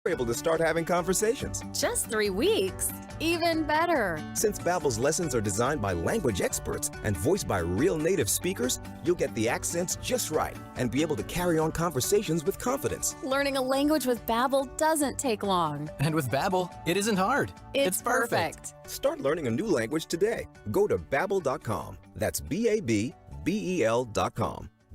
able to start having conversations. Just 3 weeks? Even better. Since Babbel's lessons are designed by language experts and voiced by real native speakers, you'll get the accents just right and be able to carry on conversations with confidence. Learning a language with Babbel doesn't take long. And with Babbel, it isn't hard. It's perfect. Start learning a new language today. Go to Babbel.com. That's Babbel.com.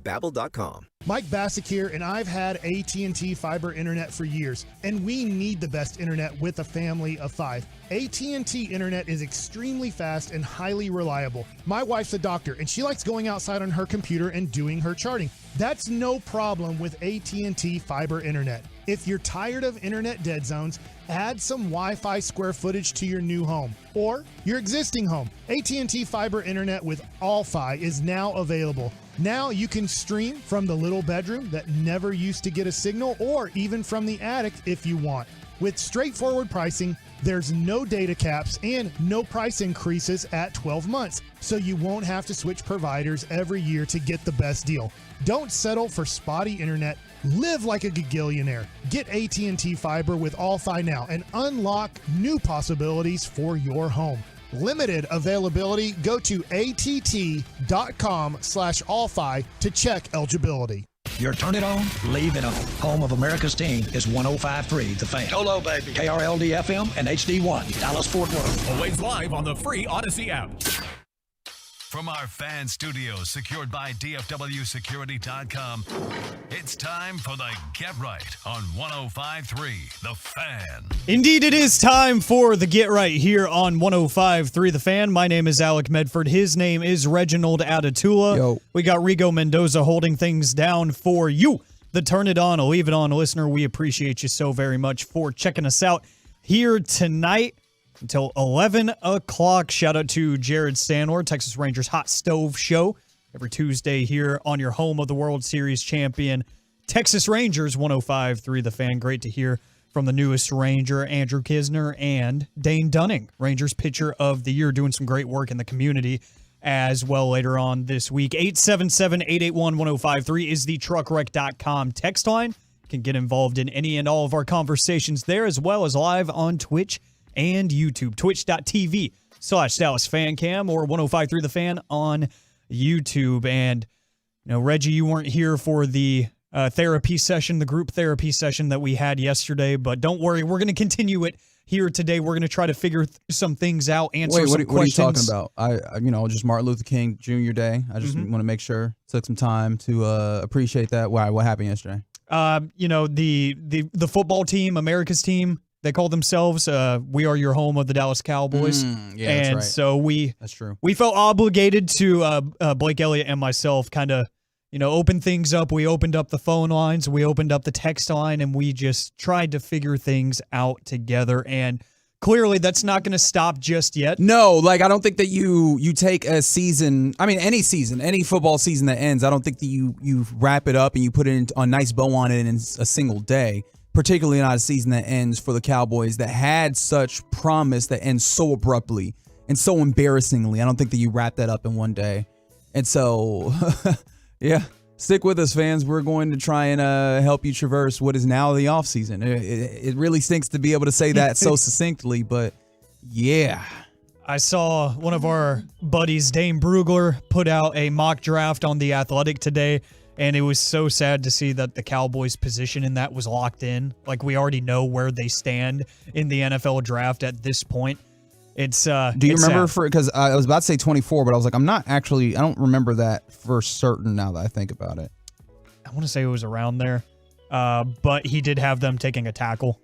Babbel.com. Mike Bassick here, and I've had AT&T fiber internet for years, and we need the best internet with a family of 5. AT&T internet is extremely fast and highly reliable. My wife's a doctor, and she likes going outside on her computer and doing her charting. That's no problem with AT&T fiber internet. If you're tired of internet dead zones, add some Wi-Fi square footage to your new home or your existing home. AT&T fiber internet with All-Fi is now available. Now you can stream from the little bedroom that never used to get a signal, or even from the attic if you want. With straightforward pricing, there's no data caps and no price increases at 12 months, so you won't have to switch providers every year to get the best deal. Don't settle for spotty internet. Live like a gigillionaire. Get AT&T Fiber with All-Fi now and unlock new possibilities for your home. Limited availability. Go to att.com/allfi to check eligibility. Your turn it on, leave it on. Home of America's team is 105.3 The Fan. Hello, baby. KRLD FM and HD1, Dallas Fort Worth. Always live on the free Odyssey app. From our fan studios secured by DFWsecurity.com, it's time for the Get Right on 105.3 The Fan. Indeed, it is time for the Get Right here on 105.3 The Fan. My name is Alec Medford. His name is Reginald Adatula. Yo. We got Rigo Mendoza holding things down for you. The Turn It On or Leave It On listener, we appreciate you so very much for checking us out here tonight until 11 o'clock. Shout out to Jared Stanor, Texas Rangers Hot Stove Show, every Tuesday here on your home of the World Series champion, Texas Rangers, 105.3 The Fan. Great to hear from the newest Ranger, Andrew Kisner, and Dane Dunning, Rangers Pitcher of the Year, doing some great work in the community as well later on this week. 877-881-1053 is the truckwreck.com text line. You can get involved in any and all of our conversations there, as well as live on Twitch and YouTube, twitch.tv/DallasFanCam or 105.3 The Fan on YouTube. And, you know, Reggie, you weren't here for the therapy session, the group therapy session that we had yesterday, but don't worry, we're going to continue it here today. We're going to try to figure some things out, answer some questions. What are you talking about? Just Martin Luther King Jr. Day. I just want to make sure, took some time to appreciate that. Why? What happened yesterday? The football team, America's team, they call themselves, we are your home of the Dallas Cowboys. Yeah, and that's right. So that's true. We felt obligated to Blake Elliott and myself kind of, open things up. We opened up the phone lines, we opened up the text line, and we just tried to figure things out together. And clearly that's not going to stop just yet. No, I don't think that you take a season, any season, any football season that ends, I don't think that you wrap it up and you put it a nice bow on it in a single day. Particularly not a season that ends for the Cowboys that had such promise that ends so abruptly and so embarrassingly. I don't think that you wrap that up in one day. And so, yeah, stick with us, fans. We're going to try and help you traverse what is now the offseason. It really stinks to be able to say that so succinctly, but yeah. I saw one of our buddies, Dane Brugler, put out a mock draft on The Athletic today. And it was so sad to see that the Cowboys' position in that was locked in. We already know where they stand in the NFL draft at this point. It's Do you remember because I was about to say 24, but I was like, I don't remember that for certain now that I think about it. I want to say it was around there. But he did have them taking a tackle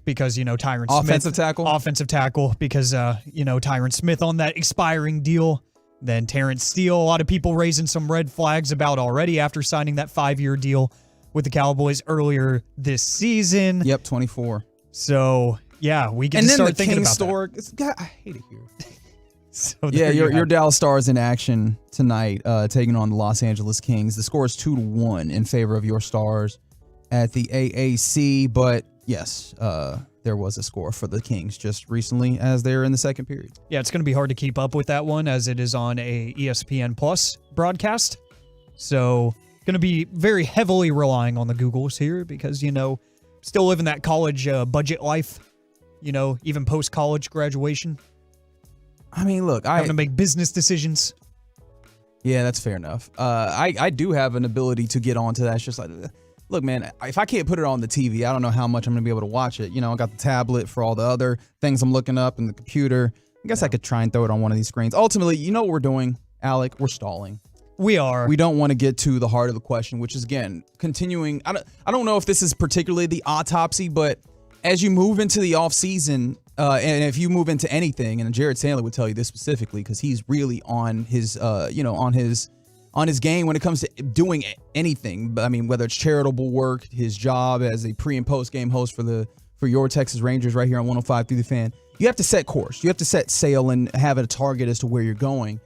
because, Tyron Smith. Offensive tackle because, Tyron Smith on that expiring deal. Then Terrence Steele, a lot of people raising some red flags about already after signing that 5-year deal with the Cowboys earlier this season. Yep, 24. So, yeah, we can start thinking about that. I hate it here. So your Dallas Stars in action tonight, taking on the Los Angeles Kings. The score is 2-1 in favor of your Stars at the AAC. But, yes, there was a score for the Kings just recently as they're in the second period. Yeah, it's going to be hard to keep up with that one as it is on a ESPN Plus broadcast. So going to be very heavily relying on the Googles here because, Still living that college budget life, even post-college graduation. I mean, look, having to make business decisions. Yeah, that's fair enough. I do have an ability to get onto that. It's just like, look, man, if I can't put it on the TV, I don't know how much I'm going to be able to watch it. I got the tablet for all the other things I'm looking up and the computer. I guess I could try and throw it on one of these screens. Ultimately, you know what we're doing, Alec? We're stalling. We are. We don't want to get to the heart of the question, which is, again, continuing. I don't know if this is particularly the autopsy, but as you move into the offseason, and if you move into anything, and Jared Sandler would tell you this specifically because he's really on his, on his game when it comes to doing anything. I mean, whether it's charitable work, his job as a pre and post game host for your Texas Rangers right here on 105 through the Fan. You have to set course. You have to set sail and have a target as to where you're going.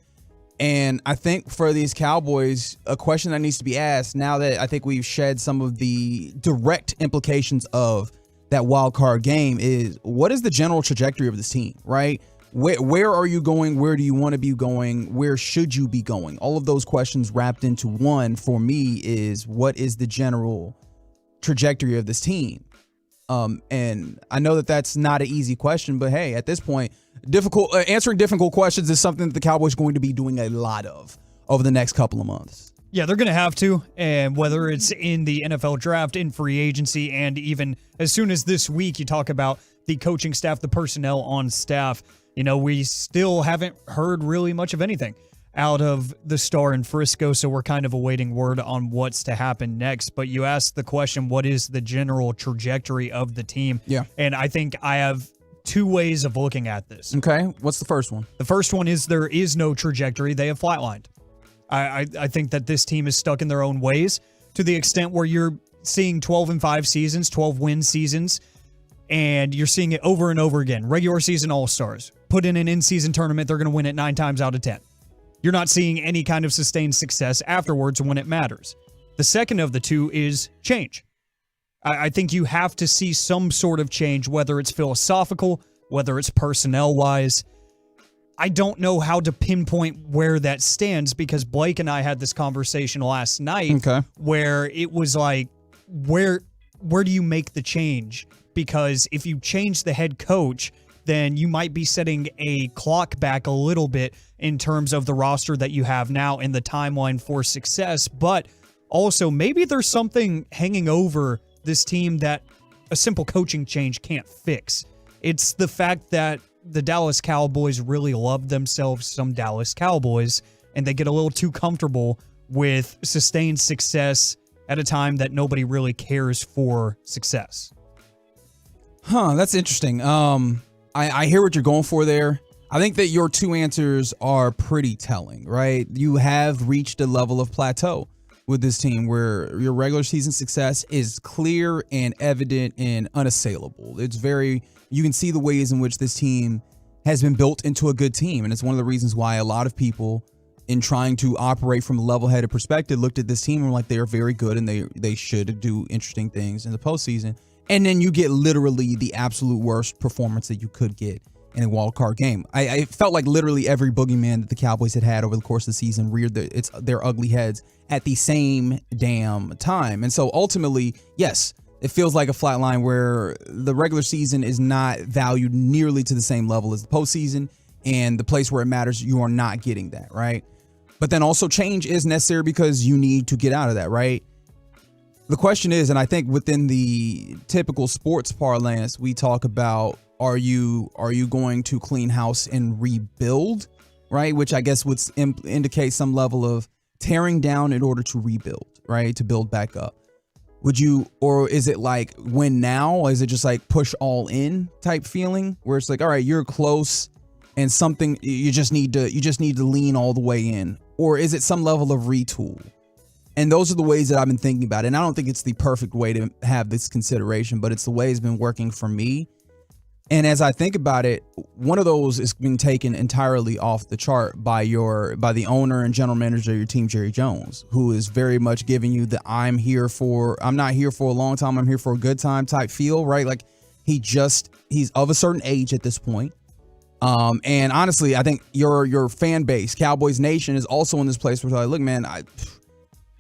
And I think for these Cowboys, a question that needs to be asked now that I think we've shed some of the direct implications of that wild card game is, what is the general trajectory of this team, right? Where are you going? Where do you want to be going? Where should you be going? All of those questions wrapped into one for me is, what is the general trajectory of this team? And I know that that's not an easy question, but hey, at this point, answering difficult questions is something that the Cowboys are going to be doing a lot of over the next couple of months. Yeah, they're going to have to, and whether it's in the NFL draft, in free agency, and even as soon as this week you talk about the coaching staff, the personnel on staff, we still haven't heard really much of anything out of the Star in Frisco, so we're kind of awaiting word on what's to happen next. But you asked the question, what is the general trajectory of the team? Yeah. And I think I have two ways of looking at this. Okay, what's the first one? The first one is there is no trajectory. They have flatlined. I think that this team is stuck in their own ways to the extent where you're seeing 12-5 seasons, 12-win seasons, and you're seeing it over and over again. Regular season all-stars. Put in an in-season tournament, they're going to win it 9 times out of 10. You're not seeing any kind of sustained success afterwards when it matters. The second of the two is change. I think you have to see some sort of change, whether it's philosophical, whether it's personnel-wise. I don't know how to pinpoint where that stands because Blake and I had this conversation last night where it was like, where do you make the change? Because if you change the head coach, then you might be setting a clock back a little bit in terms of the roster that you have now and the timeline for success. But also, maybe there's something hanging over this team that a simple coaching change can't fix. It's the fact that the Dallas Cowboys really love themselves some Dallas Cowboys, and they get a little too comfortable with sustained success at a time that nobody really cares for success. That's interesting. I hear what you're going for there. I think that your two answers are pretty telling, right? You have reached a level of plateau with this team where your regular season success is clear and evident and unassailable. You can see the ways in which this team has been built into a good team. And it's one of the reasons why a lot of people, in trying to operate from a level-headed perspective, looked at this team and were like, they are very good and they should do interesting things in the postseason. And then you get literally the absolute worst performance that you could get in a wild card game. I felt like literally every boogeyman that the Cowboys had over the course of the season reared their ugly heads at the same damn time. And so ultimately, yes, it feels like a flat line where the regular season is not valued nearly to the same level as the postseason, and the place where it matters, you are not getting that, right? But then also change is necessary because you need to get out of that, right? The question is, and I think within the typical sports parlance, we talk about, are you going to clean house and rebuild, right? Which I guess would indicate some level of tearing down in order to rebuild, right? To build back up. Would you, or is it like win now? Or is it just like push all in type feeling where it's like, all right, you're close and something you just need to lean all the way in? Or is it some level of retool? And those are the ways that I've been thinking about it. And I don't think it's the perfect way to have this consideration, but it's the way it's been working for me. And as I think about it, one of those is being taken entirely off the chart by the owner and general manager of your team, Jerry Jones, who is very much giving you the I'm not here for a long time, I'm here for a good time type feel, right? Like he's of a certain age at this point. And honestly, I think your fan base, Cowboys Nation, is also in this place where they're like, look, man,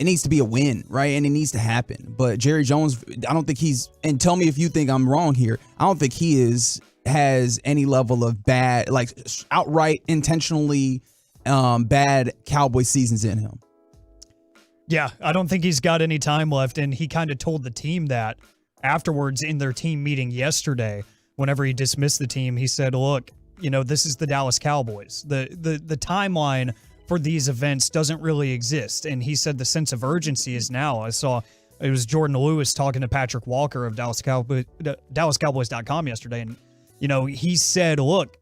it needs to be a win, right? And it needs to happen. But Jerry Jones, I don't think he's, and tell me if you think I'm wrong here, I don't think he has any level of bad, like outright intentionally bad Cowboy seasons in him. Yeah, I don't think he's got any time left, and he kind of told the team that afterwards in their team meeting yesterday. Whenever he dismissed the team, he said, look, this is the Dallas Cowboys. The timeline for these events doesn't really exist. And he said the sense of urgency is now. I saw it was Jordan Lewis talking to Patrick Walker of DallasCowboys.com yesterday. And, he said, look,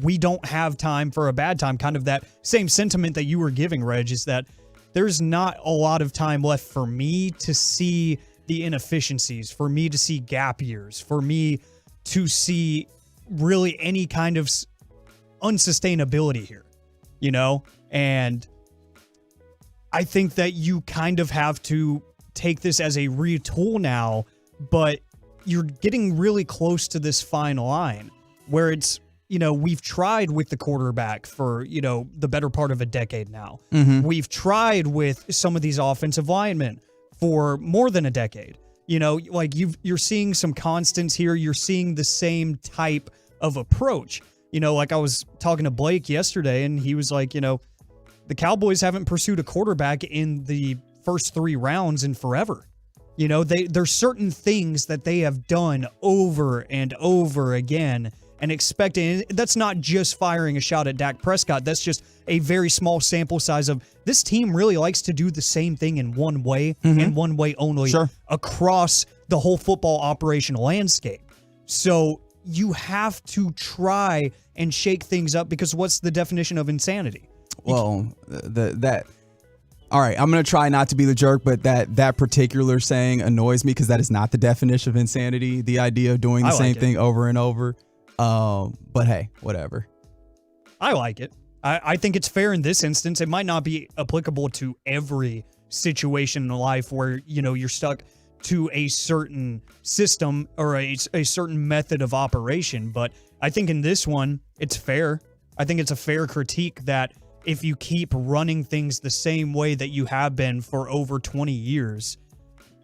we don't have time for a bad time. Kind of that same sentiment that you were giving, Reg, is that there's not a lot of time left for me to see the inefficiencies, for me to see gap years, for me to see really any kind of unsustainability here, And I think that you kind of have to take this as a retool now, but you're getting really close to this fine line where it's, we've tried with the quarterback for, the better part of a decade now. Mm-hmm. We've tried with some of these offensive linemen for more than a decade. You're seeing some constants here. You're seeing the same type of approach. Like I was talking to Blake yesterday, and he was like, the Cowboys haven't pursued a quarterback in the first 3 rounds in forever. There's certain things that they have done over and over again and expecting. That's not just firing a shot at Dak Prescott. That's just a very small sample size of this team really likes to do the same thing in one way and one way only across the whole football operational landscape. So you have to try and shake things up, because what's the definition of insanity? Well, all right, I'm going to try not to be the jerk, but that particular saying annoys me because that is not the definition of insanity, the idea of doing the same thing over and over. But hey, whatever. I like it. I think it's fair in this instance. It might not be applicable to every situation in life where, you're stuck to a certain system or a certain method of operation. But I think in this one, it's fair. I think it's a fair critique that if you keep running things the same way that you have been for over 20 years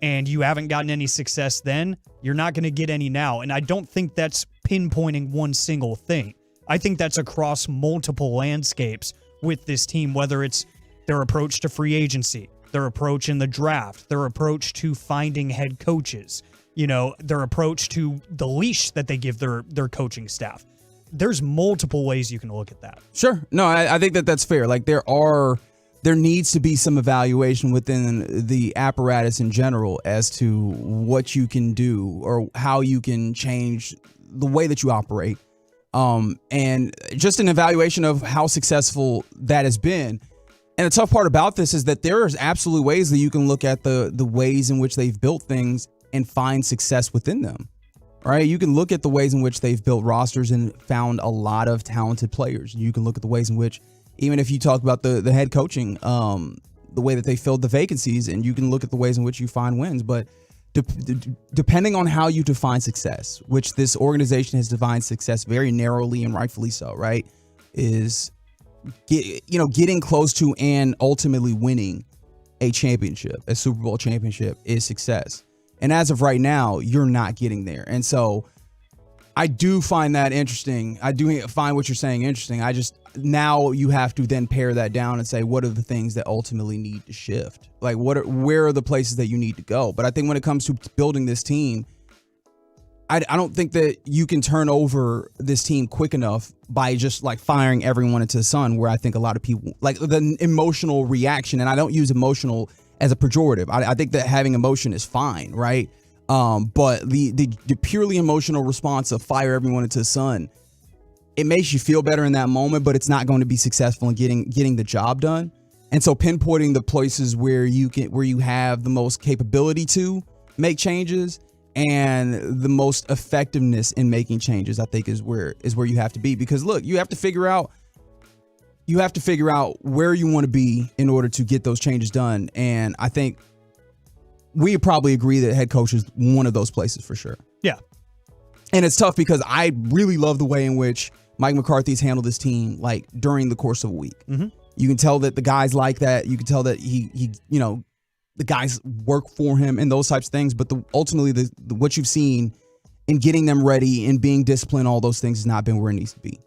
and you haven't gotten any success then, you're not going to get any now. And I don't think that's pinpointing one single thing. I think that's across multiple landscapes with this team, whether it's their approach to free agency, their approach in the draft, their approach to finding head coaches, their approach to the leash that they give their coaching staff. There's multiple ways you can look at that. Sure. No, I think that's fair. Like there needs to be some evaluation within the apparatus in general as to what you can do or how you can change the way that you operate. And just an evaluation of how successful that has been. And the tough part about this is that there is absolute ways that you can look at the ways in which they've built things and find success within them. Right? You can look at the ways in which they've built rosters and found a lot of talented players. You can look at the ways in which, even if you talk about the head coaching, the way that they filled the vacancies, and you can look at the ways in which you find wins. But depending on how you define success, which this organization has defined success very narrowly and rightfully so, right, is getting close to and ultimately winning a championship, a Super Bowl championship, is success. And as of right now, you're not getting there. And so I do find that interesting. I do find what you're saying interesting. Now you have to then pare that down and say, what are the things that ultimately need to shift? Like where are the places that you need to go? But I think when it comes to building this team, I don't think that you can turn over this team quick enough by just like firing everyone into the sun, where I think a lot of people like the emotional reaction. And I don't use emotional as a pejorative. I think that having emotion is fine, right? But the purely emotional response of fire everyone into the sun, it makes you feel better in that moment, but it's not going to be successful in getting the job done. And so pinpointing the places where you have the most capability to make changes and the most effectiveness in making changes, I think is where you have to be. Because look, you have to figure out where you want to be in order to get those changes done. And I think we probably agree that head coach is one of those places for sure. Yeah. And it's tough because I really love the way in which Mike McCarthy's handled this team like during the course of a week. Mm-hmm. You can tell that the guys like that. You can tell that he the guys work for him and those types of things. But ultimately, what you've seen in getting them ready and being disciplined, all those things has not been where it needs to be.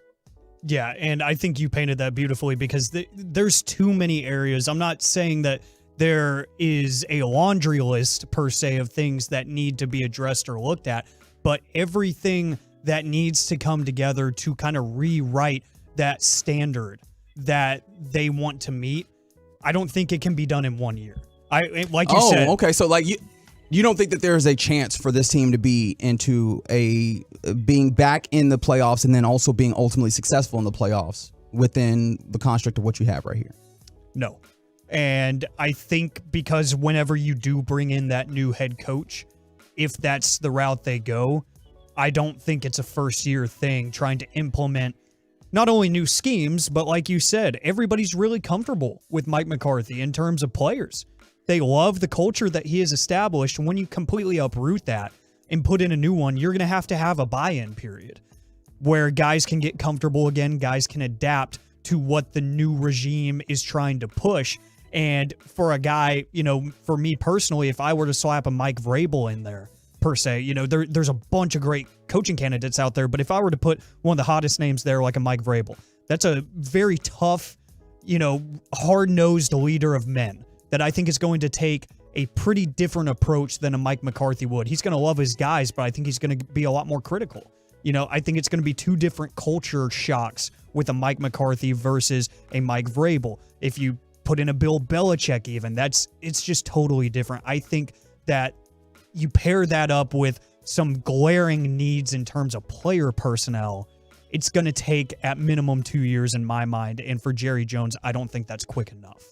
Yeah, and I think you painted that beautifully because there's too many areas. I'm not saying that there is a laundry list per se of things that need to be addressed or looked at, but everything that needs to come together to kind of rewrite that standard that they want to meet, I don't think it can be done in 1 year. Like you said. Oh, okay. So like you don't think that there is a chance for this team to be into being back in the playoffs and then also being ultimately successful in the playoffs within the construct of what you have right here? No. And I think because whenever you do bring in that new head coach, if that's the route they go, I don't think it's a first-year thing trying to implement not only new schemes, but like you said, everybody's really comfortable with Mike McCarthy in terms of players. They love the culture that he has established. When you completely uproot that and put in a new one, you're going to have a buy-in period where guys can get comfortable again, guys can adapt to what the new regime is trying to push. And for a guy, for me personally, if I were to slap a Mike Vrabel in there, per se, there's a bunch of great coaching candidates out there, but if I were to put one of the hottest names there, like a Mike Vrabel, that's a very tough, hard-nosed leader of men that I think is going to take a pretty different approach than a Mike McCarthy would. He's going to love his guys, but I think he's going to be a lot more critical. I think it's going to be two different culture shocks with a Mike McCarthy versus a Mike Vrabel. If you put in a Bill Belichick even, it's just totally different. I think that you pair that up with some glaring needs in terms of player personnel, it's going to take at minimum 2 years in my mind. And for Jerry Jones, I don't think that's quick enough.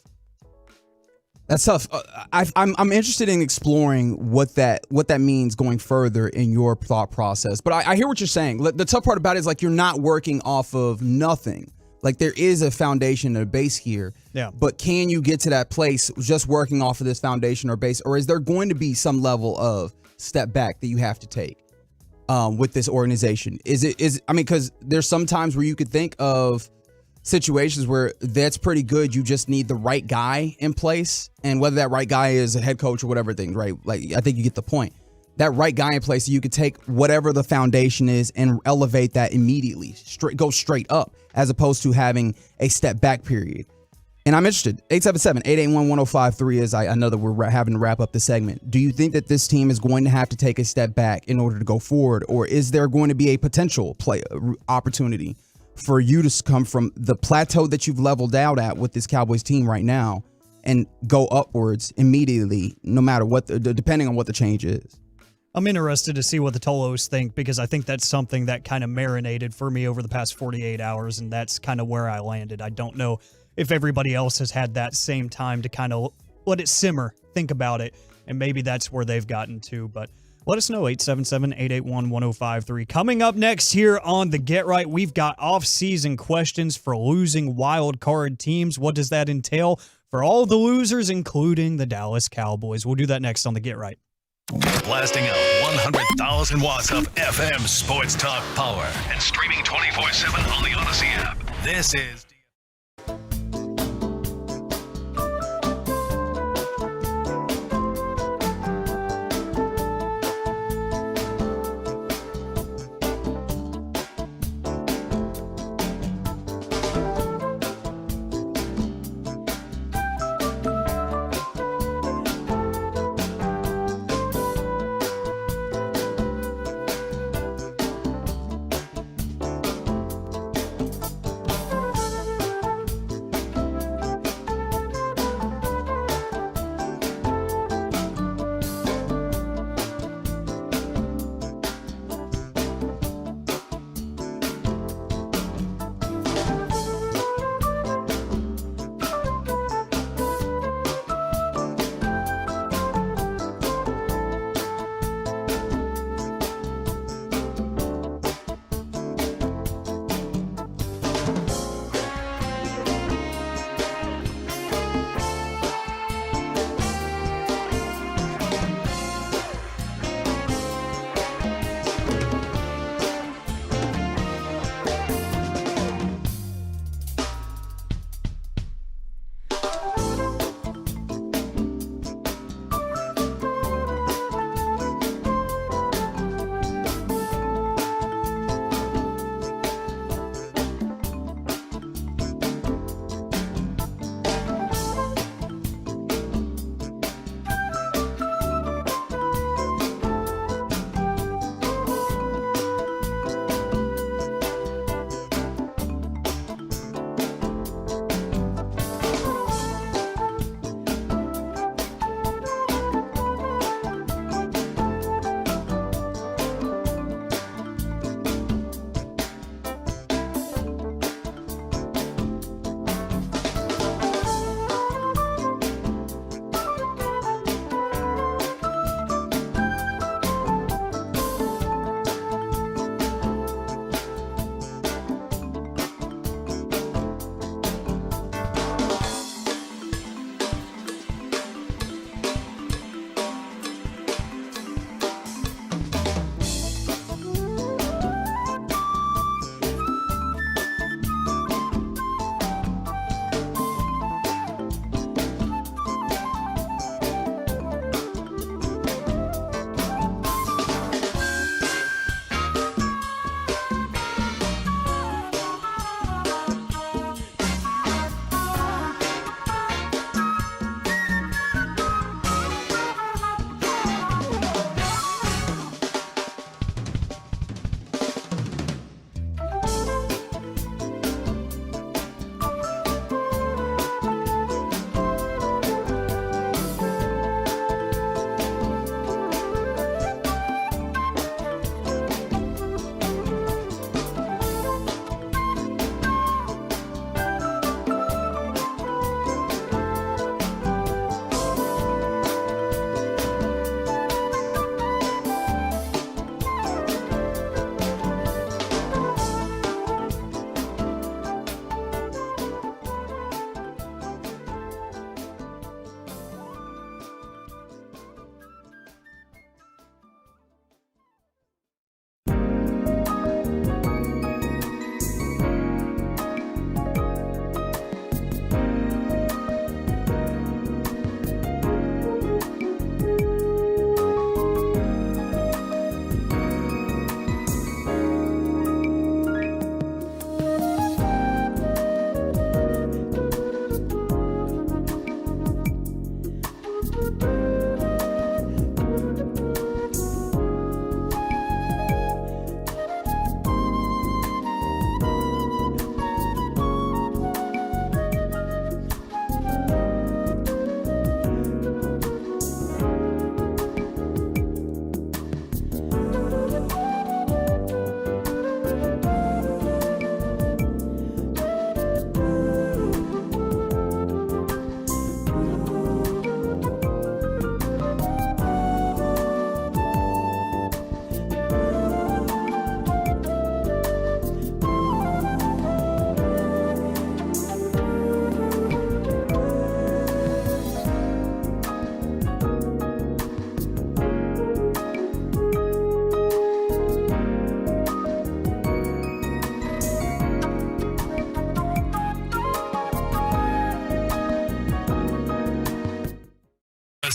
That's tough. I'm interested in exploring what that means going further in your thought process. But I hear what you're saying. The tough part about it is like you're not working off of nothing. Like there is a foundation and a base here. Yeah. But can you get to that place just working off of this foundation or base, or is there going to be some level of step back that you have to take with this organization? Because there's some times where you could think of situations where that's pretty good. You just need the right guy in place, and whether that right guy is a head coach or whatever thing, right? Like I think you get the point. That right guy in place, so you could take whatever the foundation is and elevate that immediately, go straight up, as opposed to having a step back period. And I'm interested. 877-881-1053 is I know that we're having to wrap up the segment. Do you think that this team is going to have to take a step back in order to go forward, or is there going to be a potential opportunity for you to come from the plateau that you've leveled out at with this Cowboys team right now and go upwards immediately, no matter what, depending on what the change is? I'm interested to see what the Tolos think, because I think that's something that kind of marinated for me over the past 48 hours, and that's kind of where I landed. I don't know if everybody else has had that same time to kind of let it simmer, think about it, and maybe that's where they've gotten to. But let us know, 877-881-1053. Coming up next here on The Get Right, we've got off-season questions for losing wild card teams. What does that entail for all the losers, including the Dallas Cowboys? We'll do that next on The Get Right. Blasting out 100,000 watts of FM sports talk power and streaming 24/7 on the Odyssey app. This is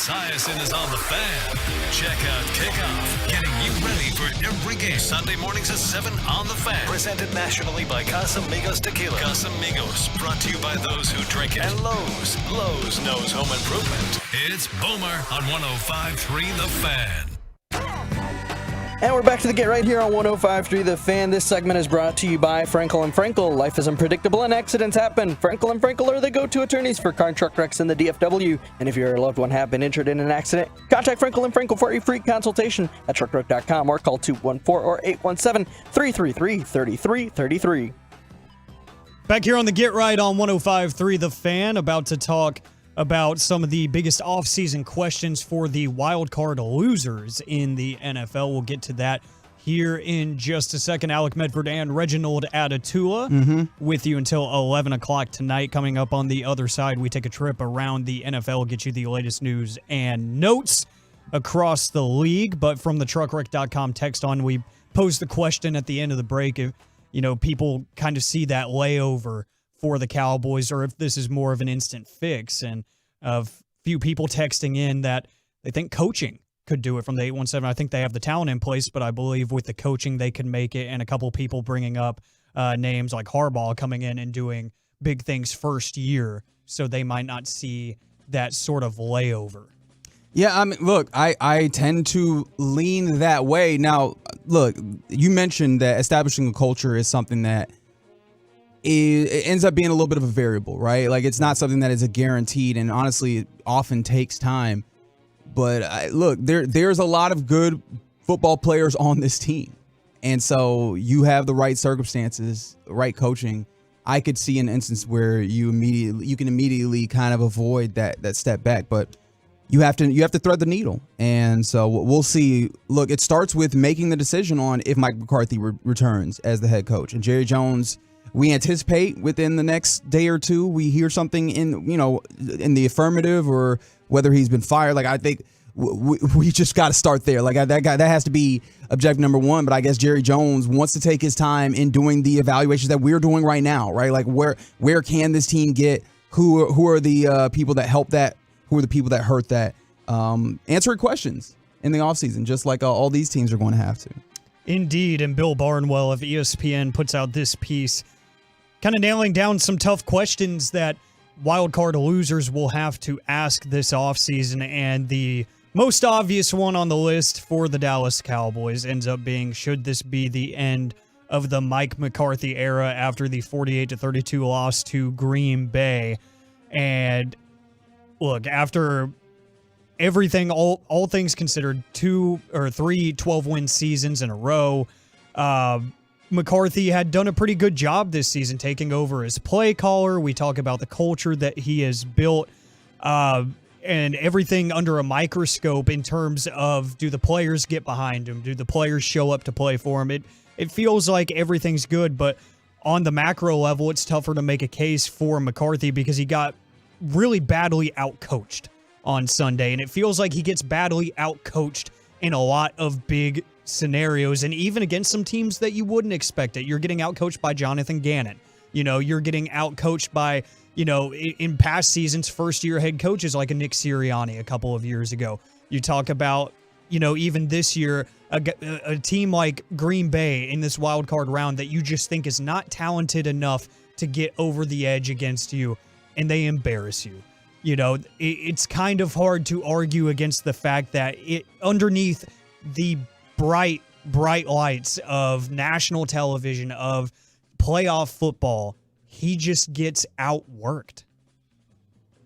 Esiason is on the Fan. Check out Kickoff, getting you ready for every game. Sunday mornings at 7 on the Fan. Presented nationally by Casamigos Tequila. Casamigos, brought to you by those who drink it. And Lowe's. Lowe's knows home improvement. It's Boomer on 105.3 The Fan. And we're back to the Get Right here on 105.3 The Fan. This segment is brought to you by Frankel & Frankel. Life is unpredictable and accidents happen. Frankel & Frankel are the go-to attorneys for car and truck wrecks in the DFW. And if your loved one have been injured in an accident, contact Frankel & Frankel for a free consultation at truckwreck.com or call 214 or 817-333-3333. Back here on the Get Right on 105.3 The Fan, about to talk about some of the biggest offseason questions for the wild card losers in the NFL. We'll get to that here in just a second. Alec Medford and Reginald Atatula with you until 11 o'clock tonight. Coming up on the other side, we take a trip around the NFL, get you the latest news and notes across the league. But from the truckwreck.com text on, we posed the question at the end of the break if, people kind of see that layover for the Cowboys, or if this is more of an instant fix. And a few people texting in that they think coaching could do it from the 817. I think they have the talent in place, but I believe with the coaching they can make it. And a couple people bringing up names like Harbaugh coming in and doing big things first year, so they might not see that sort of layover. Yeah, I mean, look, I tend to lean that way. Now, look, you mentioned that establishing a culture is something that it ends up being a little bit of a variable, right? Like, it's not something that is a guaranteed, and honestly, it often takes time. But look, there's a lot of good football players on this team, and so you have the right circumstances, right coaching. I could see an instance where you can immediately kind of avoid that step back, but you have to thread the needle, and so we'll see. Look, it starts with making the decision on if Mike McCarthy returns as the head coach, and Jerry Jones. We anticipate within the next day or two we hear something in the affirmative, or whether he's been fired. Like, I think we just got to start there. Like, that has to be objective number one. But I guess Jerry Jones wants to take his time in doing the evaluations that we're doing right now, right? Like, where can this team get? Who are the people that help that? Who are the people that hurt that? Answering questions in the offseason, just like all these teams are going to have to. Indeed, and Bill Barnwell of ESPN puts out this piece kind of nailing down some tough questions that wildcard losers will have to ask this offseason. And the most obvious one on the list for the Dallas Cowboys ends up being, should this be the end of the Mike McCarthy era after the 48-32 loss to Green Bay? And look, after everything, all things considered, 2 or 3 12-win seasons in a row, McCarthy had done a pretty good job this season taking over as play caller. We talk about the culture that he has built, and everything under a microscope in terms of, do the players get behind him? Do the players show up to play for him? It feels like everything's good, but on the macro level, it's tougher to make a case for McCarthy because he got really badly outcoached on Sunday, and it feels like he gets badly outcoached in a lot of big scenarios, and even against some teams that you wouldn't expect it. You're getting outcoached by Jonathan Gannon. You're getting outcoached by, in past seasons, first-year head coaches like a Nick Sirianni a couple of years ago. You talk about, even this year, a team like Green Bay in this wild card round that you just think is not talented enough to get over the edge against you, and they embarrass you. It's kind of hard to argue against the fact that underneath the bright lights of national television, of playoff football, he just gets outworked.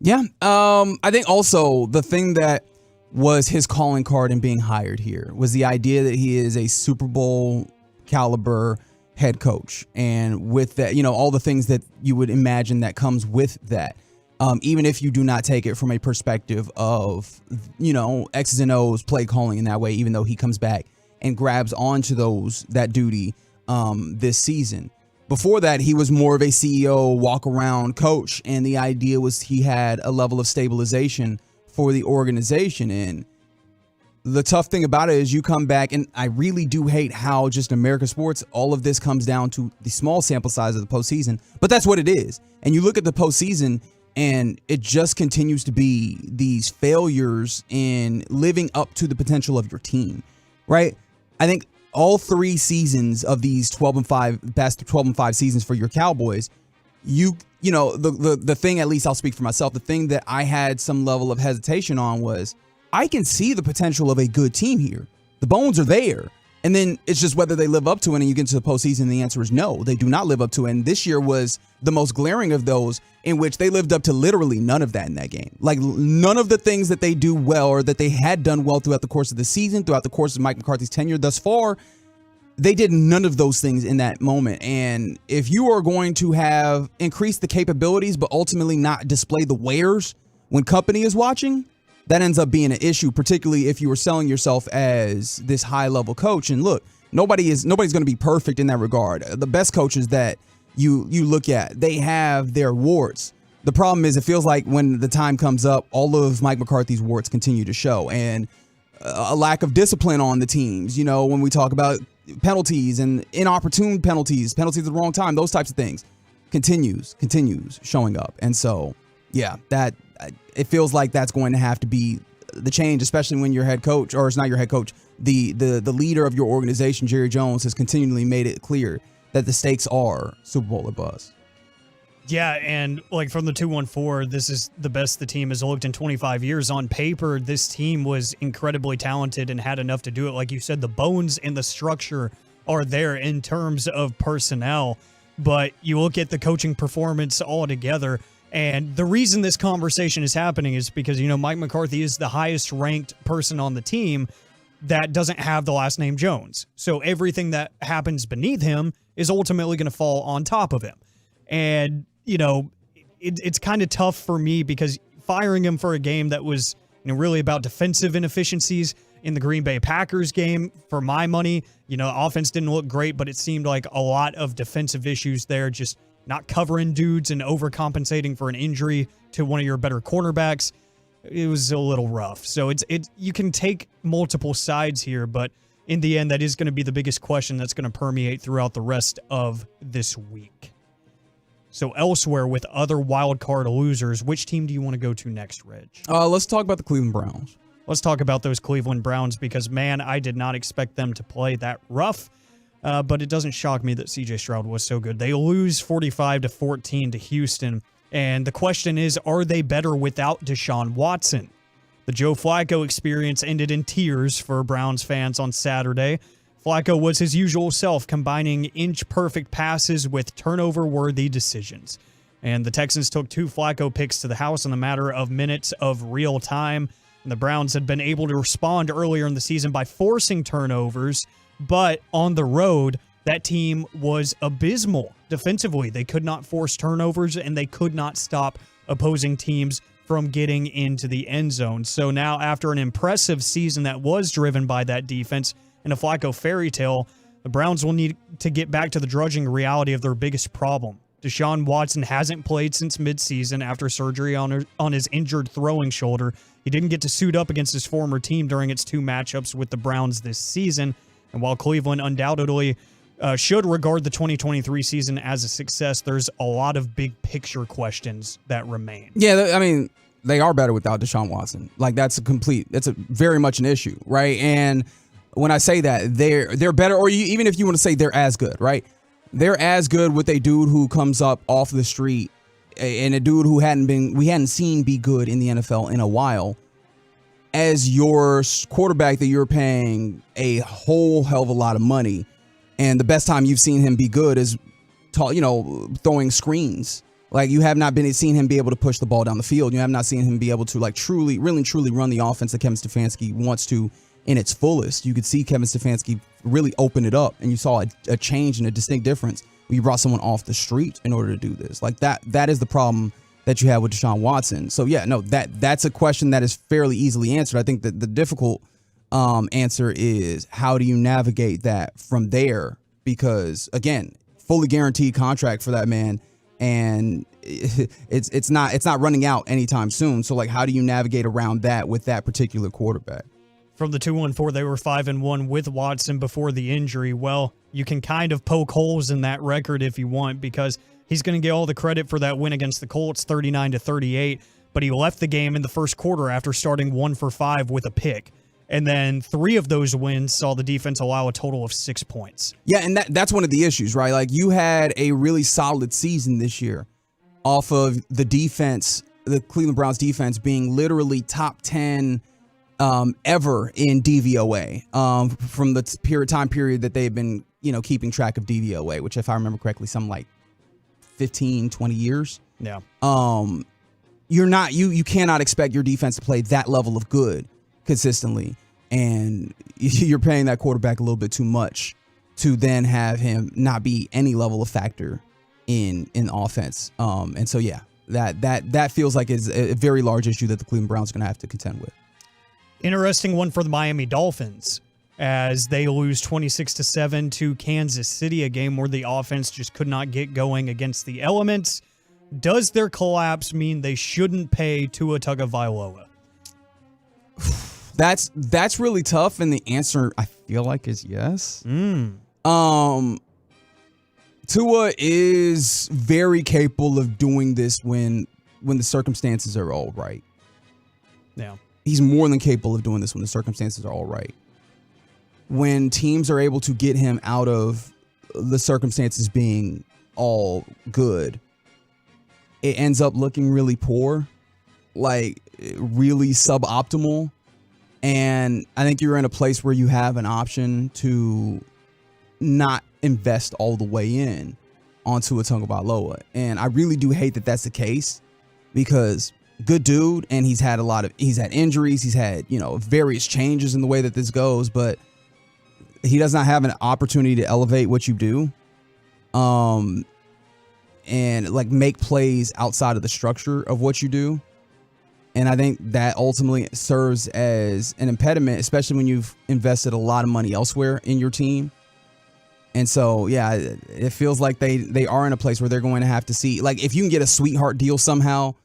Yeah. I think also the thing that was his calling card in being hired here was the idea that he is a Super Bowl caliber head coach. And with that, all the things that you would imagine that comes with that. Even if you do not take it from a perspective of, X's and O's play calling in that way, even though he comes back and grabs onto that duty this season. Before that, he was more of a CEO walk-around coach, and the idea was he had a level of stabilization for the organization. And the tough thing about it is you come back, and I really do hate how just American sports, all of this comes down to the small sample size of the postseason, but that's what it is. And you look at the postseason, And it just continues to be these failures in living up to the potential of your team, right? I think all 3 seasons of these 12-5, best 12-5 seasons for your Cowboys, you know, the thing, at least I'll speak for myself, the thing that I had some level of hesitation on was I can see the potential of a good team here. The bones are there. And then it's just whether they live up to it, and you get to the postseason, and the answer is no, they do not live up to it. And this year was the most glaring of those, in which they lived up to literally none of that in that game. Like, none of the things that they do well, or that they had done well throughout the course of the season, throughout the course of Mike McCarthy's tenure thus far, they did none of those things in that moment. And if you are going to have increased the capabilities, but ultimately not display the wares when company is watching, that ends up being an issue, particularly if you were selling yourself as this high-level coach. And look, nobody's going to be perfect in that regard. The best coaches that you look at, they have their warts. The problem is, it feels like when the time comes up, all of Mike McCarthy's warts continue to show, and a lack of discipline on the teams. You know, when we talk about penalties and inopportune penalties at the wrong time, those types of things continues showing up. And so, yeah, that it feels like that's going to have to be the change, especially when your head coach, or it's not your head coach, the leader of your organization, Jerry Jones, has continually made it clear that the stakes are Super Bowl or bust. Yeah, and like from the 214, this is the best the team has looked in 25 years. On paper, this team was incredibly talented and had enough to do it. Like you said, the bones and the structure are there in terms of personnel, but you look at the coaching performance altogether. And the reason this conversation is happening is because, you know, Mike McCarthy is the highest ranked person on the team that doesn't have the last name Jones. So everything that happens beneath him is ultimately going to fall on top of him. And, you know, it's kind of tough for me because firing him for a game that was, you know, really about defensive inefficiencies in the Green Bay Packers game, for my money, you know, offense didn't look great, but it seemed like a lot of defensive issues there, just not covering dudes and overcompensating for an injury to one of your better cornerbacks. It was a little rough. So you can take multiple sides here, but in the end, that is going to be the biggest question that's going to permeate throughout the rest of this week. So elsewhere, with other wild card losers, which team do you want to go to next, Reg? Let's talk about the Cleveland Browns. Let's talk about those Cleveland Browns because, man, I did not expect them to play that rough. But it doesn't shock me that CJ Stroud was so good. They lose 45-14 to Houston. And the question is, are they better without Deshaun Watson? The Joe Flacco experience ended in tears for Browns fans on Saturday. Flacco was his usual self, combining inch-perfect passes with turnover-worthy decisions. And the Texans took 2 Flacco picks to the house in a matter of minutes of real time. And the Browns had been able to respond earlier in the season by forcing turnovers, but on the road, that team was abysmal defensively. They could not force turnovers, and they could not stop opposing teams from getting into the end zone. So now, after an impressive season that was driven by that defense and a Flacco fairy tale, the Browns will need to get back to the drudging reality of their biggest problem. Deshaun Watson hasn't played since midseason after surgery on his injured throwing shoulder. He didn't get to suit up against his former team during its 2 matchups with the Browns this season. And while Cleveland undoubtedly should regard the 2023 season as a success, there's a lot of big picture questions that remain. Yeah, I mean, they are better without Deshaun Watson. Like, that's a very much an issue, right? And when I say that, they're better, or even if you want to say they're as good, right? They're as good with a dude who comes up off the street and a dude who we hadn't seen be good in the NFL in a while, as your quarterback that you're paying a whole hell of a lot of money. And the best time you've seen him be good is, throwing screens. Like, you have not seen him be able to push the ball down the field. You have not seen him be able to, like, truly run the offense that Kevin Stefanski wants to in its fullest. You could see Kevin Stefanski really open it up, and you saw a change and a distinct difference when you brought someone off the street in order to do this. Like, that is the problem that you have with Deshaun Watson. So yeah, no, that's a question that is fairly easily answered. I think that the difficult answer is, how do you navigate that from there? Because again, fully guaranteed contract for that man, and it's not running out anytime soon. So like, how do you navigate around that with that particular quarterback? From the 214, they were 5-1 with Watson before the injury. Well, you can kind of poke holes in that record if you want, because He's going to get all the credit for that win against the Colts, 39-38, but he left the game in the first quarter after starting 1 for 5 with a pick. And then 3 of those wins saw the defense allow a total of 6 points. Yeah, and that's one of the issues, right? Like, you had a really solid season this year off of the defense, the Cleveland Browns defense being literally top 10 ever in DVOA from the time period that they've been, keeping track of DVOA, which, if I remember correctly, some like 15, 20 years. Yeah. You cannot expect your defense to play that level of good consistently, and you're paying that quarterback a little bit too much to then have him not be any level of factor in offense. And so, yeah, that feels like is a very large issue that the Cleveland Browns are going to have to contend with. Interesting one for the Miami Dolphins as they lose 26-7 to Kansas City, a game where the offense just could not get going against the elements. Does their collapse mean they shouldn't pay Tua Tagovailoa? That's really tough, and the answer I feel like is yes. Tua is very capable of doing this when the circumstances are all right. Yeah. He's more than capable of doing this when the circumstances are all right. When teams are able to get him out of the circumstances being all good, it ends up looking really poor, like really suboptimal. And I think you're in a place where you have an option to not invest all the way in onto a Tagovailoa. And I really do hate that that's the case, because good dude, and he's had injuries, he's had, various changes in the way that this goes, but he does not have an opportunity to elevate what you do. And like make plays outside of the structure of what you do. And I think that ultimately serves as an impediment, especially when you've invested a lot of money elsewhere in your team. And so, yeah, it feels like they are in a place where they're going to have to see, like, if you can get a sweetheart deal somehow,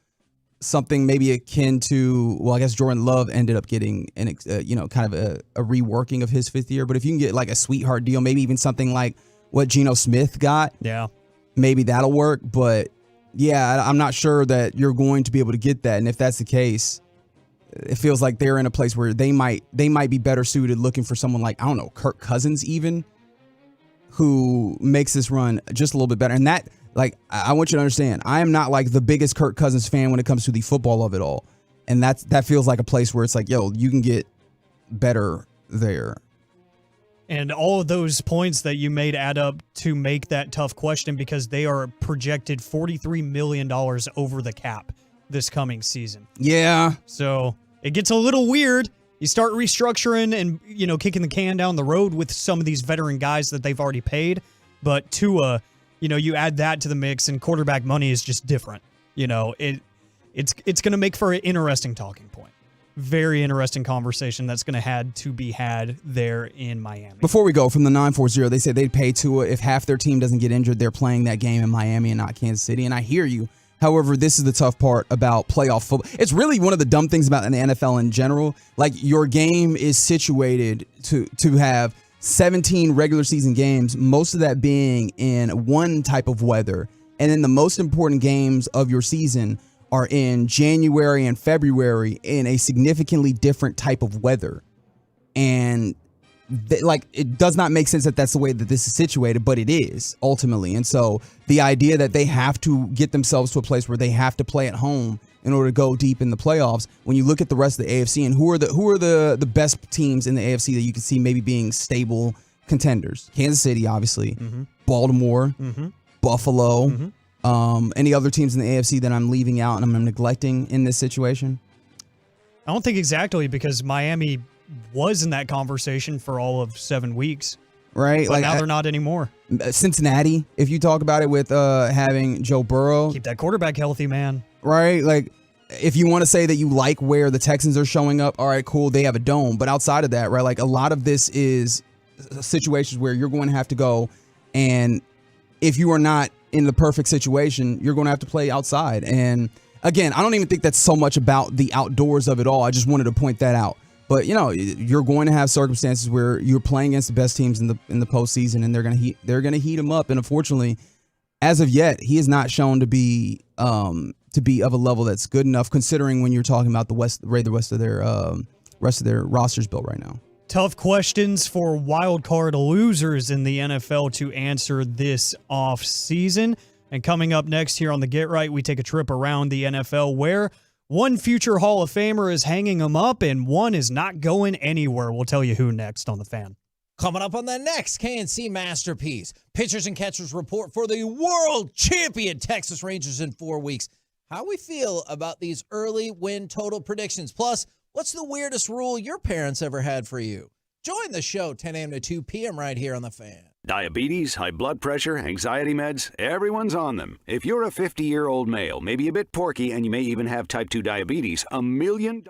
something maybe akin to, well, I guess Jordan Love ended up getting kind of a reworking of his 5th year. But if you can get like a sweetheart deal, maybe even something like what Geno Smith got, yeah, maybe that'll work. But yeah, I'm not sure that you're going to be able to get that. And if that's the case, it feels like they're in a place where they might be better suited looking for someone like, I don't know, Kirk Cousins even, who makes this run just a little bit better. And that, like, I want you to understand, I am not like the biggest Kirk Cousins fan when it comes to the football of it all. And that feels like a place where it's like, yo, you can get better there. And all of those points that you made add up to make that tough question, because they are projected $43 million over the cap this coming season. Yeah. So it gets a little weird. You start restructuring and, kicking the can down the road with some of these veteran guys that they've already paid. But Tua, you add that to the mix, and quarterback money is just different. It's going to make for an interesting talking point. Very interesting conversation that's going to have to be had there in Miami. Before we go, from the 940, they said they'd pay Tua if half their team doesn't get injured. They're playing that game in Miami and not Kansas City. And I hear you. However, this is the tough part about playoff football. It's really one of the dumb things about the NFL in general. Like, your game is situated to have 17 regular season games, most of that being in one type of weather. And then the most important games of your season are in January and February in a significantly different type of weather. And it does not make sense that that's the way that this is situated, but it is ultimately. And so the idea that they have to get themselves to a place where they have to play at home in order to go deep in the playoffs, when you look at the rest of the AFC and who are the best teams in the AFC that you can see maybe being stable contenders? Kansas City, obviously, Baltimore, Buffalo, any other teams in the AFC that I'm leaving out and I'm neglecting in this situation? I don't think exactly, because Miami was in that conversation for all of 7 weeks. Right. But now they're not anymore. Cincinnati, if you talk about it with having Joe Burrow. Keep that quarterback healthy, man. Right. Like, if you want to say that you like where the Texans are showing up, all right, cool, they have a dome. But outside of that, right, like, a lot of this is situations where you're going to have to go, and if you are not in the perfect situation, you're going to have to play outside. And again, I don't even think that's so much about the outdoors of it all. I just wanted to point that out. But you're going to have circumstances where you're playing against the best teams in the postseason, and they're going to heat them up. And unfortunately, as of yet, he is not shown to be of a level that's good enough, considering when you're talking about the rest of their rosters built right now. Tough questions for wild card losers in the NFL to answer this offseason. And coming up next here on the Get Right, we take a trip around the NFL where one future Hall of Famer is hanging them up and one is not going anywhere. We'll tell you who next on The Fan. Coming up on the next KNC Masterpiece, pitchers and catchers report for the world champion Texas Rangers in 4 weeks. How we feel about these early win total predictions. Plus, what's the weirdest rule your parents ever had for you? Join the show 10 a.m. to 2 p.m. right here on The Fan. Diabetes, high blood pressure, anxiety meds, everyone's on them. If you're a 50-year-old male, maybe a bit porky, and you may even have type 2 diabetes, $1 million.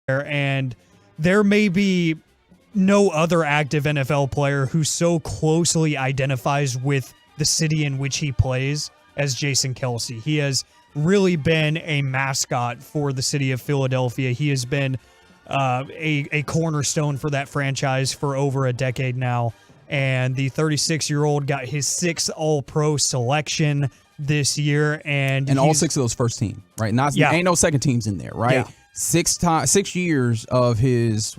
And there may be no other active NFL player who so closely identifies with the city in which he plays as Jason Kelce. He has really been a mascot for the city of Philadelphia. He has been a cornerstone for that franchise for over a decade now. And the 36-year-old got his 6th All-Pro selection this year. And all 6 of those first team, right? Ain't no second teams in there, right? Yeah. 6 years of his,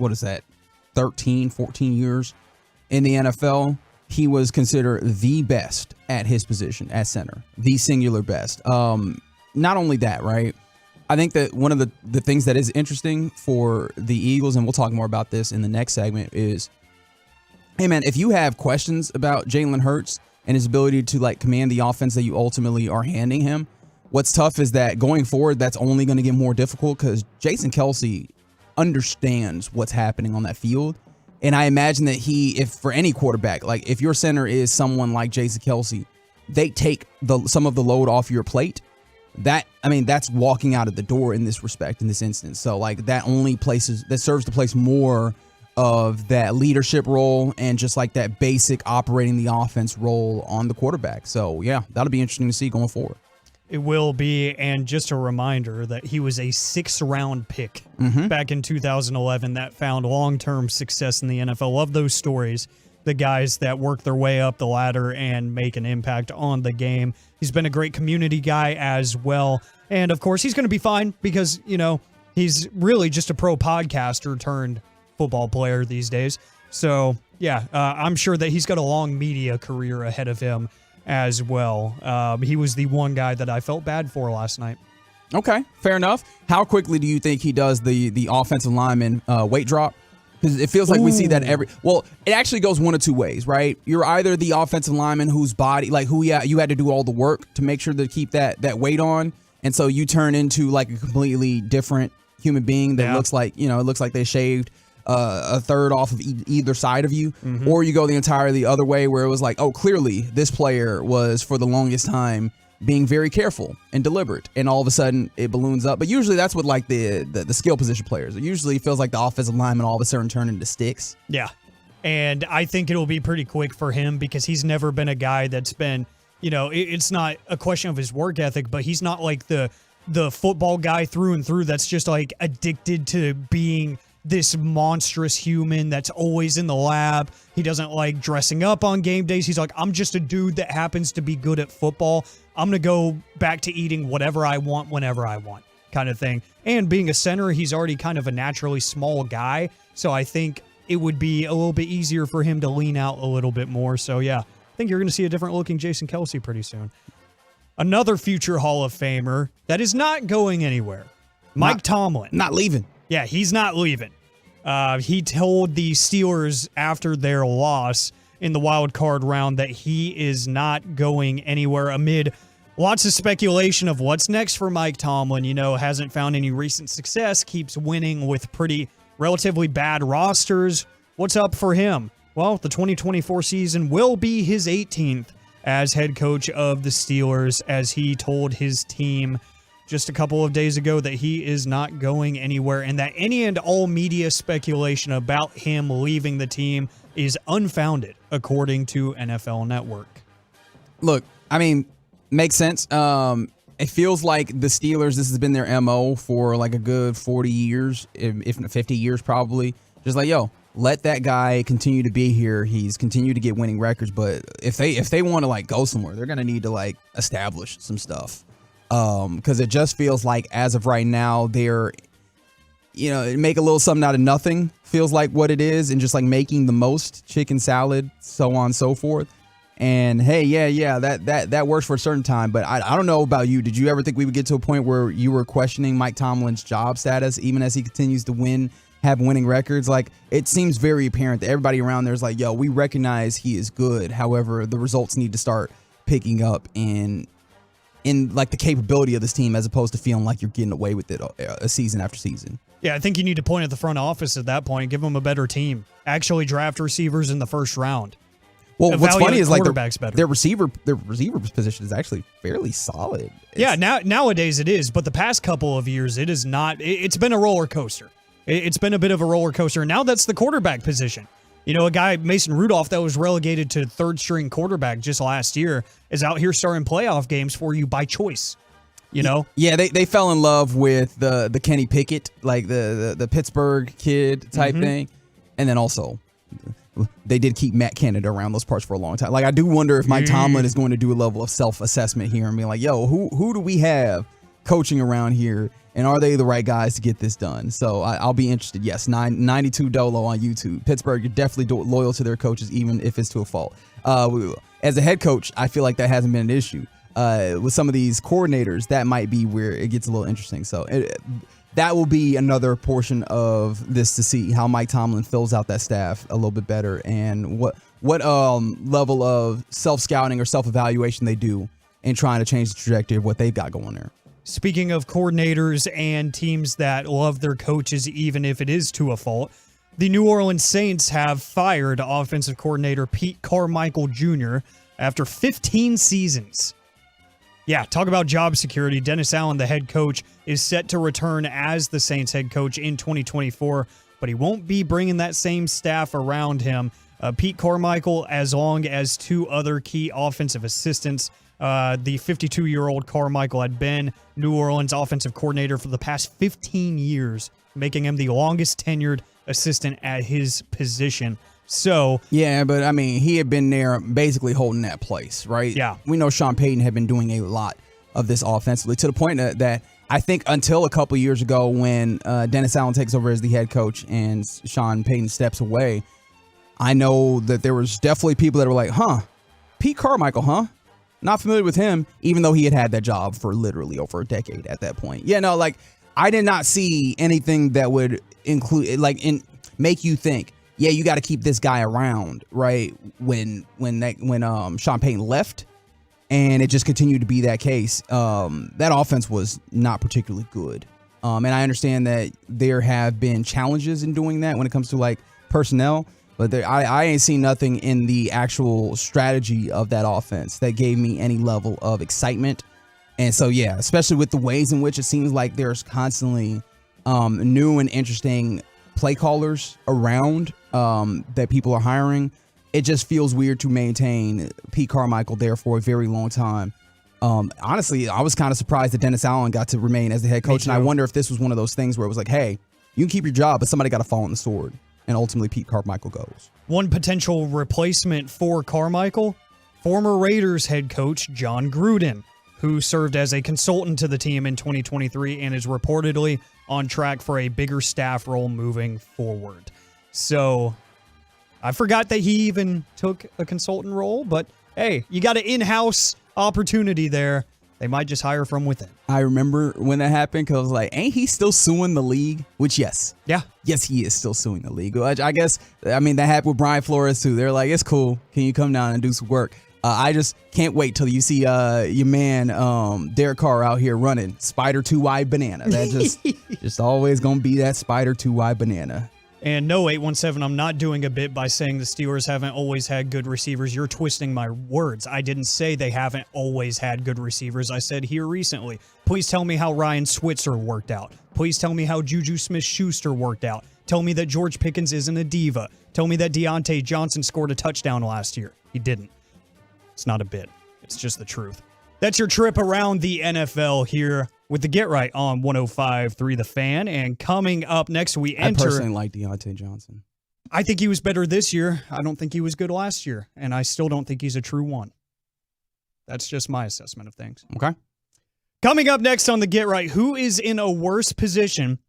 13, 14 years in the NFL, he was considered the best at his position at center, the singular best. Not only that, right? I think that one of the things that is interesting for the Eagles, and we'll talk more about this in the next segment, is, hey man, if you have questions about Jalen Hurts and his ability to command the offense that you ultimately are handing him, what's tough is that going forward, that's only going to get more difficult because Jason Kelce understands what's happening on that field. And I imagine that if for any quarterback, if your center is someone like Jason Kelce, they take some of the load off your plate. That's walking out of the door in this respect, in this instance. So that serves to place more of that leadership role and just that basic operating the offense role on the quarterback. So yeah, that'll be interesting to see going forward. It will be, and just a reminder that he was a 6th-round pick back in 2011 that found long-term success in the NFL. Love those stories, the guys that work their way up the ladder and make an impact on the game. He's been a great community guy as well, and of course, he's going to be fine because, he's really just a pro podcaster turned football player these days. So, yeah, I'm sure that he's got a long media career ahead of him as well. He was the one guy that I felt bad for last night. Okay, fair enough. How quickly do you think he does the offensive lineman weight drop? Because it feels like we see that it actually goes one of two ways, right? You're either the offensive lineman whose body, you had to do all the work to make sure to keep that weight on, and so you turn into a completely different human being that looks like they shaved a third off of either side of you, or you go the entirely other way where it was clearly this player was for the longest time being very careful and deliberate, and all of a sudden it balloons up. But usually that's what the skill position players. It usually feels like the offensive linemen all of a sudden turn into sticks. Yeah, and I think it'll be pretty quick for him because he's never been a guy that's been, it's not a question of his work ethic, but he's not like the football guy through and through that's just addicted to being this monstrous human that's always in the lab. He doesn't like dressing up on game days. He's like, I'm just a dude that happens to be good at football. I'm going to go back to eating whatever I want whenever I want kind of thing. And being a center, he's already kind of a naturally small guy. So I think it would be a little bit easier for him to lean out a little bit more. So yeah, I think you're going to see a different looking Jason Kelce pretty soon. Another future Hall of Famer that is not going anywhere. Mike Tomlin. Not leaving. Yeah, he's not leaving. He told the Steelers after their loss in the wild card round that he is not going anywhere amid lots of speculation of what's next for Mike Tomlin. Hasn't found any recent success, keeps winning with relatively bad rosters. What's up for him? Well, the 2024 season will be his 18th as head coach of the Steelers, as he told his team just a couple of days ago that he is not going anywhere and that any and all media speculation about him leaving the team is unfounded, according to NFL Network. Look, makes sense. It feels like the Steelers, this has been their MO for a good 40 years, if not 50 years probably. Just let that guy continue to be here. He's continued to get winning records, but if they want to go somewhere, they're going to need to establish some stuff. Because it just feels like as of right now, they're, make a little something out of nothing feels like what it is, and just making the most chicken salad, so on and so forth. And hey, yeah, that works for a certain time. But I don't know about you. Did you ever think we would get to a point where you were questioning Mike Tomlin's job status, even as he continues to have winning records? It seems very apparent that everybody around there is we recognize he is good. However, the results need to start picking up in the capability of this team, as opposed to feeling like you're getting away with it a season after season. Yeah, I think you need to point at the front office at that point, give them a better team. Actually draft receivers in the first round. Well, what's funny is their receiver position is actually fairly solid. Nowadays it is, but the past couple of years it is not. It's been a roller coaster. It's been a bit of a roller coaster. Now that's the quarterback position. You know, a guy, Mason Rudolph, that was relegated to third-string quarterback just last year, is out here starting playoff games for you by choice. You know? Yeah, they fell in love with the Kenny Pickett, like the Pittsburgh kid type thing. And then also, they did keep Matt Canada around those parts for a long time. Like, I do wonder if Mike Tomlin is going to do a level of self-assessment here and be like, yo, who do we have coaching around here? And are they the right guys to get this done? So I'll be interested. Yes, 92 Dolo on YouTube. Pittsburgh, you're definitely loyal to their coaches, even if it's to a fault. As a head coach, I feel like that hasn't been an issue. With some of these coordinators, that might be where it gets a little interesting. So that will be another portion of this to see how Mike Tomlin fills out that staff a little bit better and what level of self-scouting or self-evaluation they do in trying to change the trajectory of what they've got going there. Speaking of coordinators and teams that love their coaches, even if it is to a fault, the New Orleans Saints have fired offensive coordinator Pete Carmichael Jr. after 15 seasons. Yeah, talk about job security. Dennis Allen, the head coach, is set to return as the Saints head coach in 2024, but he won't be bringing that same staff around him. Pete Carmichael, as long as two other key offensive assistants. The 52-year-old Carmichael had been New Orleans offensive coordinator for the past 15 years, making him the longest tenured assistant at his position. So yeah, but I mean, he had been there basically holding that place, right? Yeah. We know Sean Payton had been doing a lot of this offensively to the point that I think until a couple years ago when Dennis Allen takes over as the head coach and Sean Payton steps away, I know that there was definitely people that were like, Pete Carmichael, not familiar with him, even though he had that job for literally over a decade at that point. Yeah, no, like I did not see anything that would include make you think, yeah, you got to keep this guy around, right? When Sean Payton left, and it just continued to be that case. That offense was not particularly good, and I understand that there have been challenges in doing that when it comes to like personnel. But I ain't seen nothing in the actual strategy of that offense that gave me any level of excitement. And so, yeah, especially with the ways in which it seems like there's constantly new and interesting play callers around that people are hiring. It just feels weird to maintain Pete Carmichael there for a very long time. Honestly, I was kind of surprised that Dennis Allen got to remain as the head coach. And I wonder if this was one of those things where it was like, hey, you can keep your job, but somebody got to fall on the sword. And ultimately, Pete Carmichael goes. One potential replacement for Carmichael, former Raiders head coach John Gruden, who served as a consultant to the team in 2023 and is reportedly on track for a bigger staff role moving forward. So I forgot that he even took a consultant role, but hey, you got an in-house opportunity there. They might just hire from within. I remember when that happened because I was like, ain't he still suing the league? Which, yes. Yeah. Yes, he is still suing the league. I guess, I mean, that happened with Brian Flores, too. They're like, it's cool. Can you come down and do some work? I just can't wait till you see your man Derek Carr out here running Spider 2-wide banana. That just always going to be that Spider 2-wide banana. And no, 817, I'm not doing a bit by saying the Steelers haven't always had good receivers. You're twisting my words. I didn't say they haven't always had good receivers. I said here recently, please tell me how Ryan Switzer worked out. Please tell me how Juju Smith-Schuster worked out. Tell me that George Pickens isn't a diva. Tell me that Deontay Johnson scored a touchdown last year. He didn't. It's not a bit. It's just the truth. That's your trip around the NFL here with the Get Right on 105.3 The Fan. And coming up next, we enter... I personally like Deontay Johnson. I think he was better this year. I don't think he was good last year. And I still don't think he's a true one. That's just my assessment of things. Okay. Coming up next on the Get Right, who is in a worse position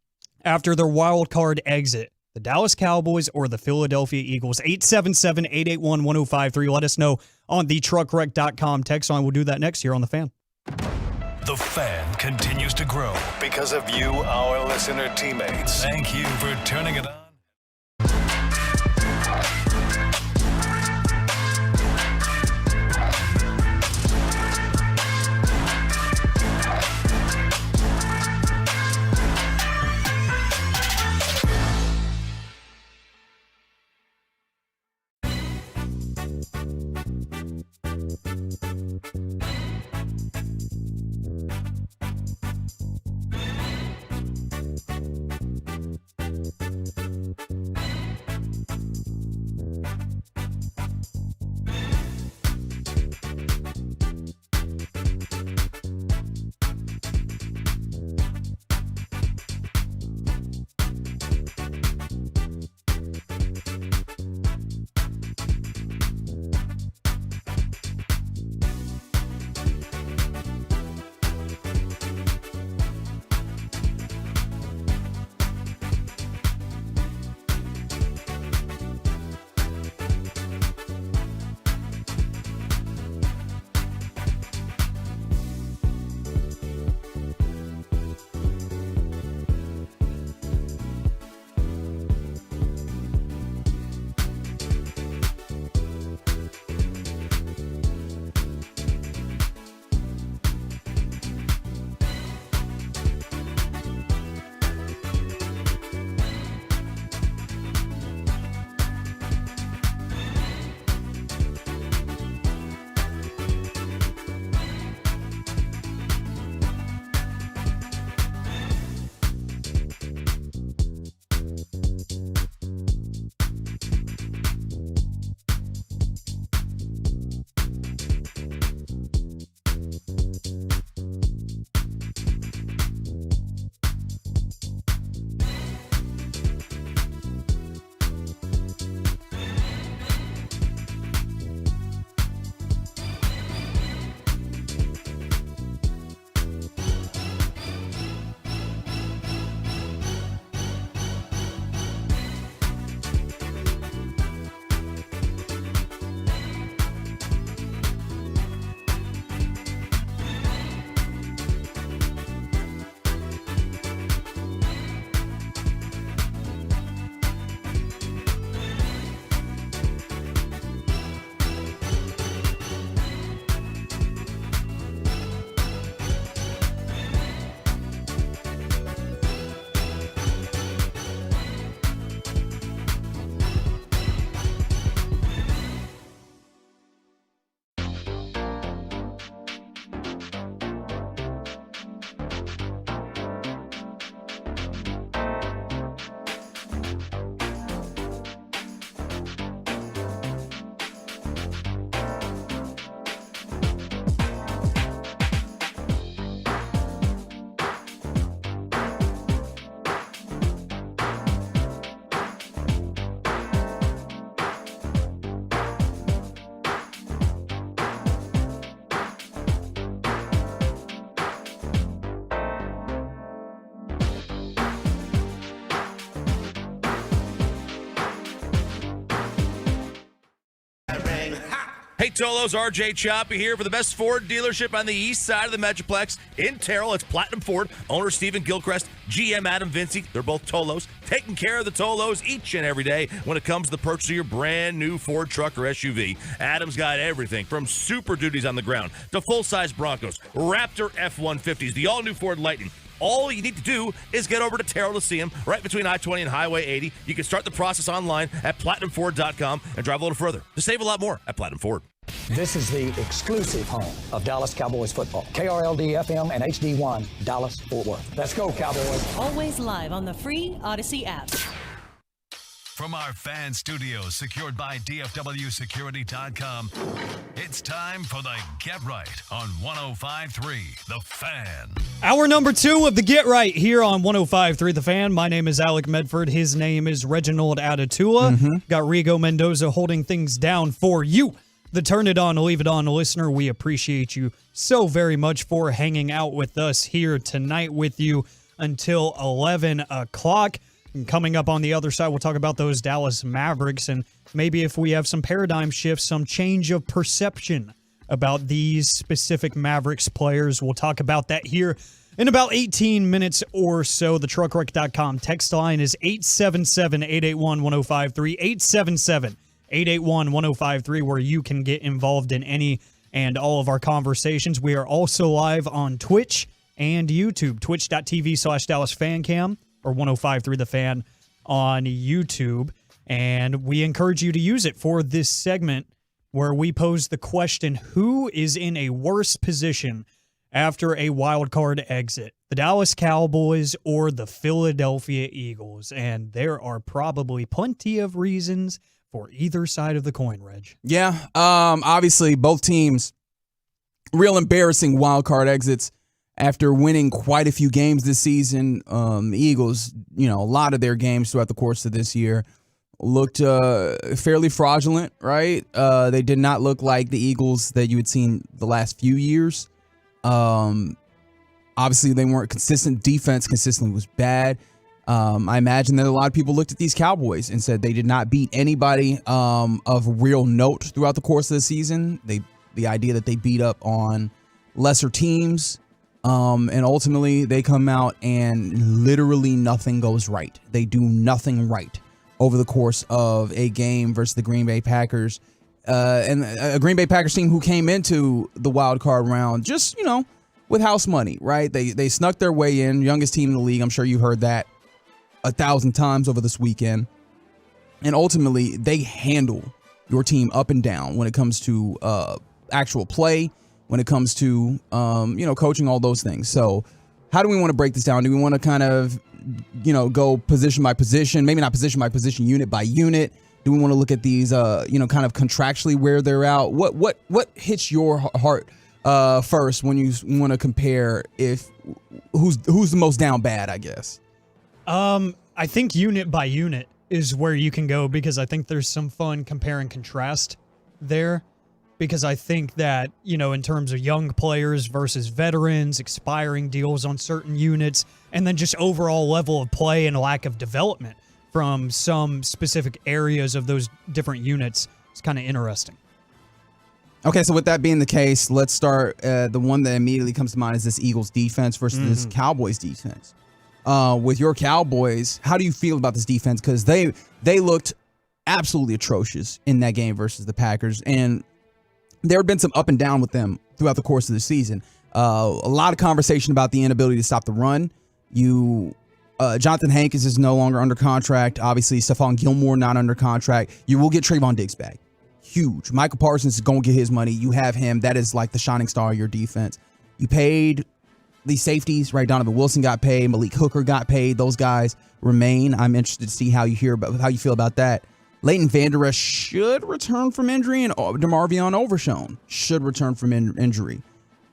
after their wild card exit? The Dallas Cowboys or the Philadelphia Eagles? 877-881-1053. Let us know on the truckwreck.com text line. We'll do that next year on The Fan. The Fan continues to grow because of you, our listener teammates. Thank you for turning it on. Hey, Tolos, RJ Choppy here for the best Ford dealership on the east side of the Metroplex. In Terrell, it's Platinum Ford. Owner Stephen Gilchrist, GM Adam Vinci. They're both Tolos, taking care of the Tolos each and every day when it comes to the purchase of your brand new Ford truck or SUV. Adam's got everything from Super Duties on the ground to full-size Broncos, Raptor F-150s, the all-new Ford Lightning. All you need to do is get over to Terrell to see him right between I-20 and Highway 80. You can start the process online at PlatinumFord.com and drive a little further to save a lot more at Platinum Ford. This is the exclusive home of Dallas Cowboys football. KRLD FM and HD1, Dallas, Fort Worth. Let's go, Cowboys. Always live on the free Odyssey app. From our fan studio secured by DFWsecurity.com, it's time for the Get Right on 105.3 The Fan. Hour number 2 of the Get Right here on 105.3 The Fan. My name is Alec Medford. His name is Reginald Atatula. Got Rigo Mendoza holding things down for you. The Turn It On, Leave It On listener, we appreciate you so very much for hanging out with us here tonight with you until 11 o'clock. And coming up on the other side, we'll talk about those Dallas Mavericks and maybe if we have some paradigm shifts, some change of perception about these specific Mavericks players. We'll talk about that here in about 18 minutes or so. The truckwreck.com text line is 877-881-1053, 877-881-1053, where you can get involved in any and all of our conversations. We are also live on Twitch and YouTube, twitch.tv/DallasFanCam. or 105.3 The Fan on YouTube. And we encourage you to use it for this segment where we pose the question, who is in a worse position after a wild card exit? The Dallas Cowboys or the Philadelphia Eagles? And there are probably plenty of reasons for either side of the coin, Reg. Yeah, obviously both teams, real embarrassing wild card exits. After winning quite a few games this season, the Eagles, a lot of their games throughout the course of this year looked fairly fraudulent, right? They did not look like the Eagles that you had seen the last few years. Obviously, they weren't consistent. Defense consistently was bad. I imagine that a lot of people looked at these Cowboys and said they did not beat anybody of real note throughout the course of the season. The idea that they beat up on lesser teams. And ultimately, they come out and literally nothing goes right. They do nothing right over the course of a game versus the Green Bay Packers. And a Green Bay Packers team who came into the wild card round just, with house money, right? They snuck their way in, youngest team in the league. I'm sure you heard that 1,000 times over this weekend. And ultimately, they handle your team up and down when it comes to actual play, when it comes to, coaching, all those things. So how do we want to break this down? Do we want to kind of, go position by position, maybe not position by position, unit by unit? Do we want to look at these, kind of contractually where they're out? What hits your heart first when you want to compare who's the most down bad, I guess? I think unit by unit is where you can go because I think there's some fun compare and contrast there. Because I think that, in terms of young players versus veterans, expiring deals on certain units, and then just overall level of play and lack of development from some specific areas of those different units, it's kind of interesting. Okay, so with that being the case, let's start. The one that immediately comes to mind is this Eagles defense versus this Cowboys defense. With your Cowboys, how do you feel about this defense? Because they looked absolutely atrocious in that game versus the Packers, and there had been some up and down with them throughout the course of the season. A lot of conversation about the inability to stop the run. Jonathan Hankins is no longer under contract. Obviously, Stephon Gilmore not under contract. You will get Trayvon Diggs back. Huge. Michael Parsons is going to get his money. You have him. That is like the shining star of your defense. You paid these safeties, right? Donovan Wilson got paid. Malik Hooker got paid. Those guys remain. I'm interested to see how you feel about that. Leighton Vander Esch should return from injury, and DeMarvion Overshown should return from injury.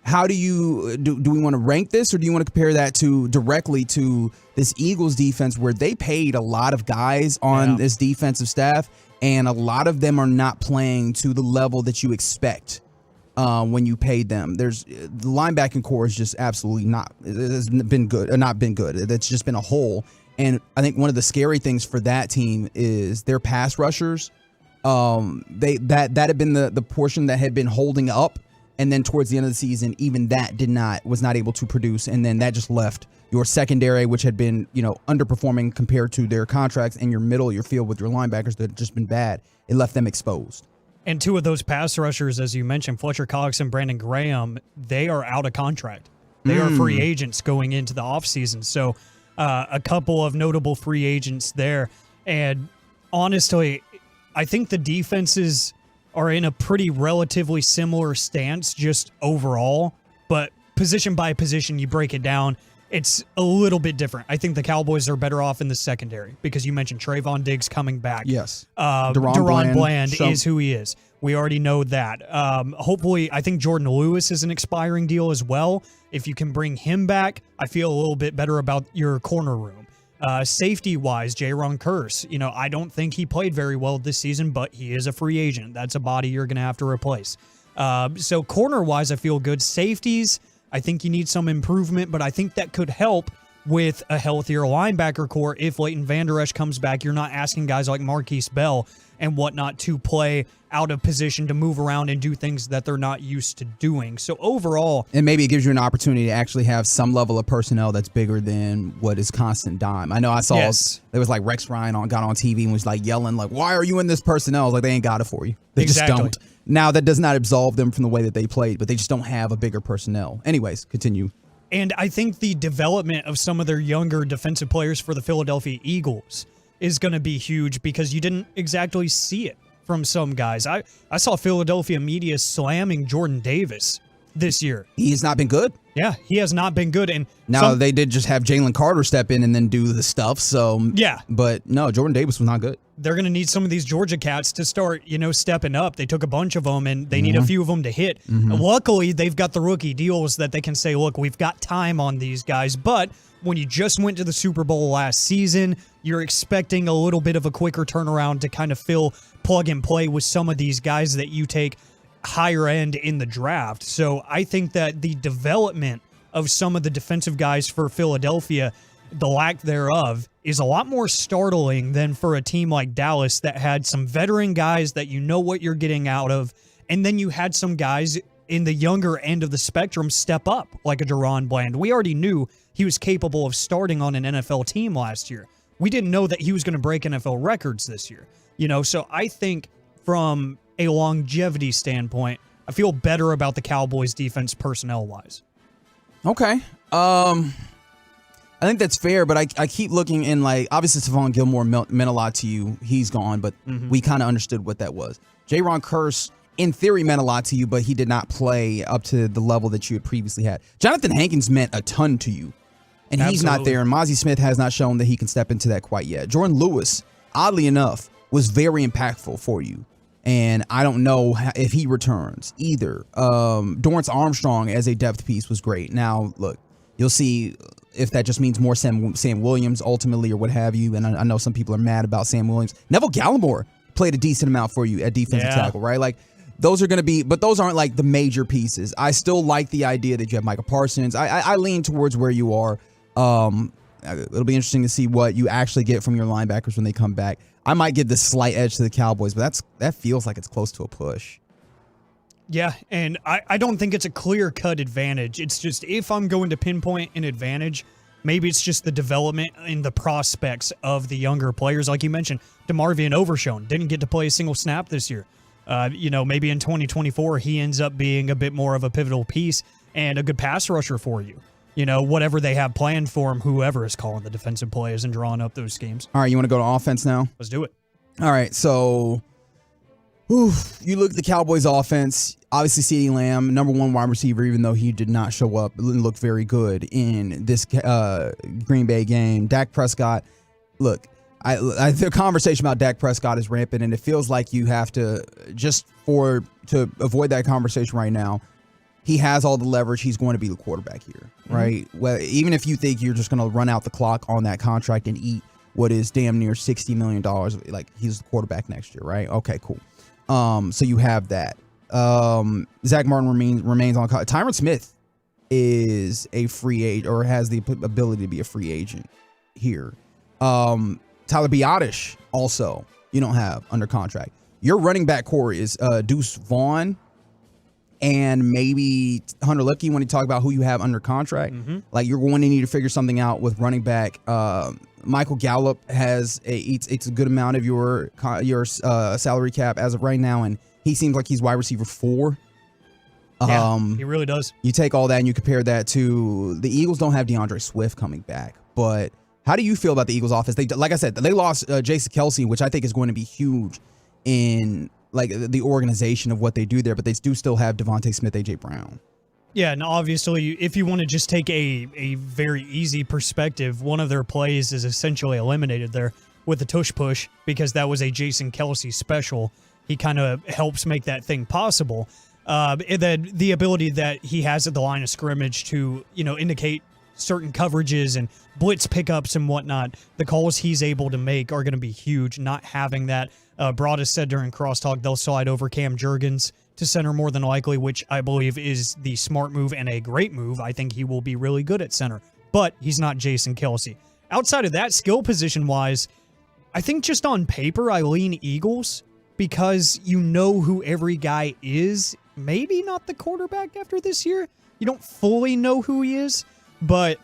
How do we want to rank this, or do you want to compare that directly to this Eagles defense where they paid a lot of guys on this defensive staff, and a lot of them are not playing to the level that you expect when you paid them? The linebacking core is just absolutely not been good. It's just been a hole. And I think one of the scary things for that team is their pass rushers That had been the portion that had been holding up, and then towards the end of the season, even that was not able to produce, and then that just left your secondary, which had been underperforming compared to their contracts, and your middle, your field with your linebackers that had just been bad. It left them exposed. And two of those pass rushers, as you mentioned, Fletcher Cox and Brandon Graham, they are out of contract. They are free agents going into the offseason. So a couple of notable free agents there. And honestly, I think the defenses are in a pretty relatively similar stance just overall. But position by position, you break it down, it's a little bit different. I think the Cowboys are better off in the secondary because you mentioned Trayvon Diggs coming back. Yes. Deron Bland is who he is. We already know that. Hopefully, I think Jordan Lewis is an expiring deal as well. If you can bring him back, I feel a little bit better about your corner room. Safety-wise, Jaron Kearse, I don't think he played very well this season, but he is a free agent. That's a body you're going to have to replace. So corner-wise, I feel good. Safeties, I think you need some improvement, but I think that could help with a healthier linebacker core. If Leighton Vander Esch comes back, you're not asking guys like Marquise Bell and whatnot to play out of position, to move around and do things that they're not used to doing. So overall... And maybe it gives you an opportunity to actually have some level of personnel that's bigger than what is constant dime. I know I saw there was like Rex Ryan got on TV and was like yelling, like, why are you in this personnel? I was like, they ain't got it for you. They just don't. Now, that does not absolve them from the way that they played, but they just don't have a bigger personnel. Anyways, continue. And I think the development of some of their younger defensive players for the Philadelphia Eagles is going to be huge because you didn't exactly see it from some guys. I saw Philadelphia media slamming Jordan Davis this year. He's not been good. Yeah, he has not been good. And now they did just have Jalen Carter step in and then do the stuff. So yeah, but no, Jordan Davis was not good. They're going to need some of these Georgia cats to start, stepping up. They took a bunch of them, and they need a few of them to hit. Luckily, they've got the rookie deals that they can say, look, we've got time on these guys. But when you just went to the Super Bowl last season, you're expecting a little bit of a quicker turnaround to kind of fill plug and play with some of these guys that you take higher end in the draft. So I think that the development of some of the defensive guys for Philadelphia, the lack thereof, is a lot more startling than for a team like Dallas that had some veteran guys that you know what you're getting out of, and then you had some guys in the younger end of the spectrum step up, like a Deron Bland. We already knew he was capable of starting on an NFL team last year. We didn't know that he was going to break NFL records this year. So I think from a longevity standpoint, I feel better about the Cowboys defense personnel-wise. Okay. I think that's fair, but I keep looking in, like, obviously Stephon Gilmore meant a lot to you. He's gone, but we kind of understood what that was. Jaron Kearse, in theory, meant a lot to you, but he did not play up to the level that you had previously had. Jonathan Hankins meant a ton to you, and he's not there. And Mozzie Smith has not shown that he can step into that quite yet. Jordan Lewis, oddly enough, was very impactful for you, and I don't know if he returns either. Dorrance Armstrong as a depth piece was great. Now, look, you'll see if that just means more Sam Williams ultimately or what have you, and I know some people are mad about Sam Williams. Neville Gallimore played a decent amount for you at defensive tackle, right? Like, those are going to be, but those aren't like the major pieces. I still like the idea that you have Micah Parsons. I lean towards where you are. It'll be interesting to see what you actually get from your linebackers when they come back. I might give the slight edge to the Cowboys, but that feels like it's close to a push. Yeah, and I don't think it's a clear-cut advantage. It's just, if I'm going to pinpoint an advantage, maybe it's just the development and the prospects of the younger players. Like you mentioned, DeMarvion Overshown didn't get to play a single snap this year. Maybe in 2024, he ends up being a bit more of a pivotal piece and a good pass rusher for you. Whatever they have planned for him, whoever is calling the defensive plays and drawing up those schemes. All right, you want to go to offense now? Let's do it. All right, so you look at the Cowboys offense. Obviously, CeeDee Lamb, number one wide receiver, even though he did not show up, looked very good in this Green Bay game. Dak Prescott, look, the conversation about Dak Prescott is rampant, and it feels like you have to, to avoid that conversation right now, he has all the leverage. He's going to be the quarterback here, right? Well, even if you think you're just going to run out the clock on that contract and eat what is damn near $60 million, like, he's the quarterback next year, right? Okay, cool. So you have that. Zach Martin remains on. Tyron Smith is a free agent, or has the ability to be a free agent here. Tyler Biadasz also you don't have under contract. your running back core is Deuce Vaughn and maybe Hunter Lipke when you talk about who you have under contract. Like, you're going to need to figure something out with running back. Michael Gallup eats a good amount of your salary cap as of right now, and he seems like he's wide receiver 4. Yeah, he really does. You take all that and you compare that to the Eagles don't have DeAndre Swift coming back. But how do you feel about the Eagles offense? Like I said, they lost Jason Kelce, which I think is going to be huge in like the organization of what they do there. But they do still have Devontae Smith, A.J. Brown. Yeah, and obviously, if you want to just take a very easy perspective, one of their plays is essentially eliminated there with the tush push because that was a Jason Kelce special. He kind of helps make that thing possible. And then the ability that he has at the line of scrimmage to, indicate certain coverages and blitz pickups and whatnot, the calls he's able to make are going to be huge. Not having that, Broadus said during crosstalk, they'll slide over Cam Jurgens to center more than likely, which I believe is the smart move and a great move. I think he will be really good at center, but he's not Jason Kelce. Outside of that, skill position-wise, I think just on paper, I lean Eagles because you know who every guy is. Maybe not the quarterback after this year. You don't fully know who he is, but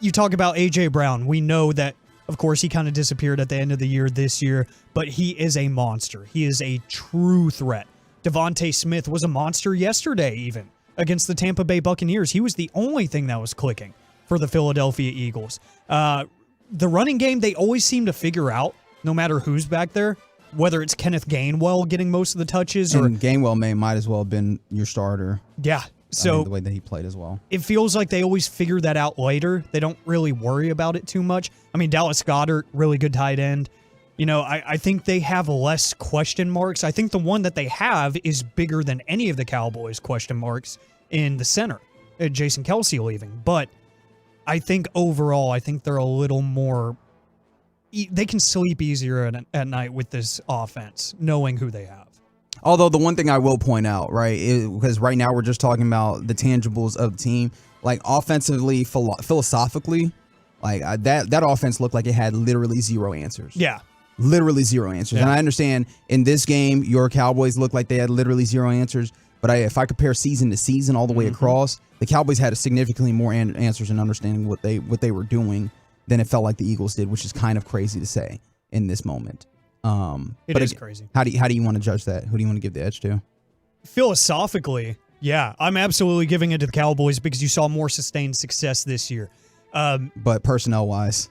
you talk about A.J. Brown. We know that, of course, he kind of disappeared at the end of the year this year, but he is a monster. He is a true threat. Devontae Smith was a monster yesterday even against the Tampa Bay Buccaneers. He was the only thing that was clicking for the Philadelphia Eagles. The running game, they always seem to figure out, no matter who's back there, whether it's Kenneth Gainwell getting most of the touches. And Gainwell might as well have been your starter. Yeah. So the way that he played as well. It feels like they always figure that out later. They don't really worry about it too much. I mean, Dallas Goedert, really good tight end. I think they have less question marks. I think the one that they have is bigger than any of the Cowboys' question marks in the center, Jason Kelce leaving. But I think overall, they're a little more... They can sleep easier at night with this offense, knowing who they have. Although the one thing I will point out, right, because right now we're just talking about the tangibles of the team, like offensively, philosophically, like that offense looked like it had literally zero answers. Yeah. Literally zero answers. Yeah. And I understand in this game, your Cowboys looked like they had literally zero answers. But if I compare season to season all the way across, the Cowboys had significantly more answers in understanding what they were doing than it felt like the Eagles did, which is kind of crazy to say in this moment. It is crazy. How do you want to judge that? Who do you want to give the edge to? Philosophically, yeah, I'm absolutely giving it to the Cowboys because you saw more sustained success this year. But personnel-wise,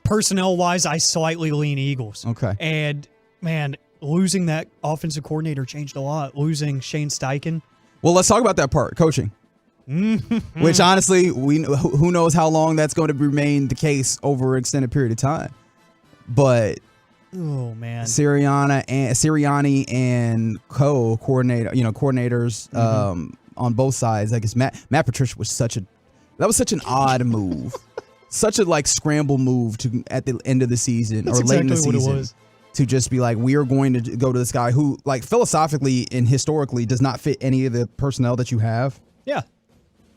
I slightly lean Eagles. Okay. And man, losing that offensive coordinator changed a lot. Losing Shane Steichen. Well, let's talk about that part, coaching. Which honestly, who knows how long that's going to remain the case over an extended period of time. But oh man, Sirianni and coordinators on both sides. I guess Matt Patricia was such an odd move, such a scramble move to at the end of the season. That's or late in the exactly season what it was. To just be like, we are going to go to this guy who philosophically and historically does not fit any of the personnel that you have. Yeah.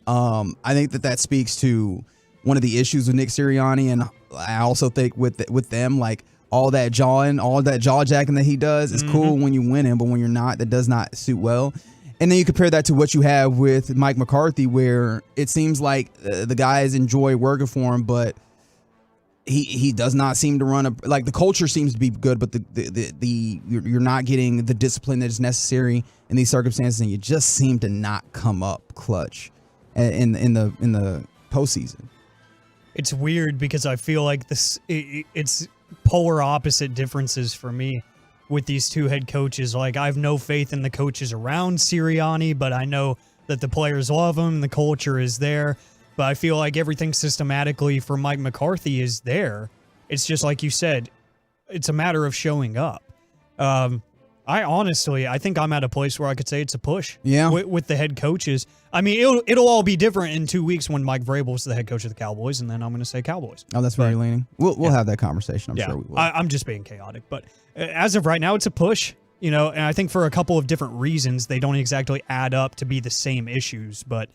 I think that speaks to one of the issues with Nick Sirianni, and I also think with them, all that jaw jacking that he does is cool when you win him, but when you're not, that does not suit well. And then you compare that to what you have with Mike McCarthy, where it seems like the guys enjoy working for him, but he does not seem to run the culture seems to be good, but you're not getting the discipline that is necessary in these circumstances, and you just seem to not come up clutch in the postseason. It's weird because I feel like it's polar opposite differences for me with these two head coaches. I have no faith in the coaches around Sirianni, but I know that the players love him, the culture is there. But I feel like everything systematically for Mike McCarthy is there. It's just like you said, it's a matter of showing up. I think I'm at a place where I could say it's a push. Yeah. With the head coaches. I mean, it'll all be different in 2 weeks when Mike Vrabel's the head coach of the Cowboys, and then I'm going to say Cowboys. Oh, that's very leaning. We'll have that conversation. I'm sure we will. I'm just being chaotic, but as of right now, it's a push. And I think for a couple of different reasons, they don't exactly add up to be the same issues. But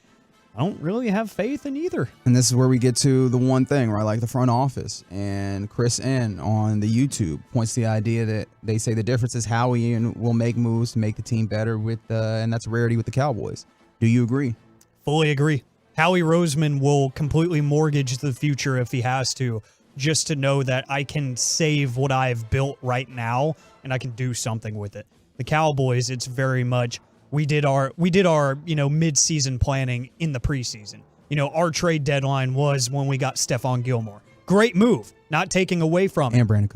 I don't really have faith in either. And this is where we get to the one thing, right? Like the front office. And Chris N on the YouTube points to the idea that they say the difference is Howie and will make moves to make the team better with, and that's a rarity with the Cowboys. Do you agree? Fully agree. Howie Roseman will completely mortgage the future if he has to, just to know that I can save what I've built right now and I can do something with it. The Cowboys, it's very much we did our mid-season planning in the preseason. Our trade deadline was when we got Stephon Gilmore. Great move, not taking away from And Brandon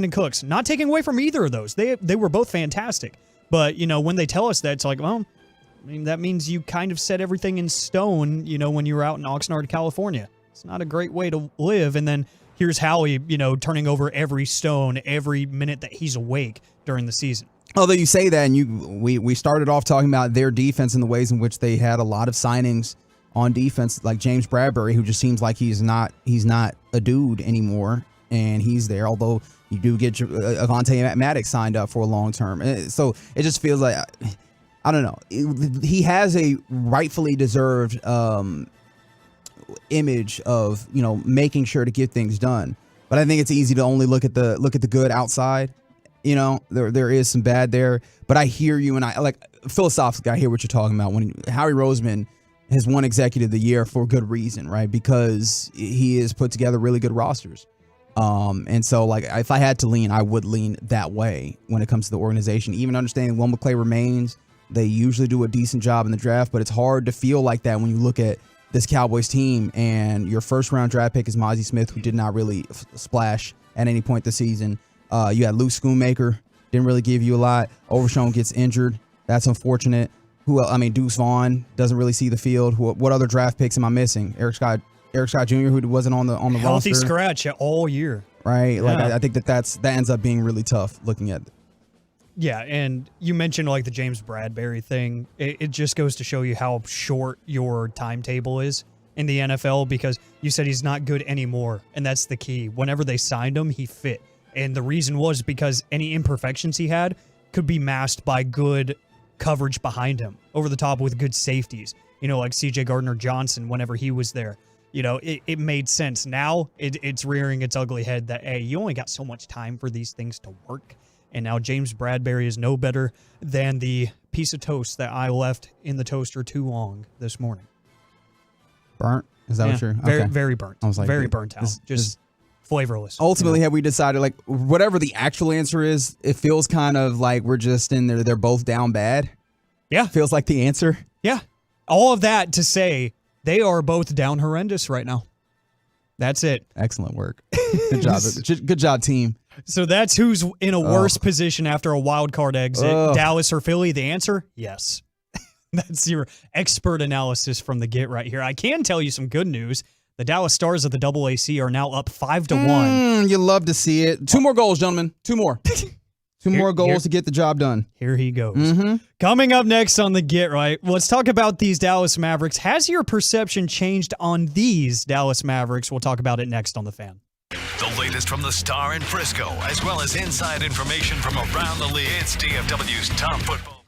Cooks. Not taking away from either of those. They were both fantastic. But, when they tell us that, it's like, well, that means you kind of set everything in stone, when you were out in Oxnard, California. It's not a great way to live. And then here's Howie, turning over every stone every minute that he's awake during the season. Although you say that, and we started off talking about their defense and the ways in which they had a lot of signings on defense, like James Bradbury, who just seems like he's not a dude anymore, and he's there. Although you do get Avonte Maddox signed up for a long term, so it just feels like, I don't know. He has a rightfully deserved image of making sure to get things done, but I think it's easy to only look at the good outside. There is some bad there, but I hear you, and I philosophically I hear what you're talking about. When Howie Roseman has won Executive of the Year for good reason, right? Because he has put together really good rosters. And so if I had to lean, I would lean that way when it comes to the organization. Even understanding Will McClay remains, they usually do a decent job in the draft, but it's hard to feel like that when you look at this Cowboys team and your first round draft pick is Mozzie Smith, who did not really splash at any point this season. You had Luke Schoonmaker, didn't really give you a lot. Overshown gets injured. That's unfortunate. Deuce Vaughn doesn't really see the field. What other draft picks am I missing? Eric Scott Jr., who wasn't on the roster. Healthy scratch all year. Right. Yeah. I think that ends up being really tough looking at it. Yeah, and you mentioned the James Bradbury thing. It just goes to show you how short your timetable is in the NFL, because you said he's not good anymore, and that's the key. Whenever they signed him, he fit. And the reason was because any imperfections he had could be masked by good coverage behind him, over the top with good safeties, like C.J. Gardner-Johnson whenever he was there. It made sense. Now it's rearing its ugly head that, hey, you only got so much time for these things to work. And now James Bradbury is no better than the piece of toast that I left in the toaster too long this morning. Burnt? Is that what you're... Very, very burnt. I was like, very burnt out. Just flavorless. Ultimately, have we decided, whatever the actual answer is, it feels kind of like we're just in there, they're both down bad? Yeah. Feels like the answer? Yeah. All of that to say, they are both down horrendous right now. That's it. Excellent work. Good job. Good job, team. So that's who's in a worse position after a wild card exit. Dallas or Philly? The answer? Yes. That's your expert analysis from the Get right here. I can tell you some good news. The Dallas Stars of the AAC are now up 5-1. You love to see it. 2 more goals, gentlemen. 2 more. Two more goals to get the job done. Here he goes. Coming up next on the Get Right, let's talk about these Dallas Mavericks. Has your perception changed on these Dallas Mavericks? We'll talk about it next on The Fan. The latest from the Star in Frisco, as well as inside information from around the league. It's DFW's Top Football.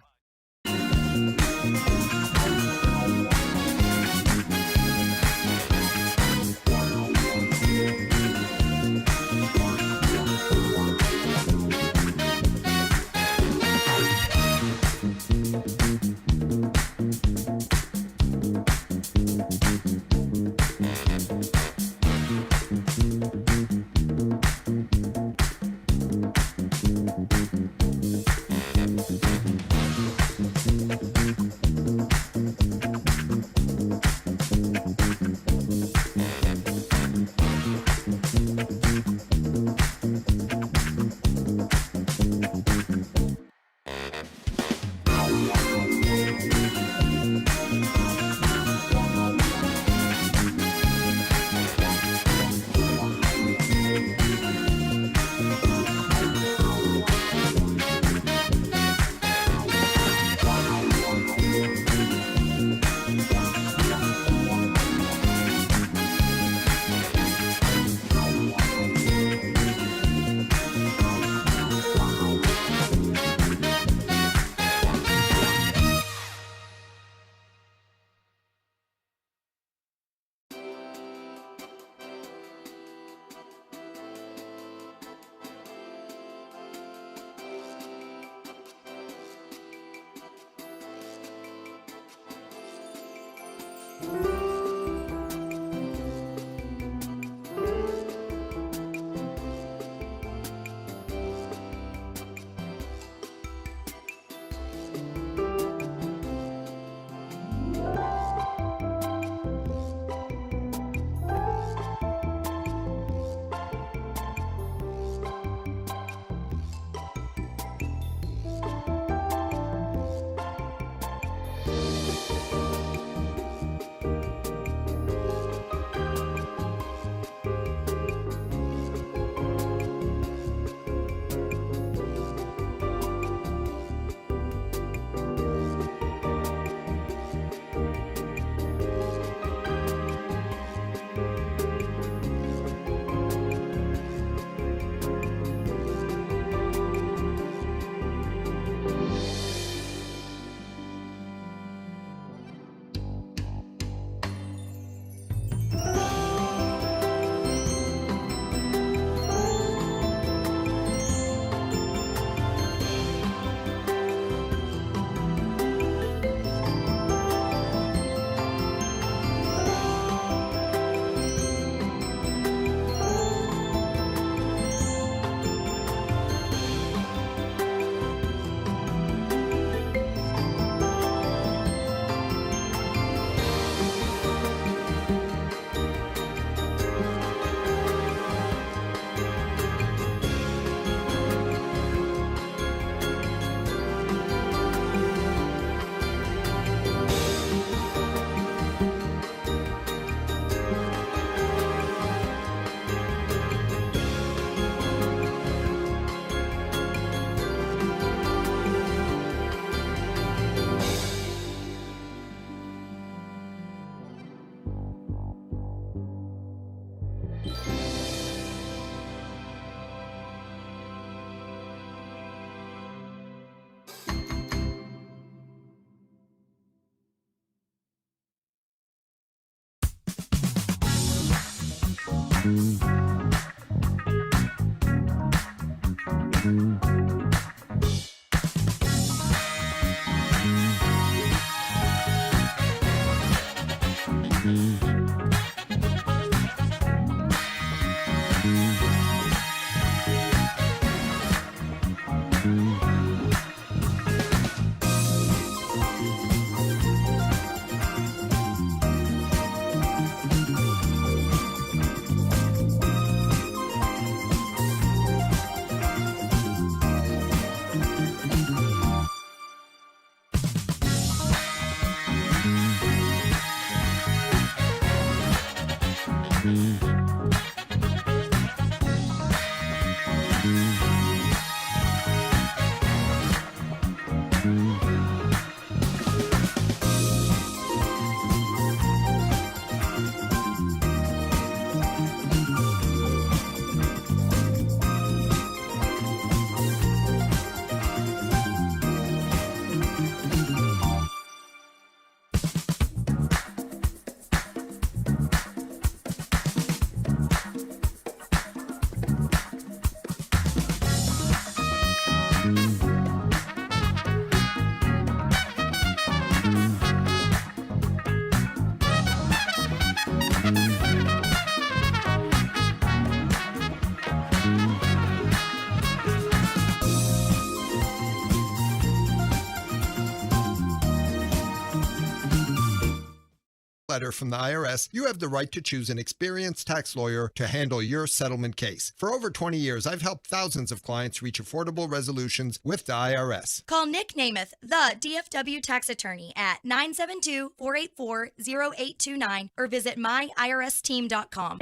Letter from the IRS, you have the right to choose an experienced tax lawyer to handle your settlement case. For over 20 years, I've helped thousands of clients reach affordable resolutions with the IRS. Call Nick Namath, the DFW tax attorney, at 972-484-0829 or visit myiRSteam.com.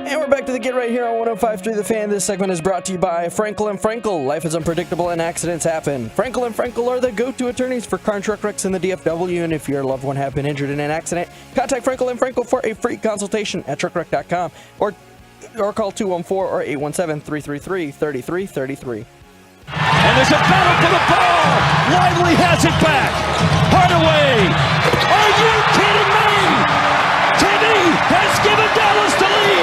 And we're back to the Get Right here on 105.3 The Fan. This segment is brought to you by Frankel & Frankel. Life is unpredictable and accidents happen. Frankel & Frankel are the go-to attorneys for car and truck wrecks in the DFW. And if your loved one have been injured in an accident, contact Frankel & Frankel for a free consultation at truckwreck.com or call 214 or 817-333-3333. And there's a battle for the ball. Lively has it back. Hardaway. Are you kidding me? Teddy has given Dallas the lead.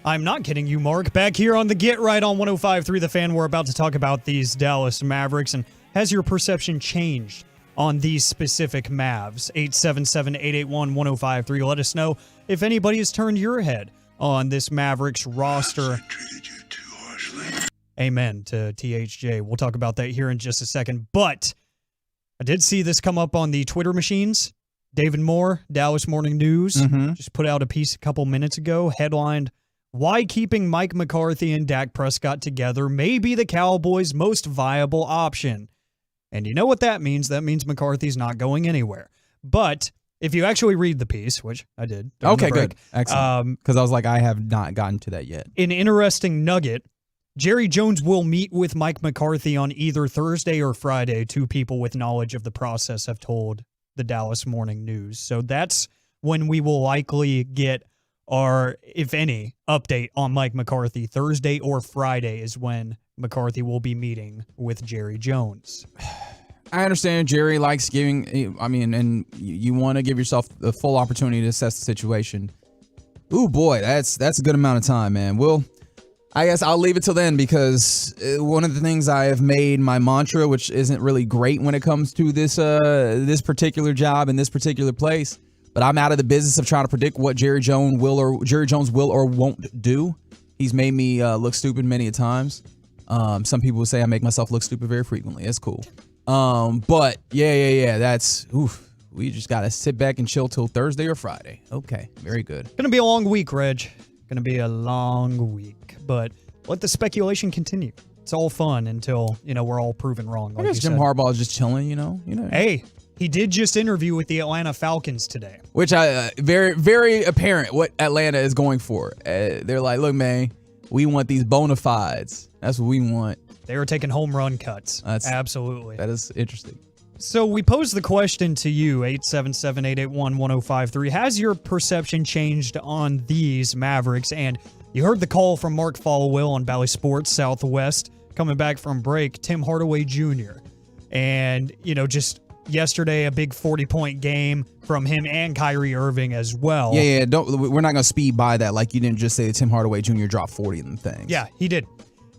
I'm not kidding you, Mark. Back here on the Get Right on 105.3 The Fan, we're about to talk about these Dallas Mavericks. And has your perception changed on these specific Mavs. 877-881-1053. Let us know if anybody has turned your head on this Mavericks roster. Amen to THJ. We'll talk about that here in just a second. But I did see this come up on the Twitter machines. David Moore, Dallas Morning News, just put out a piece a couple minutes ago, headlined, "Why Keeping Mike McCarthy and Dak Prescott Together May Be the Cowboys' Most Viable Option." And you know what that means? That means McCarthy's not going anywhere. But if you actually read the piece, which I did. Okay, good. Excellent. Because I was like, I have not gotten to that yet. An interesting nugget. Jerry Jones will meet with Mike McCarthy on either Thursday or Friday. Two people with knowledge of the process have told the Dallas Morning News. So that's when we will likely get our, if any, update on Mike McCarthy. Thursday or Friday is when McCarthy will be meeting with Jerry Jones. I understand Jerry likes giving, and you want to give yourself the full opportunity to assess the situation. Ooh, boy, that's a good amount of time, man. I guess I'll leave it till then, because one of the things I have made my mantra, which isn't really great when it comes to this particular job in this particular place, but I'm out of the business of trying to predict what Jerry Jones will or won't do. He's made me look stupid many a times. Some people would say I make myself look stupid very frequently. That's cool. But yeah. That's oof. We just gotta sit back and chill till Thursday or Friday. Okay, very good. Gonna be a long week, Reg. Gonna be a long week, but let the speculation continue. It's all fun until we're all proven wrong. Like I guess Jim Harbaugh is just chilling, you know. Hey, he did just interview with the Atlanta Falcons today, which I very very apparent what Atlanta is going for. They're like, look, man, we want these bona fides. That's what we want. They were taking home run cuts. Absolutely. That is interesting. So we posed the question to you, 877-881-1053. Has your perception changed on these Mavericks? And you heard the call from Mark Followill on Bally Sports Southwest coming back from break, Tim Hardaway Jr. And, just yesterday, a big 40-point game from him and Kyrie Irving as well. Yeah. We're not going to speed by that like you didn't just say that Tim Hardaway Jr. dropped 40 in the things. Yeah, he did.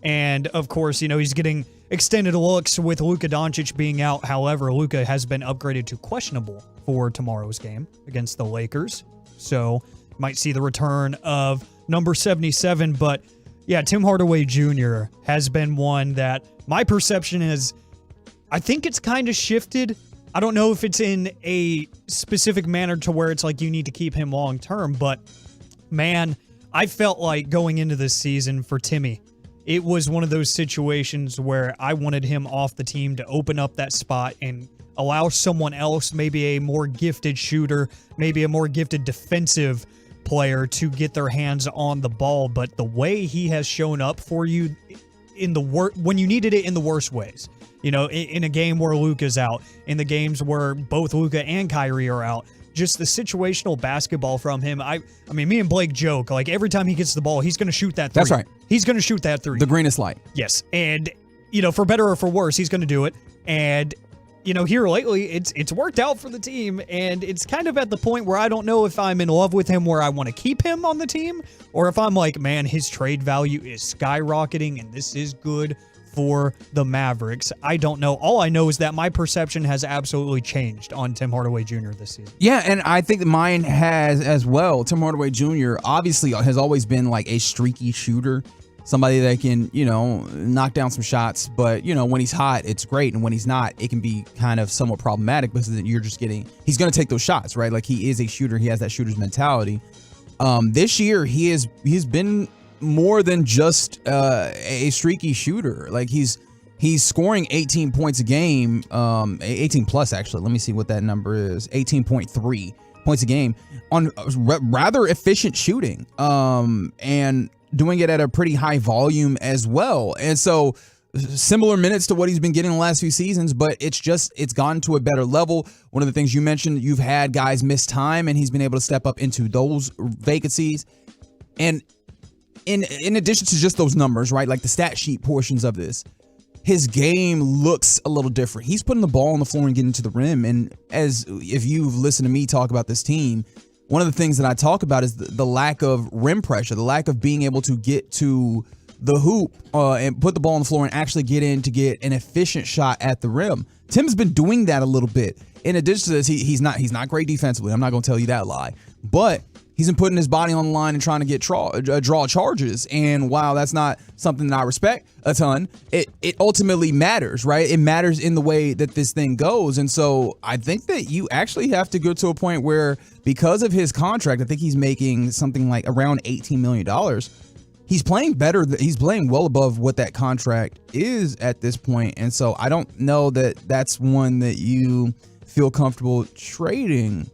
And, of course, he's getting extended looks with Luka Doncic being out. However, Luka has been upgraded to questionable for tomorrow's game against the Lakers. So, might see the return of number 77. But, yeah, Tim Hardaway Jr. has been one that my perception is, I think it's kind of shifted. I don't know if it's in a specific manner to where it's like you need to keep him long term. But, man, I felt like going into this season for Timmy, it was one of those situations where I wanted him off the team to open up that spot and allow someone else, maybe a more gifted shooter, maybe a more gifted defensive player, to get their hands on the ball. But the way he has shown up for you when you needed it in the worst ways, in a game where Luka's out, in the games where both Luka and Kyrie are out, just the situational basketball from him. I mean, me and Blake joke, like every time he gets the ball, he's going to shoot that three. That's right. He's going to shoot that three. The greenest light. Yes. And, for better or for worse, he's going to do it. And, here lately, it's worked out for the team. And it's kind of at the point where I don't know if I'm in love with him, where I want to keep him on the team, or if I'm like, man, his trade value is skyrocketing and this is good for the Mavericks. I don't know. All I know is that my perception has absolutely changed on Tim Hardaway Jr. this season. Yeah, and I think that mine has as well. Tim Hardaway Jr. obviously has always been like a streaky shooter, somebody that can, knock down some shots. But, when he's hot, it's great. And when he's not, it can be kind of somewhat problematic because you're just he's going to take those shots, right? Like he is a shooter. He has that shooter's mentality. This year, he's been more than just a streaky shooter. Like he's scoring 18 points a game, 18 plus actually. Let me see what that number is. 18.3 points a game on rather efficient shooting, and doing it at a pretty high volume as well. And so similar minutes to what he's been getting the last few seasons, but it's gone to a better level. One of the things you mentioned, you've had guys miss time and he's been able to step up into those vacancies. And in addition to just those numbers, right, like the stat sheet portions of this, his game looks a little different. He's putting the ball on the floor and getting to the rim. And if you've listened to me talk about this team, one of the things that I talk about is the lack of rim pressure, the lack of being able to get to the hoop and put the ball on the floor and actually get in to get an efficient shot at the rim. Tim's been doing that a little bit. In addition to this, he's not great defensively. I'm not going to tell you that lie. But he's been putting his body on the line and trying to get draw charges. And while that's not something that I respect a ton, it ultimately matters, right? It matters in the way that this thing goes. And so I think that you actually have to go to a point where, because of his contract, I think he's making something like around $18 million. He's playing better. He's playing well above what that contract is at this point. And so I don't know that that's one that you feel comfortable trading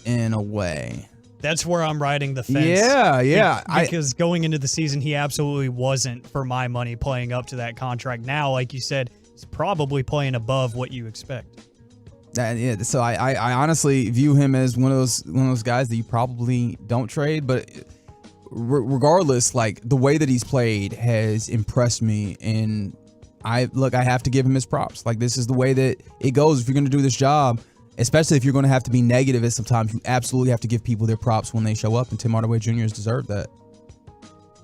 in a way. That's where I'm riding the fence. Yeah. Because going into the season, he absolutely wasn't, for my money, playing up to that contract. Now, like you said, he's probably playing above what you expect. So I honestly view him as one of those guys that you probably don't trade. But regardless, like, the way that he's played has impressed me, and I have to give him his props. Like, this is the way that it goes. If you're going to do this job, especially if you're going to have to be negative at some times, you absolutely have to give people their props when they show up, and Tim Hardaway Jr. has deserved that.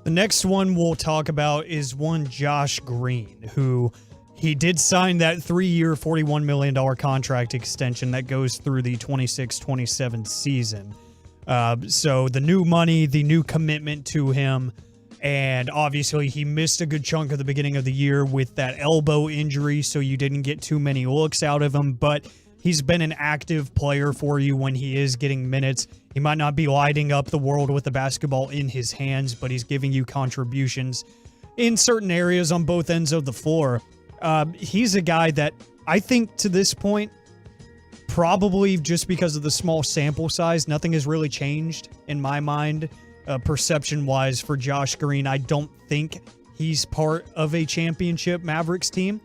The next one we'll talk about is one Josh Green, who he did sign that 3-year, $41 million contract extension that goes through the 26-27 season. So the new money, the new commitment to him, and obviously he missed a good chunk of the beginning of the year with that elbow injury, so you didn't get too many looks out of him, but he's been an active player for you when he is getting minutes. He might not be lighting up the world with the basketball in his hands, but he's giving you contributions in certain areas on both ends of the floor. He's a guy that I think to this point, probably just because of the small sample size, nothing has really changed in my mind, perception-wise for Josh Green. I don't think he's part of a championship Mavericks team.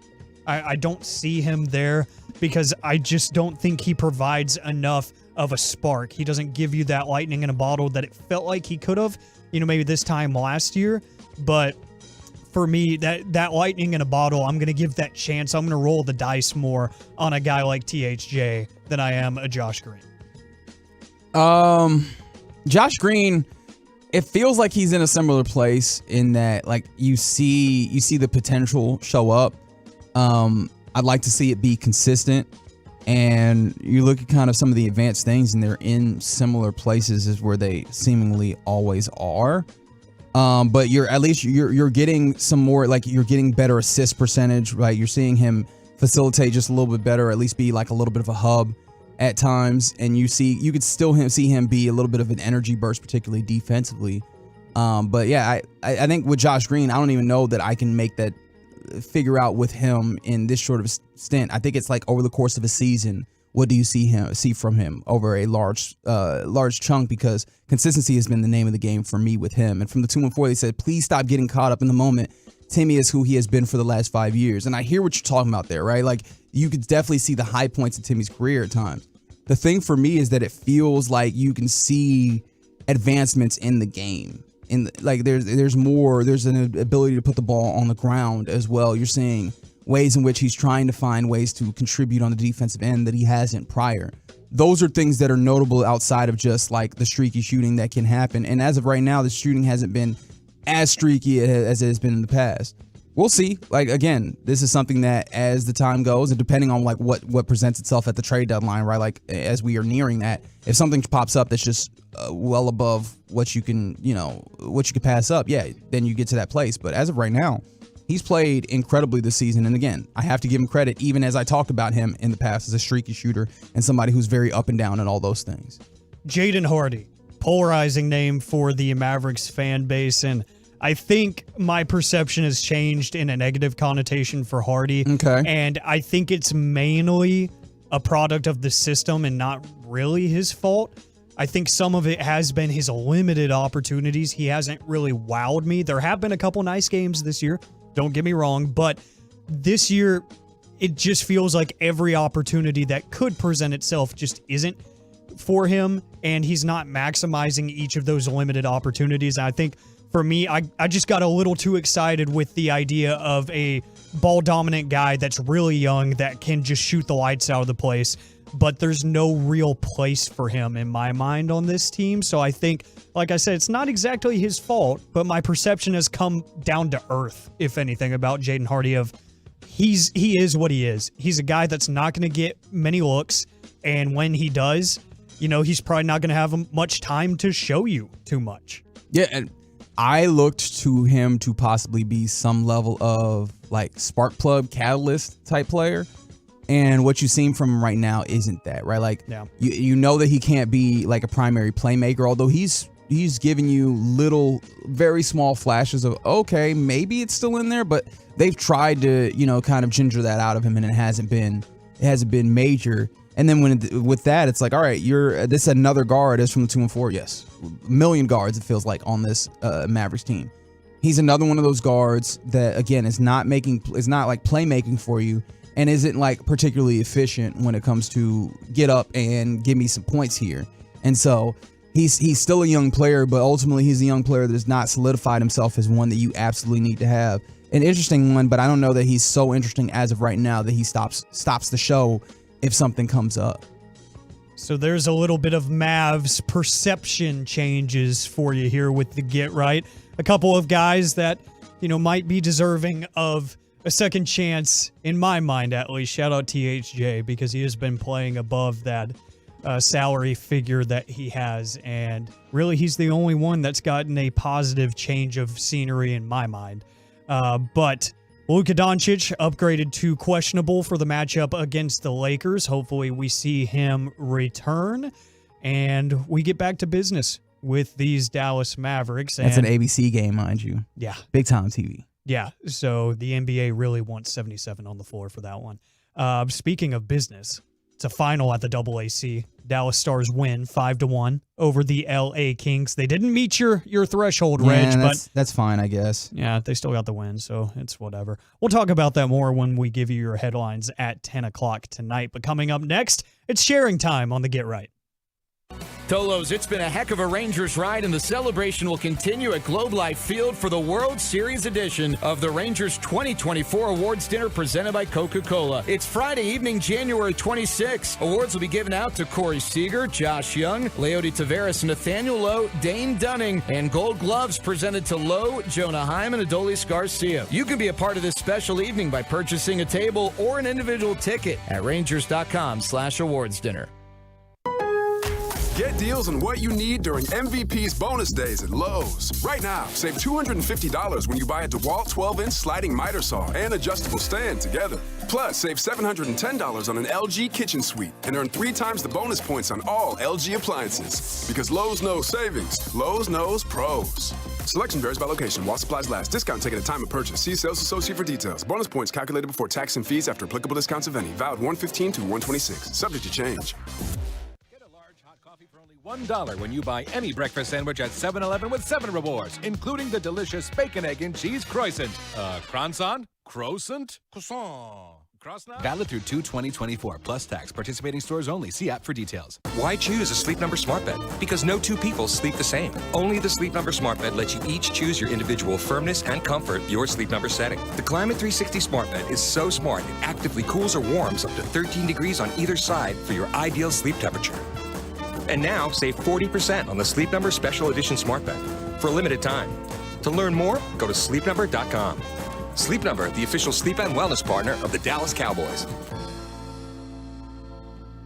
I don't see him there because I just don't think he provides enough of a spark. He doesn't give you that lightning in a bottle that it felt like he could have, maybe this time last year. But for me, that lightning in a bottle, I'm going to give that chance. I'm going to roll the dice more on a guy like THJ than I am a Josh Green. Josh Green, it feels like he's in a similar place in that, like, you see the potential show up. I'd like to see it be consistent, and you look at kind of some of the advanced things, and they're in similar places as where they seemingly always are. But you're getting some more, like, you're getting better assist percentage, right? You're seeing him facilitate just a little bit better, at least be like a little bit of a hub at times, and you could still see him be a little bit of an energy burst, particularly defensively. But yeah, I think with Josh Green, I don't even know that I can make that figure out with him in this short of a stint. I think it's like over the course of a season, what do you see from him over a large chunk, because consistency has been the name of the game for me with him. And from the 2-1-4, they said, please stop getting caught up in the moment. Timmy is who he has been for the last 5 years. And I hear what you're talking about there, right? Like, you could definitely see the high points of Timmy's career at times. The thing for me is that it feels like you can see advancements in the game. There's an ability to put the ball on the ground as well. You're seeing ways in which he's trying to find ways to contribute on the defensive end that he hasn't prior. Those are things that are notable outside of just like the streaky shooting that can happen. And as of right now, the shooting hasn't been as streaky as it has been in the past. We'll see. Like, again, this is something that as the time goes, and depending on like what presents itself at the trade deadline, right? Like, as we are nearing that, if something pops up that's just well above what you can pass up, yeah, then you get to that place. But as of right now, he's played incredibly this season. And again, I have to give him credit, even as I talked about him in the past as a streaky shooter and somebody who's very up and down and all those things. Jaden Hardy, polarizing name for the Mavericks fan base. And I think my perception has changed in a negative connotation for Hardy. Okay. And I think it's mainly a product of the system and not really his fault. I think some of it has been his limited opportunities. He hasn't really wowed me. There have been a couple nice games this year, don't get me wrong, but this year it just feels like every opportunity that could present itself just isn't for him, and he's not maximizing each of those limited opportunities. I think for me, I just got a little too excited with the idea of a ball dominant guy that's really young that can just shoot the lights out of the place, but there's no real place for him in my mind on this team. So I think, like I said, it's not exactly his fault, but my perception has come down to earth, if anything, about Jaden Hardy of he is what he is. He's a guy that's not going to get many looks, and when he does, he's probably not going to have much time to show you too much. Yeah, and I looked to him to possibly be some level of like spark plug catalyst type player. And what you've seen from him right now isn't that, right? Like, you know that he can't be like a primary playmaker, although he's giving you little, very small flashes of, okay, maybe it's still in there, but they've tried to, kind of ginger that out of him, and it hasn't been major. And then with that, it's like, all right, this is another guard is from the 2 and 4. Yes, a million guards, it feels like, on this Mavericks team. He's another one of those guards that, again, is not like playmaking for you, and isn't like particularly efficient when it comes to get up and give me some points here. And so he's still a young player, but ultimately he's a young player that's not solidified himself as one that you absolutely need to have. An interesting one, but I don't know that he's so interesting as of right now that he stops the show if something comes up. So there's a little bit of Mavs perception changes for you here with the Get Right. A couple of guys that, might be deserving of a second chance, in my mind at least. Shout out THJ, because he has been playing above that salary figure that he has, and really he's the only one that's gotten a positive change of scenery in my mind. But Luka Doncic upgraded to questionable for the matchup against the Lakers. Hopefully we see him return and we get back to business with these Dallas Mavericks. That's an ABC game, mind you. Yeah. Big time TV. Yeah, so the NBA really wants 77 on the floor for that one. Speaking of business, it's a final at the AAC. Dallas Stars win 5-1 over the LA Kings. They didn't meet your threshold, Reg, but that's fine, I guess. Yeah, they still got the win, so it's whatever. We'll talk about that more when we give you your headlines at 10 o'clock tonight. But coming up next, it's sharing time on the Get Right. Tolos, it's been a heck of a Rangers ride, and the celebration will continue at Globe Life Field for the World Series edition of the Rangers 2024 Awards Dinner presented by Coca-Cola. It's Friday evening, January 26th. Awards will be given out to Corey Seager, Josh Young, Leody Taveras, Nathaniel Lowe, Dane Dunning, and Gold Gloves presented to Lowe, Jonah Hyman, and Adolis Garcia. You can be a part of this special evening by purchasing a table or an individual ticket at Rangers.com/awards dinner. Get deals on what you need during MVP's bonus days at Lowe's. Right now, save $250 when you buy a DeWalt 12-inch sliding miter saw and adjustable stand together. Plus, save $710 on an LG kitchen suite and earn 3 times the bonus points on all LG appliances. Because Lowe's knows savings, Lowe's knows pros. Selection varies by location while supplies last. Discount taken at time of purchase. See sales associate for details. Bonus points calculated before tax and fees after applicable discounts of any. Valid 1/15 to 1/26. Subject to change. $1 when you buy any breakfast sandwich at 7-Eleven with 7 rewards, including the delicious bacon, egg, and cheese croissant. Croissant? Croissant? Croissant. Valid through 2/2024 plus tax. Participating stores only. See app for details. Why choose a Sleep Number smart bed? Because no two people sleep the same. Only the Sleep Number smart bed lets you each choose your individual firmness and comfort, your Sleep Number setting. The Climate 360 smart bed is so smart it actively cools or warms up to 13 degrees on either side for your ideal sleep temperature. And now, save 40% on the Sleep Number Special Edition Smart Bed for a limited time. To learn more, go to sleepnumber.com. Sleep Number, the official sleep and wellness partner of the Dallas Cowboys.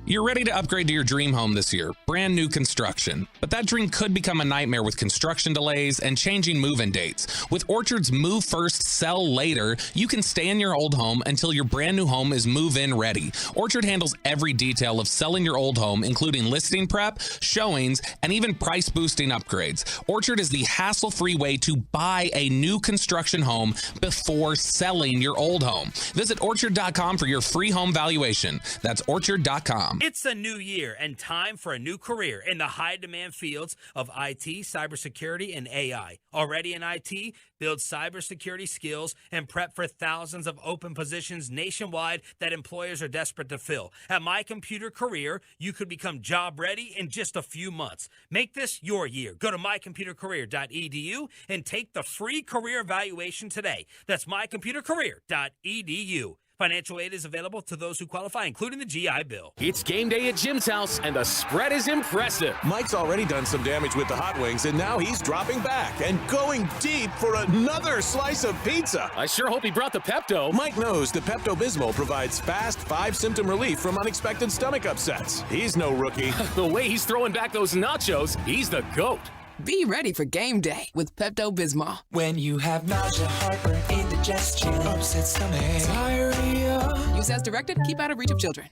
You're ready to upgrade to your dream home this year, brand new construction. But that dream could become a nightmare with construction delays and changing move-in dates. With Orchard's Move First, Sell Later, you can stay in your old home until your brand new home is move-in ready. Orchard handles every detail of selling your old home, including listing prep, showings, and even price-boosting upgrades. Orchard is the hassle-free way to buy a new construction home before selling your old home. Visit Orchard.com for your free home valuation. That's Orchard.com. RockAuto.com. It's a new year and time for a new career in the high-demand fields of IT, cybersecurity, and AI. Already in IT, build cybersecurity skills and prep for thousands of open positions nationwide that employers are desperate to fill. At My Computer Career, you could become job ready in just a few months. Make this your year. Go to mycomputercareer.edu and take the free career evaluation today. That's mycomputercareer.edu. Financial aid is available to those who qualify, including the GI Bill. It's game day at Jim's house, and the spread is impressive. Mike's already done some damage with the hot wings, and now he's dropping back and going deep for another slice of pizza. I sure hope he brought the Pepto. Mike knows the Pepto-Bismol provides fast 5-symptom relief from unexpected stomach upsets. He's no rookie. The way he's throwing back those nachos, he's the GOAT. Be ready for game day with Pepto-Bismol. When you have nausea, heartburn, indigestion, upset stomach, diarrhea. Use as directed. Keep out of reach of children.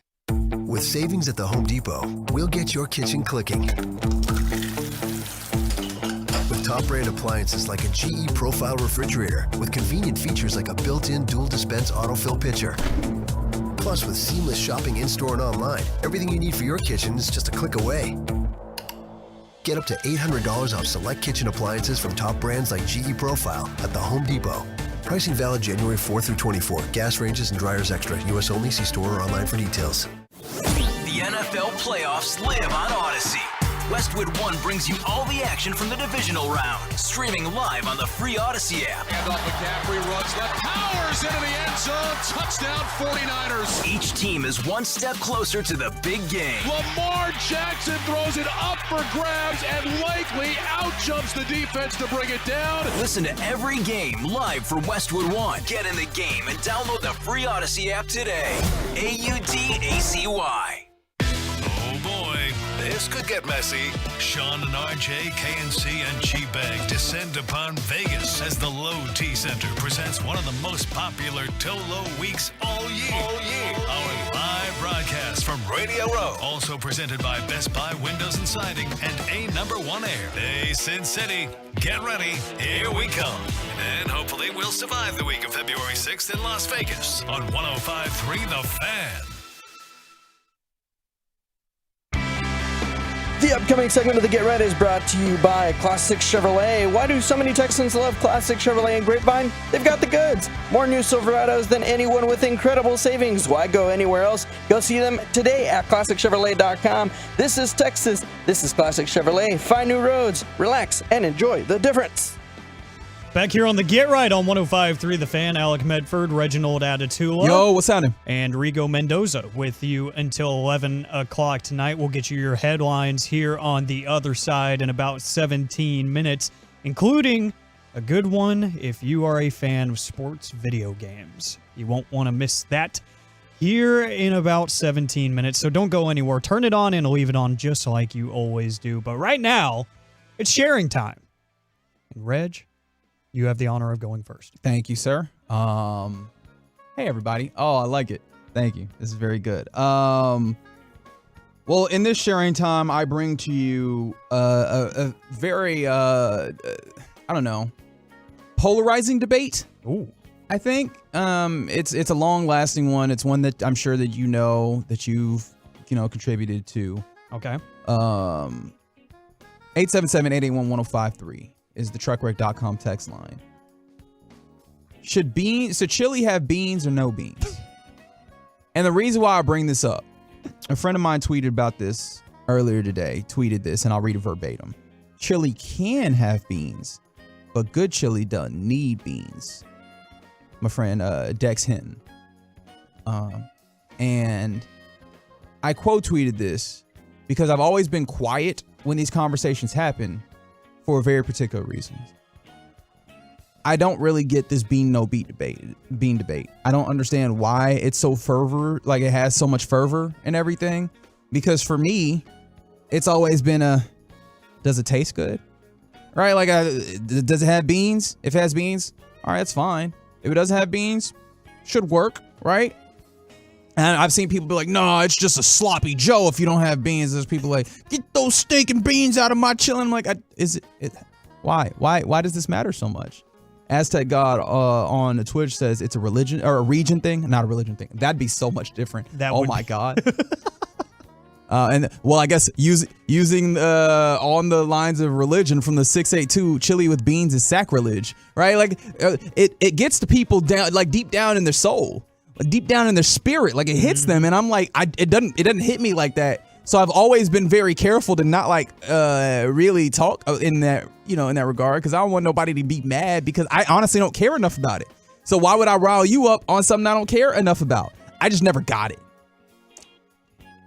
With savings at the Home Depot, we'll get your kitchen clicking. With top-brand appliances like a GE Profile refrigerator with convenient features like a built-in dual-dispense autofill pitcher. Plus, with seamless shopping in-store and online, everything you need for your kitchen is just a click away. Get up to $800 off select kitchen appliances from top brands like GE Profile at the Home Depot. Pricing valid January 4 through 24. Gas ranges and dryers extra. U.S. only. See store or online for details. The NFL playoffs live on Odyssey. Westwood One brings you all the action from the divisional round, streaming live on the free Odyssey app. And off McCaffrey runs left, powers into the end zone, touchdown 49ers. Each team is one step closer to the big game. Lamar Jackson throws it up for grabs and likely out-jumps the defense to bring it down. Listen to every game live for Westwood One. Get in the game and download the free Odyssey app today. AUDACY. Oh boy, this could get messy. Sean and RJ, KNC, and G-Bag descend upon Vegas as the Low T Center presents one of the most popular Tolo weeks all year. Our live broadcast from Radio Row, also presented by Best Buy Windows and Siding and A#1 Air. Hey, Sin City, get ready. Here we come. And hopefully we'll survive the week of February 6th in Las Vegas on 105.3 The Fan. The upcoming segment of the Get Ready is brought to you by Classic Chevrolet. Why do so many Texans love Classic Chevrolet and Grapevine? They've got the goods. More new Silverados than anyone with incredible savings. Why go anywhere else? Go see them today at ClassicChevrolet.com. This is Texas. This is Classic Chevrolet. Find new roads, relax, and enjoy the difference. Back here on the Get Right on 105.3 The Fan, Alec Medford, Reginald Atatula. Yo, what's happening? And Rigo Mendoza with you until 11 o'clock tonight. We'll get you your headlines here on the other side in about 17 minutes, including a good one if you are a fan of sports video games. You won't want to miss that here in about 17 minutes, so don't go anywhere. Turn it on and leave it on just like you always do. But right now, it's sharing time. And Reg, you have the honor of going first. Thank you, sir. Hey, everybody. Oh, I like it. Thank you. This is very good. Well, in this sharing time, I bring to you a very, I don't know, polarizing debate. Ooh. I think it's a long-lasting one. It's one that I'm sure that you know that you've contributed to. Okay. 877-881-1053. Is the truckwreck.com text line. Should chili have beans or no beans? And the reason why I bring this up, a friend of mine tweeted about this earlier today, and I'll read it verbatim. Chili can have beans, but good chili doesn't need beans. My friend Dex Hinton. And I quote tweeted this because I've always been quiet when these conversations happen for a very particular reason. I don't really get this bean debate. I don't understand why it's so fervor, like it has so much fervor and everything. Because for me, it's always been does it taste good? Right? Like, does it have beans? If it has beans, all right, that's fine. If it doesn't have beans, should work, right? And I've seen people be like, no, it's just a sloppy Joe if you don't have beans. There's people like, get those stinking beans out of my chillin'. I'm like, why? Why does this matter so much? Aztec God on Twitch says it's a religion or a region thing, not a religion thing. That'd be so much different. Oh my God. I guess using on the lines of religion from the 682, chili with beans is sacrilege, right? Like it gets to people down, like deep down in their soul, deep down in their spirit, like it hits them. And I'm like, it doesn't hit me like that. So I've always been very careful to not really talk in that regard, because I don't want nobody to be mad, because I honestly don't care enough about it. So why would I rile you up on something I don't care enough about? I just never got it.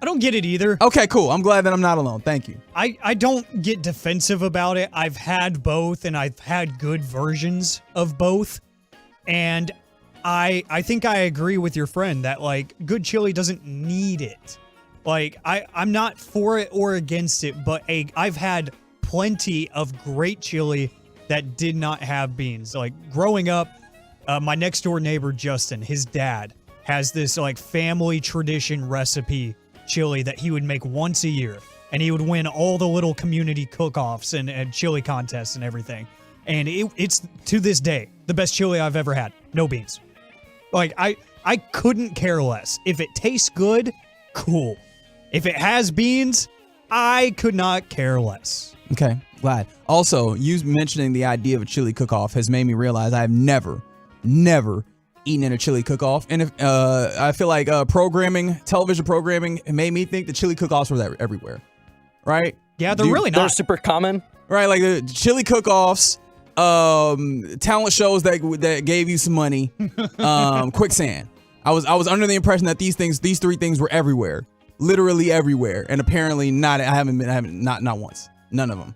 I don't get it either. Okay, cool. I'm glad that I'm not alone. Thank you. I don't get defensive about it. I've had both, and I've had good versions of both. And I think I agree with your friend that, like, good chili doesn't need it. Like, I'm not for it or against it, but I've had plenty of great chili that did not have beans. Like, growing up, my next door neighbor, Justin, his dad, has this, like, family tradition recipe chili that he would make once a year, and he would win all the little community cook-offs and chili contests and everything. And it's to this day the best chili I've ever had. No beans. Like, I couldn't care less. If it tastes good, cool. If it has beans, I could not care less. Okay, glad. Also, you mentioning the idea of a chili cook-off has made me realize I have never eaten in a chili cook-off. And I feel like television programming, made me think the chili cook-offs were everywhere. Right? Yeah, they're really not. They're super common. Right, like the chili cook-offs, talent shows that gave you some money, quicksand. I was under the impression that these three things were everywhere. Literally everywhere. And apparently not. I haven't not once. None of them.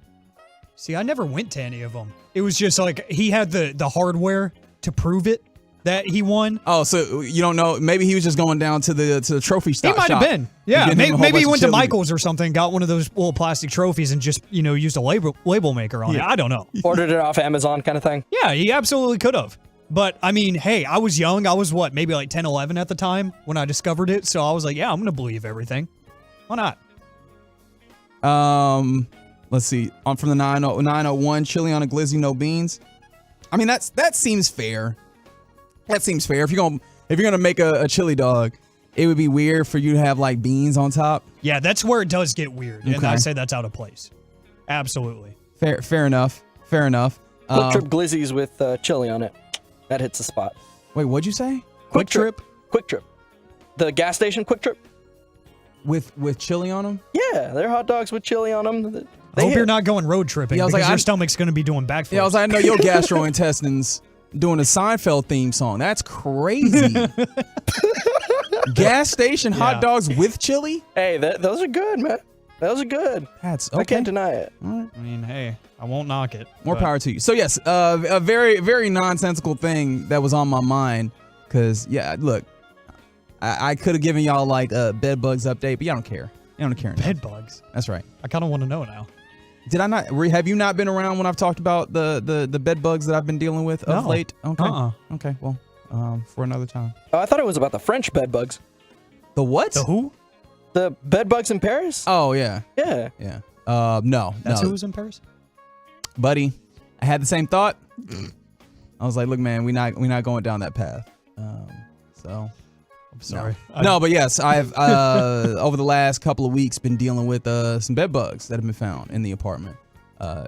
See, I never went to any of them. It was just like he had the hardware to prove it that he won. Oh, so you don't know? Maybe he was just going down to the trophy shop. He might have been. Yeah, maybe he went to Michael's or something, got one of those little plastic trophies, and just used a label maker on it. I don't know. Ordered it off Amazon kind of thing. Yeah, he absolutely could have. But I mean, hey, I was young. I was maybe like 10, 11 at the time when I discovered it. So I was like, yeah, I'm gonna believe everything. Why not? Let's see. On from the 901, chili on a glizzy, no beans. I mean, that seems fair. That seems fair. If you're gonna make a chili dog, it would be weird for you to have like beans on top. Yeah, that's where it does get weird, and I say that's out of place. Absolutely. Fair enough. Quick Trip glizzies with chili on it. That hits the spot. Wait, what'd you say? Quick Trip. The gas station Quick Trip. With chili on them? Yeah, they're hot dogs with chili on them. I hope you're not going road tripping, because your stomach's going to be doing backflips. Yeah, I was like, I know your gastrointestines doing a Seinfeld theme song. That's crazy. Gas station hot dogs with chili? Hey, those are good, man. Those are good. That's okay. I can't deny it. I mean, hey, I won't knock it. More power to you. So yes, a very, very nonsensical thing that was on my mind, because look, I could have given y'all like a bed bugs update, but y'all don't care. Y'all don't care enough. Bed bugs? That's right. I kind of want to know now. Did I not? Have you not been around when I've talked about the bed bugs that I've been dealing with of late? Okay. Okay. Well, for another time. Oh, I thought it was about the French bed bugs. The what? The who? The bed bugs in Paris? Oh yeah. Yeah. Yeah. No. That's who was in Paris? Buddy, I had the same thought. I was like, look, man, we're not going down that path. So I'm sorry. No, but yes, I've over the last couple of weeks been dealing with some bed bugs that have been found in the apartment.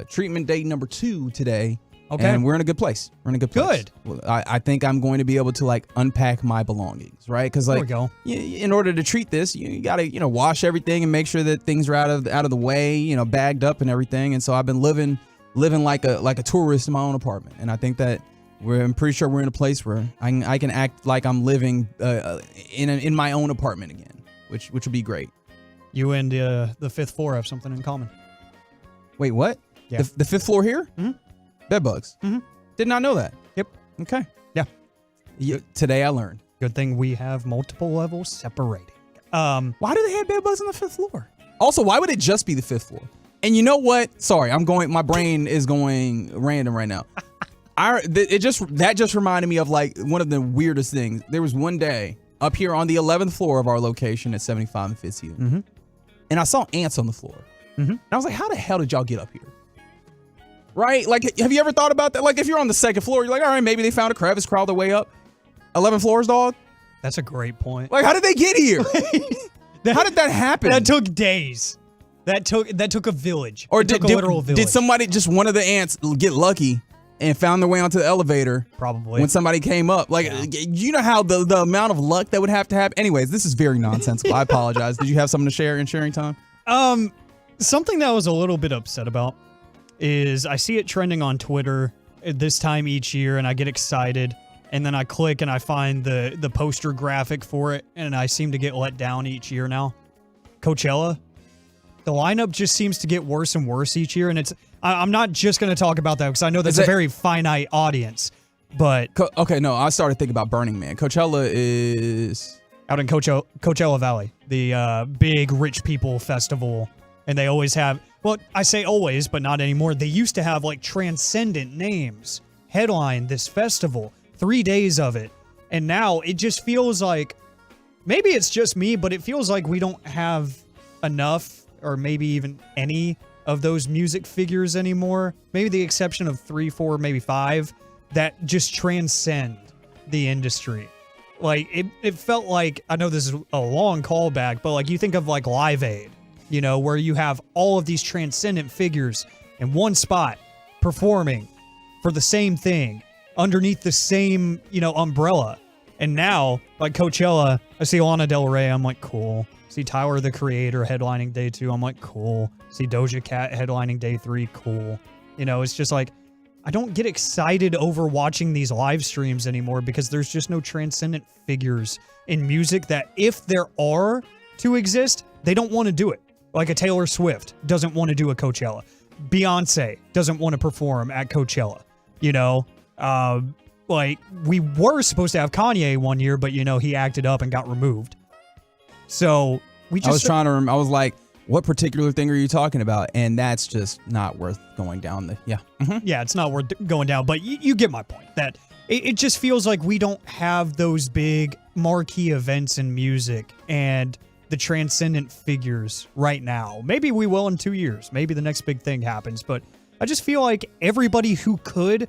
Treatment day number 2 today. Okay. And we're in a good place. Good. Well, I think I'm going to be able to like unpack my belongings, right? Because like, there we go. In order to treat this, you got to wash everything and make sure that things are out of the way, bagged up and everything. And so I've been living like a tourist in my own apartment, and I think that I'm pretty sure we're in a place where I can act like I'm living in my own apartment again, which would be great. You and the 5th floor have something in common. Wait, what? Yeah. The 5th floor here? Mm-hmm. Bed bugs. Mm-hmm. Did not know that. Yep. Okay. Yeah. Today I learned. Good thing we have multiple levels separating. Why do they have bed bugs on the 5th floor? Also, why would it just be the 5th floor? And you know what? Sorry, my brain is going random right now. That just reminded me of like one of the weirdest things. There was one day up here on the 11th floor of our location at 75 and Fitzhugh, and I saw ants on the floor. And I was like, how the hell did y'all get up here? Right? Like, have you ever thought about that? Like, if you're on the 2nd floor, you're like, all right, maybe they found a crevice, crawled their way up. 11 floors, dog. That's a great point. Like, how did they get here? How did that happen? That took days. That took a village. Or took a literal village. Did somebody, just one of the ants, get lucky and found their way onto the elevator? Probably. When somebody came up. Like, you know how the amount of luck that would have to happen? Anyways, this is very nonsensical. I apologize. Did you have something to share in sharing time? Something that I was a little bit upset about is I see it trending on Twitter at this time each year, and I get excited, and then I click and I find the poster graphic for it, and I seem to get let down each year now. Coachella. The lineup just seems to get worse and worse each year, and I'm not just going to talk about that because I know that's a very finite audience, but... Okay, no, I started thinking about Burning Man. Coachella is... Out in Coachella Valley, the big rich people festival, and they always have... Well, I say always, but not anymore. They used to have, like, transcendent names headline this festival, 3 days of it, and now it just feels like... Maybe it's just me, but it feels like we don't have enough... or maybe even any of those music figures anymore. Maybe the exception of 3, 4, maybe 5 that just transcend the industry. Like, it felt like, I know this is a long callback, but like you think of like Live Aid, you know, where you have all of these transcendent figures in one spot performing for the same thing underneath the same, you know, umbrella. And now, like Coachella, I see Lana Del Rey, I'm like, cool. See Tyler, the Creator, headlining day 2. I'm like, cool. See Doja Cat headlining day 3. Cool. You know, it's just like, I don't get excited over watching these live streams anymore because there's just no transcendent figures in music that if there are to exist, they don't want to do it. Like a Taylor Swift doesn't want to do a Coachella. Beyonce doesn't want to perform at Coachella. You know, like we were supposed to have Kanye one year, but you know, he acted up and got removed. So we just... I was like, what particular thing are you talking about? And that's just not worth going down the... Yeah. Mm-hmm. Yeah, it's not worth going down. But you get my point. That it just feels like we don't have those big marquee events in music and the transcendent figures right now. Maybe we will in 2 years. Maybe the next big thing happens. But I just feel like everybody who could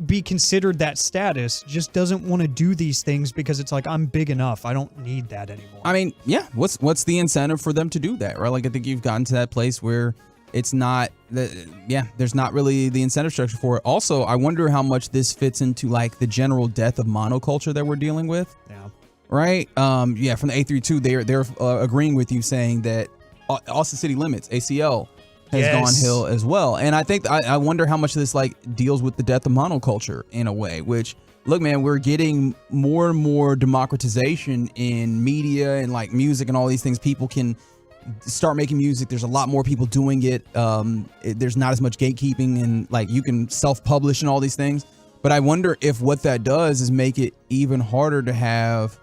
be considered that status just doesn't want to do these things because it's like, I'm big enough. I don't need that anymore. I mean, yeah, what's the incentive for them to do that, right? Like, I think you've gotten to that place where it's not, there's not really the incentive structure for it. Also, I wonder how much this fits into like the general death of monoculture that we're dealing with. Yeah. Right? Yeah, from the A32, they're agreeing with you saying that Austin City Limits, ACL, has gone hill as well. And I think I wonder how much of this like deals with the death of monoculture in a way, which, look, man, we're getting more and more democratization in media and like music and all these things. People can start making music. There's a lot more people doing it. There's not as much gatekeeping and like you can self-publish and all these things. But I wonder if what that does is make it even harder to have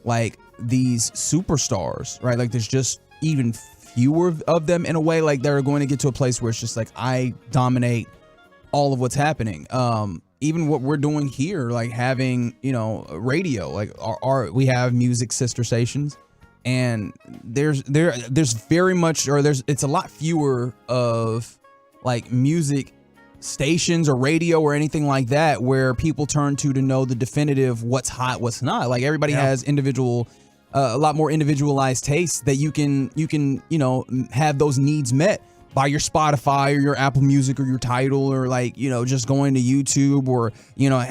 like these superstars, right? Like there's just even fewer of them in a way. Like they're going to get to a place where it's just like, I dominate all of what's happening. Even what we're doing here, like having, you know, radio, like we have music sister stations, and there's very much, or it's a lot fewer of like music stations or radio or anything like that where people turn to know the definitive what's hot, what's not. Like everybody has individual, a lot more individualized tastes that you can, you know, have those needs met by your Spotify or your Apple Music or your Tidal, or like, you know, just going to YouTube, or, you know,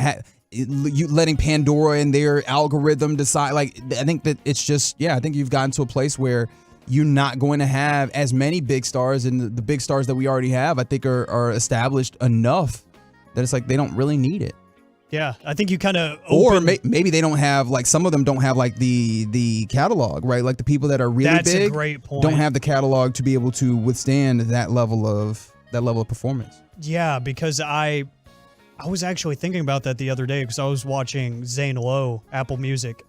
you letting Pandora and their algorithm decide. Like, I think that it's just, I think you've gotten to a place where you're not going to have as many big stars, and the big stars that we already have, I think are established enough that it's like they don't really need it. Yeah, I think you kind of maybe they don't have, like, some of them don't have like the catalog, right? Like the people that are really That's big a great point. don't have the catalog to be able to withstand that level of performance. Yeah, because I was actually thinking about that the other day because I was watching Zane Lowe, Apple Music.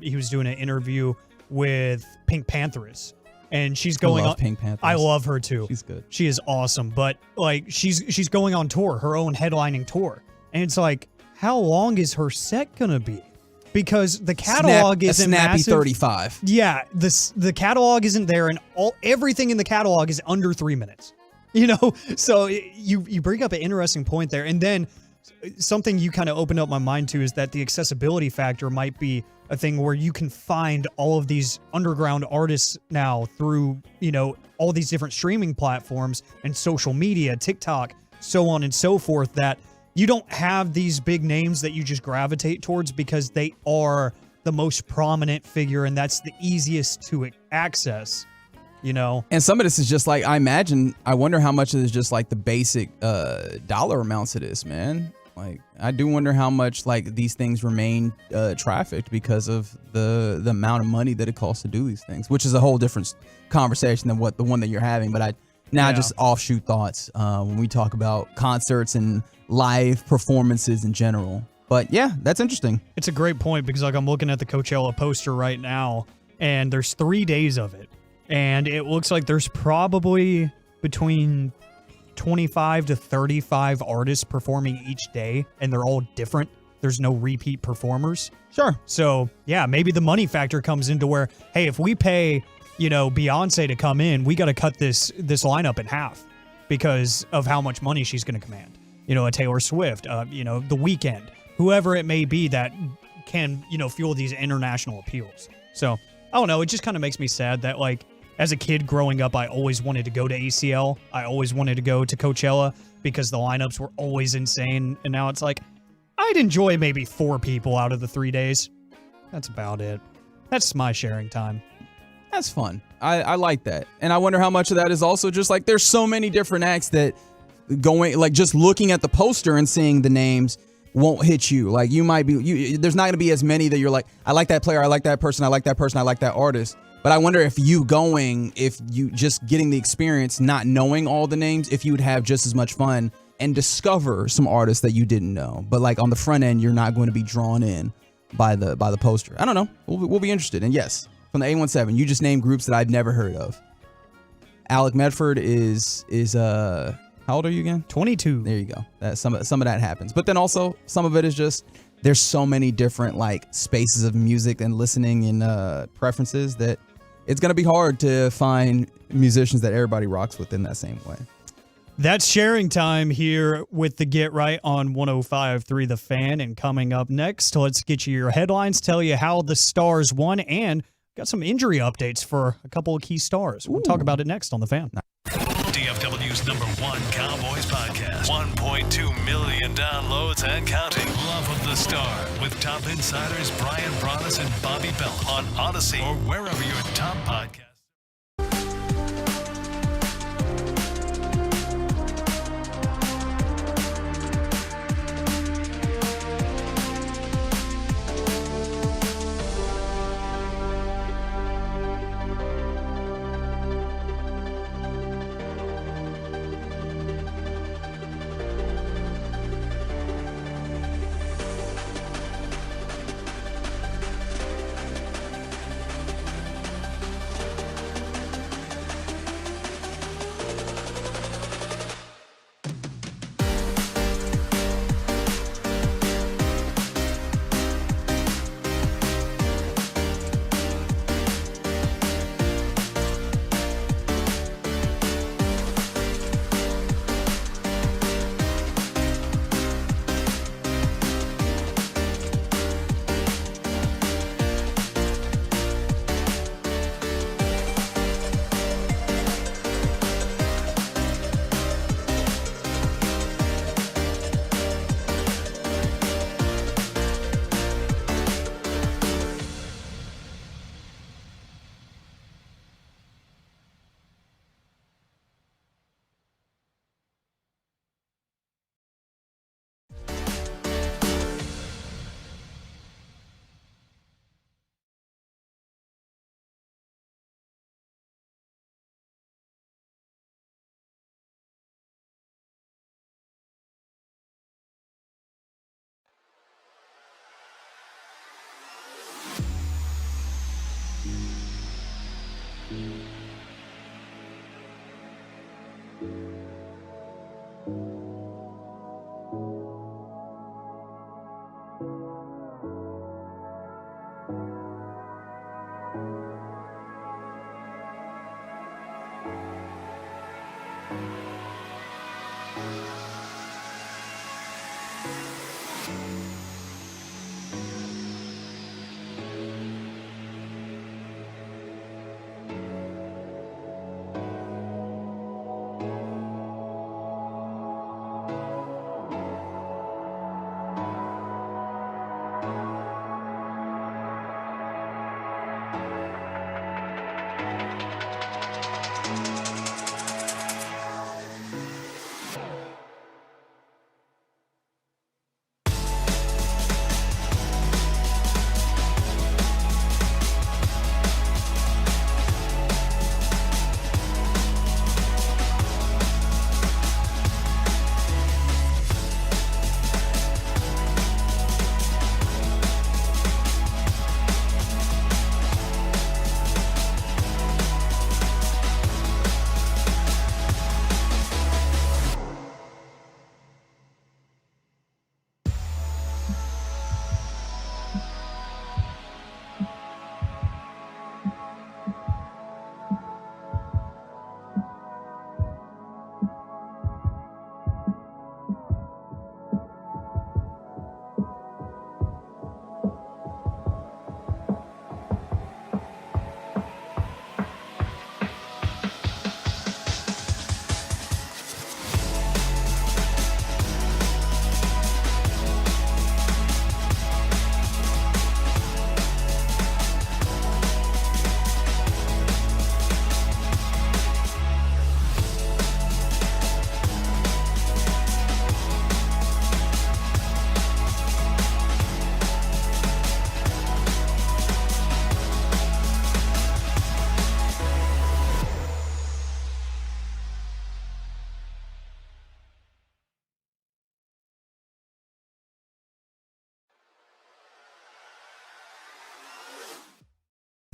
He was doing an interview with Pink Pantheress, and she's going on. Pink Pantheress. I love her too. She's good. She is awesome, but like she's going on tour, her own headlining tour, and it's like, how long is her set gonna be? Because the catalog isn't a snappy massive. 35. Yeah, the catalog isn't there, and everything in the catalog is under 3 minutes. You know, so you bring up an interesting point there, and then something you kind of opened up my mind to is that the accessibility factor might be a thing where you can find all of these underground artists now through, all these different streaming platforms and social media, TikTok, so on and so forth, that you don't have these big names that you just gravitate towards because they are the most prominent figure and that's the easiest to access, And some of this is just like, I wonder how much of it is just like the basic dollar amounts of this, man. Like, I do wonder how much like these things remain trafficked because of the amount of money that it costs to do these things, which is a whole different conversation than the one that you're having. But just offshoot thoughts when we talk about concerts and live performances in general. But yeah, that's interesting. It's a great point because like I'm looking at the Coachella poster right now and there's 3 days of it. And it looks like there's probably between 25 to 35 artists performing each day, and they're all different. There's no repeat performers. Sure. So, yeah, maybe the money factor comes into where, hey, if we pay, Beyonce to come in, we got to cut this lineup in half because of how much money she's going to command. A Taylor Swift, The Weeknd, whoever it may be that can, fuel these international appeals. So, I don't know. It just kind of makes me sad that, like, as a kid growing up, I always wanted to go to ACL. I always wanted to go to Coachella because the lineups were always insane. And now it's like, I'd enjoy maybe 4 people out of the 3 days. That's about it. That's my sharing time. That's fun. I like that. And I wonder how much of that is also just like, there's so many different acts that just looking at the poster and seeing the names won't hit you. Like you might be, there's not going to be as many that you're like, I like that player, I like that person, I like that person, I like that artist. But I wonder if you just getting the experience, not knowing all the names, if you would have just as much fun and discover some artists that you didn't know. But like on the front end, you're not going to be drawn in by the poster. I don't know. We'll be interested. And yes, from the 817, you just named groups that I've never heard of. Alec Medford is how old are you again? 22. There you go. Some of that happens. But then also some of it is just there's so many different like spaces of music and listening and preferences that it's going to be hard to find musicians that everybody rocks with in that same way. That's sharing time here with the Get Right on 105.3 The Fan. And coming up next, let's get you your headlines, tell you how the Stars won, and got some injury updates for a couple of key stars. We'll talk about it next on The Fan. DFW's #1 Cowboys podcast. 1.2 million downloads and counting. Love of the Star with top insiders Brian Broaddus and Bobby Bell on Odyssey or wherever your top podcast.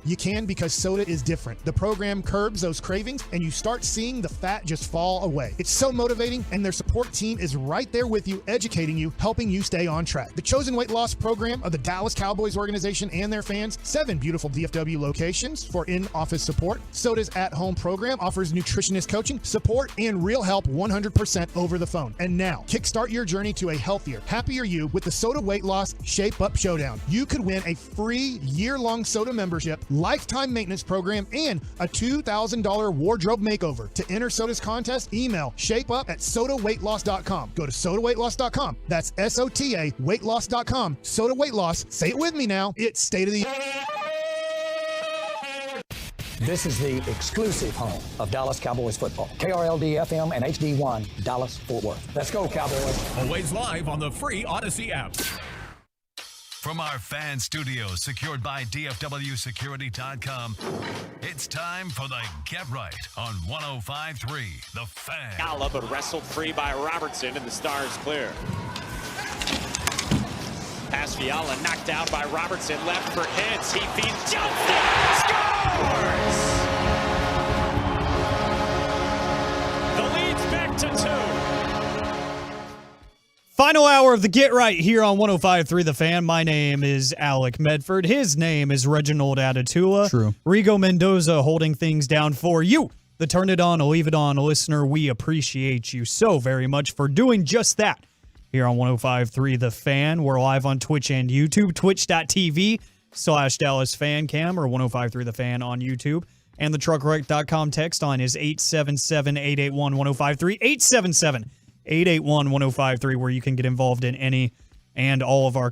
You can because soda is different. The program curbs those cravings, and you start seeing the fat just fall away. It's so motivating, and their support team is right there with you, educating you, helping you stay on track. The chosen weight loss program of the Dallas Cowboys organization and their fans, 7 beautiful DFW locations for in-office support. Soda's at-home program offers nutritionist coaching, support, and real help 100% over the phone. And now, kickstart your journey to a healthier, happier you with the Soda Weight Loss Shape Up Showdown. You could win a free year-long Soda membership, lifetime maintenance program, and a $2,000 wardrobe makeover. To enter Soda's contest, email shapeup@sodaweightloss.com. Go to sodaweightloss.com. That's SOTA weightloss.com. Soda Weight Loss. Say it with me now. It's state of the... This is the exclusive home of Dallas Cowboys football. KRLD FM and HD1, Dallas, Fort Worth. Let's go, Cowboys. Always live on the free Odyssey app. From our fan studios secured by DFWsecurity.com, it's time for the Get Right on 105.3 The Fan. Alba, but wrestled free by Robertson, and the Stars clear. Pass Fiala knocked down by Robertson, left for Hintz. He feeds, jumps down, scores! The lead's back to 2. Final hour of the Get Right here on 105.3 The Fan. My name is Alec Medford. His name is Reginald Atatula. True. Rigo Mendoza holding things down for you. The Turn It On, Leave It On listener, we appreciate you so very much for doing just that. Here on 105.3 The Fan. We're live on Twitch and YouTube, twitch.tv/DallasFanCam or 105.3 The Fan on YouTube. And the truckwreck.com text line is 877-881-1053, 877-881-1053, where you can get involved in any and all of our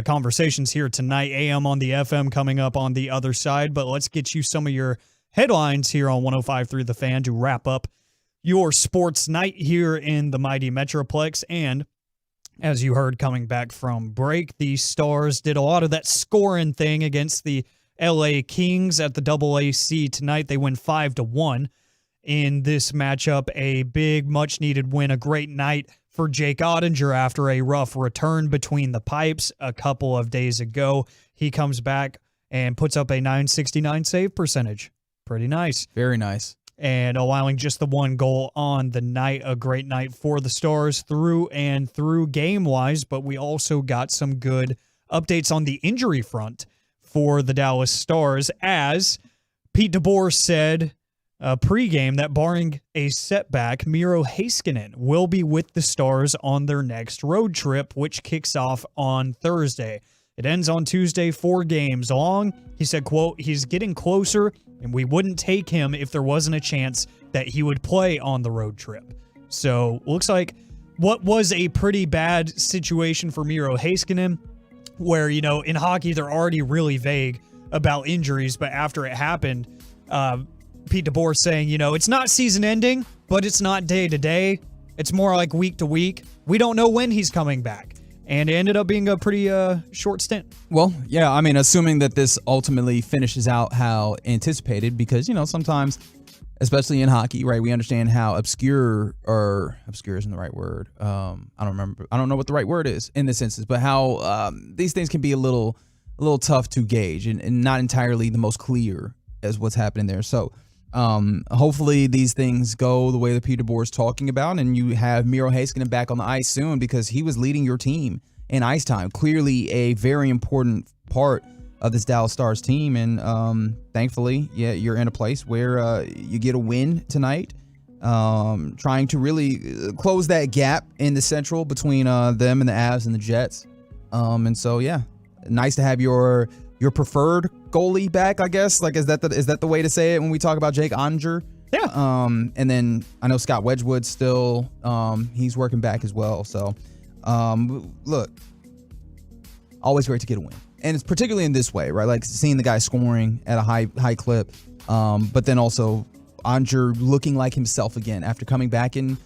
conversations here tonight. AM on the FM coming up on the other side. But let's get you some of your headlines here on 105.3 The Fan to wrap up your sports night here in the mighty Metroplex. And as you heard coming back from break, the Stars did a lot of that scoring thing against the LA Kings at the AAC tonight. They win 5-1 in this matchup. A big, much-needed win, a great night for Jake Ottinger after a rough return between the pipes a couple of days ago. He comes back and puts up a .969 save percentage. Pretty nice. Very nice. And allowing just the one goal on the night. A great night for the Stars through and through game-wise, but we also got some good updates on the injury front for the Dallas Stars, as Pete DeBoer said pregame that barring a setback, Miro Heiskanen will be with the Stars on their next road trip, which kicks off on Thursday. It ends on Tuesday, 4 games long. He said, quote, "He's getting closer, and we wouldn't take him if there wasn't a chance that he would play on the road trip." So looks like what was a pretty bad situation for Miro Heiskanen, where, you know, in hockey, they're already really vague about injuries, but after it happened, Pete DeBoer saying, you know, it's not season ending, but it's not day to day. It's more like week to week. We don't know when he's coming back. And it ended up being a pretty short stint. Well, yeah, I mean, assuming that this ultimately finishes out how anticipated, because, you know, sometimes, especially in hockey, right, we understand how obscure isn't the right word. I don't know what the right word is in this instance, but how these things can be a little tough to gauge and not entirely the most clear as what's happening there. So hopefully these things go the way that Peter DeBoer is talking about, and you have Miro Heiskanen back on the ice soon, because he was leading your team in ice time. Clearly a very important part of this Dallas Stars team, and thankfully, yeah, you're in a place where you get a win tonight, trying to really close that gap in the Central between them and the Avs and the Jets. And so, yeah, nice to have your preferred goalie back, I guess. Like, is that the way to say it when we talk about Jake Ottinger? Yeah. And then I know Scott Wedgwood still, he's working back as well. So, look, always great to get a win. And it's particularly in this way, right? Like seeing the guy scoring at a high clip, but then also Ottinger looking like himself again after coming back. And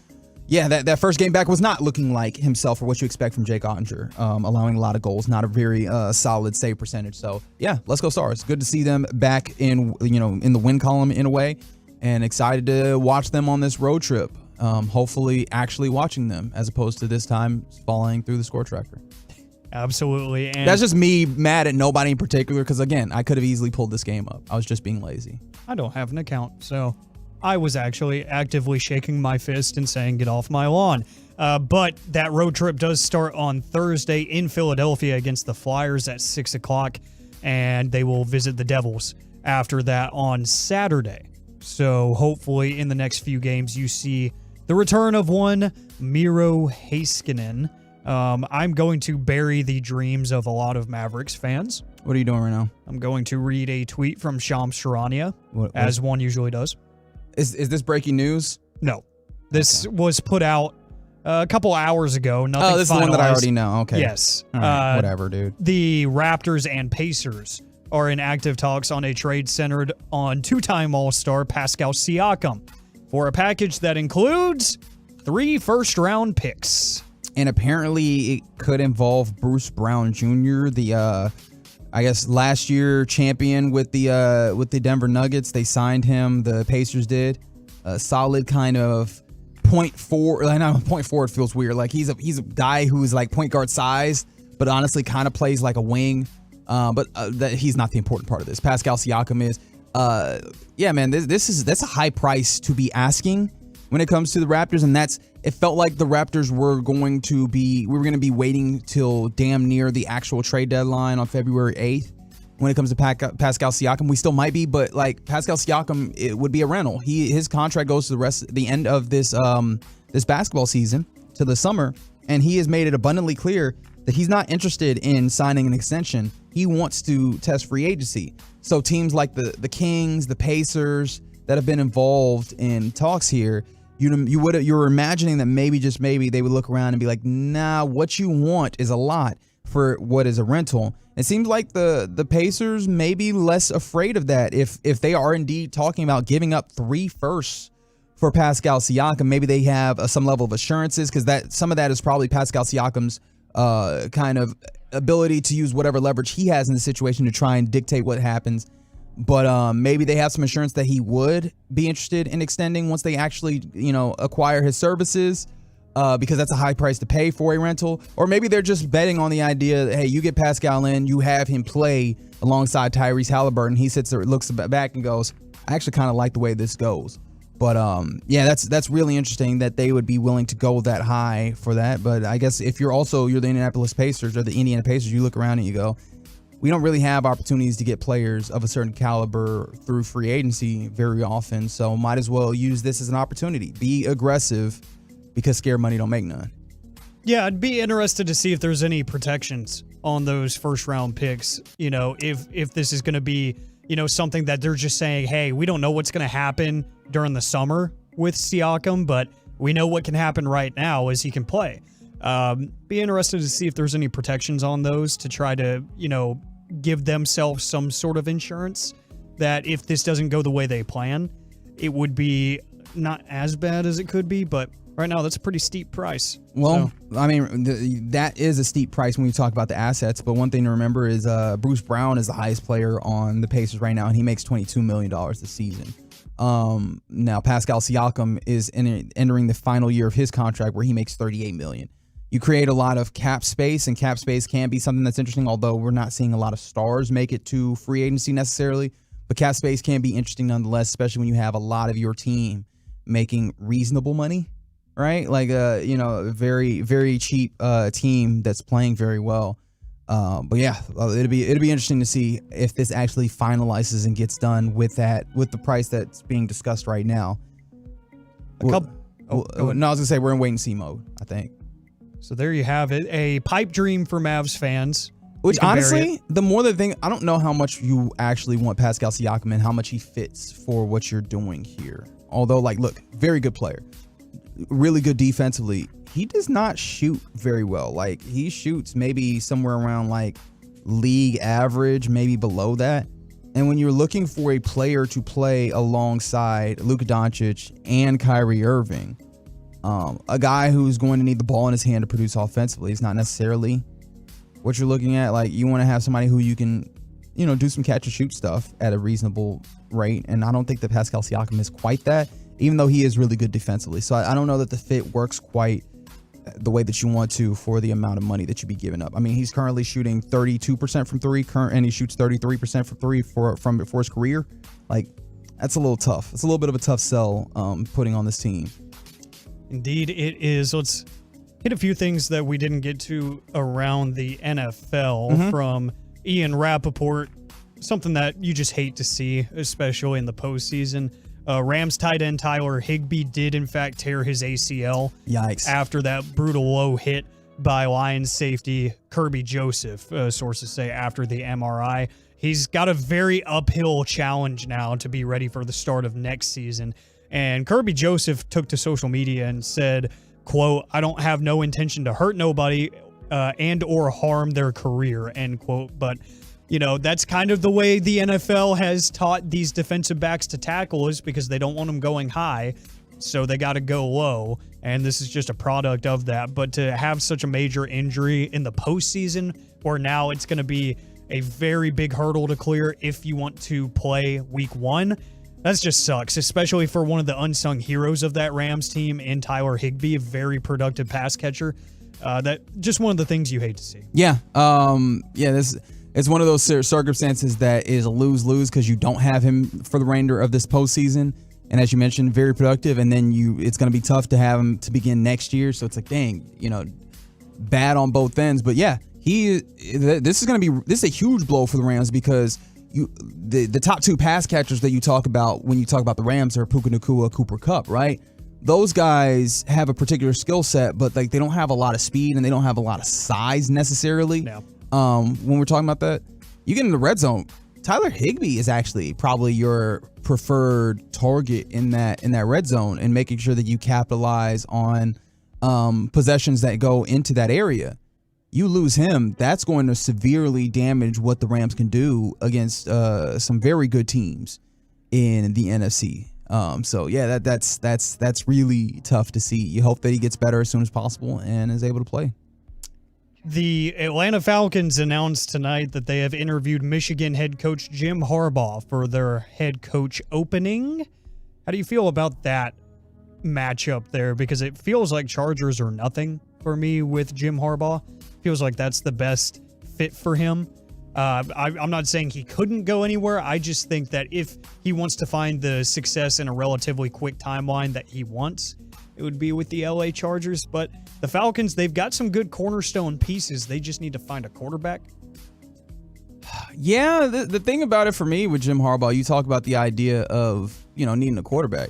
yeah, that first game back was not looking like himself or what you expect from Jake Ottinger, allowing a lot of goals, not a very solid save percentage. So yeah, let's go Stars. Good to see them back in the win column in a way, and excited to watch them on this road trip. Hopefully actually watching them as opposed to this time falling through the score tracker. Absolutely. And that's just me mad at nobody in particular because, again, I could have easily pulled this game up. I was just being lazy. I don't have an account, so I was actually actively shaking my fist and saying, get off my lawn. But that road trip does start on Thursday in Philadelphia against the Flyers at 6 o'clock, and they will visit the Devils after that on Saturday. So hopefully in the next few games you see the return of one Miro Heiskanen. I'm going to bury the dreams of a lot of Mavericks fans. What are you doing right now? I'm going to read a tweet from Shams Charania, as one usually does. Is this breaking news? No. This was put out a couple hours ago. Nothing this is the one that I already know. Okay. Yes. All right, whatever, dude. The Raptors and Pacers are in active talks on a trade centered on two-time All-Star Pascal Siakam for a package that includes 3 first-round picks. And apparently it could involve Bruce Brown Jr., the I guess last year champion with the Denver Nuggets. They signed him. The Pacers did. A solid kind of point forward. I know point forward feels weird. Like he's a guy who's like point guard size, but honestly kind of plays like a wing. But he's not the important part of this. Pascal Siakam is. Yeah, man. That's a high price to be asking when it comes to the Raptors, and it felt like the Raptors were going to be waiting till damn near the actual trade deadline on February 8th when it comes to Pascal Siakam. We still might be, but like Pascal Siakam, it would be a rental. His contract goes to the end of this basketball season to the summer, and he has made it abundantly clear that he's not interested in signing an extension. He wants to test free agency. So teams like the Kings, the Pacers that have been involved in talks here, you're imagining that maybe, just maybe, they would look around and be like, nah, what you want is a lot for what is a rental. It seems like the Pacers may be less afraid of that if they are indeed talking about giving up 3 firsts for Pascal Siakam. Maybe they have some level of assurances, because some of that is probably Pascal Siakam's kind of ability to use whatever leverage he has in the situation to try and dictate what happens. But maybe they have some assurance that he would be interested in extending once they actually, acquire his services, because that's a high price to pay for a rental. Or maybe they're just betting on the idea that, hey, you get Pascal in, you have him play alongside Tyrese Halliburton. He sits there, looks back and goes, I actually kind of like the way this goes. But yeah, that's really interesting that they would be willing to go that high for that. But I guess if you're the Indianapolis Pacers or the Indiana Pacers, you look around and you go, we don't really have opportunities to get players of a certain caliber through free agency very often, so might as well use this as an opportunity. Be aggressive, because scared money don't make none. Yeah, I'd be interested to see if there's any protections on those first round picks. If this is going to be, something that they're just saying, hey, we don't know what's going to happen during the summer with Siakam, but we know what can happen right now as he can play. Be interested to see if there's any protections on those to try to, give themselves some sort of insurance that if this doesn't go the way they plan, it would be not as bad as it could be. But right now, that's a pretty steep price. Well, so. I mean, that is a steep price when we talk about the assets. But one thing to remember is Bruce Brown is the highest player on the Pacers right now, and he makes $22 million this season. Now, Pascal Siakam is entering the final year of his contract where he makes $38 million. You create a lot of cap space, and cap space can be something that's interesting, although we're not seeing a lot of stars make it to free agency necessarily. But cap space can be interesting nonetheless, especially when you have a lot of your team making reasonable money, right? Like, a very, very cheap team that's playing very well. But yeah, it'll be interesting to see if this actually finalizes and gets done with the price that's being discussed right now. I was gonna say we're in wait and see mode, I think. So there you have it, a pipe dream for Mavs fans. Which honestly, the more the thing, I don't know how much you actually want Pascal Siakam and how much he fits for what you're doing here. Although, look, very good player, really good defensively. He does not shoot very well. He shoots maybe somewhere around league average, maybe below that. And when you're looking for a player to play alongside Luka Doncic and Kyrie Irving, a guy who's going to need the ball in his hand to produce offensively is not necessarily what you're looking at. You want to have somebody who you can, do some catch and shoot stuff at a reasonable rate. And I don't think that Pascal Siakam is quite that, even though he is really good defensively. So I don't know that the fit works quite the way that you want to for the amount of money that you be giving up. I mean, he's currently shooting 32% from three, and he shoots 33% from three for his career. Like, that's a little tough. It's a little bit of a tough sell putting on this team. Indeed, it is. Let's hit a few things that we didn't get to around the NFL from Ian Rappaport. Something that you just hate to see, especially in the postseason. Rams tight end Tyler Higbee did, in fact, tear his ACL. Yikes. After that brutal low hit by Lions safety Kirby Joseph, sources say, after the MRI. He's got a very uphill challenge now to be ready for the start of next season. And Kirby Joseph took to social media and said, quote, "I don't have no intention to hurt nobody and or harm their career," end quote. But you know, that's kind of the way the NFL has taught these defensive backs to tackle, is because they don't want them going high, so they got to go low, and this is just a product of that. But to have such a major injury in the postseason, where now it's going to be a very big hurdle to clear if you want to play week 1, that just sucks, especially for one of the unsung heroes of that Rams team in Tyler Higbee, a very productive pass catcher. That just one of the things you hate to see. Yeah. It's one of those circumstances that is a lose-lose because you don't have him for the remainder of this postseason. And as you mentioned, very productive. And then it's going to be tough to have him to begin next year. So it's like, dang, bad on both ends. But yeah, this is a huge blow for the Rams because the top 2 pass catchers that you talk about when you talk about the Rams are Puka Nacua, Cooper Kupp, right? Those guys have a particular skill set, but like they don't have a lot of speed and they don't have a lot of size necessarily. No. When we're talking about that, you get in the red zone, Tyler Higbee is actually probably your preferred target in that red zone, and making sure that you capitalize on possessions that go into that area. You lose him, that's going to severely damage what the Rams can do against some very good teams in the NFC. So yeah, that's really tough to see. You hope that he gets better as soon as possible and is able to play. The Atlanta Falcons announced tonight that they have interviewed Michigan head coach Jim Harbaugh for their head coach opening. How do you feel about that matchup there? Because it feels like Chargers are nothing for me with Jim Harbaugh. Feels like that's the best fit for him. I'm not saying he couldn't go anywhere. I just think that if he wants to find the success in a relatively quick timeline that he wants, it would be with the LA Chargers. But the Falcons, they've got some good cornerstone pieces. They just need to find a quarterback. Yeah, the thing about it for me with Jim Harbaugh, you talk about the idea of, needing a quarterback.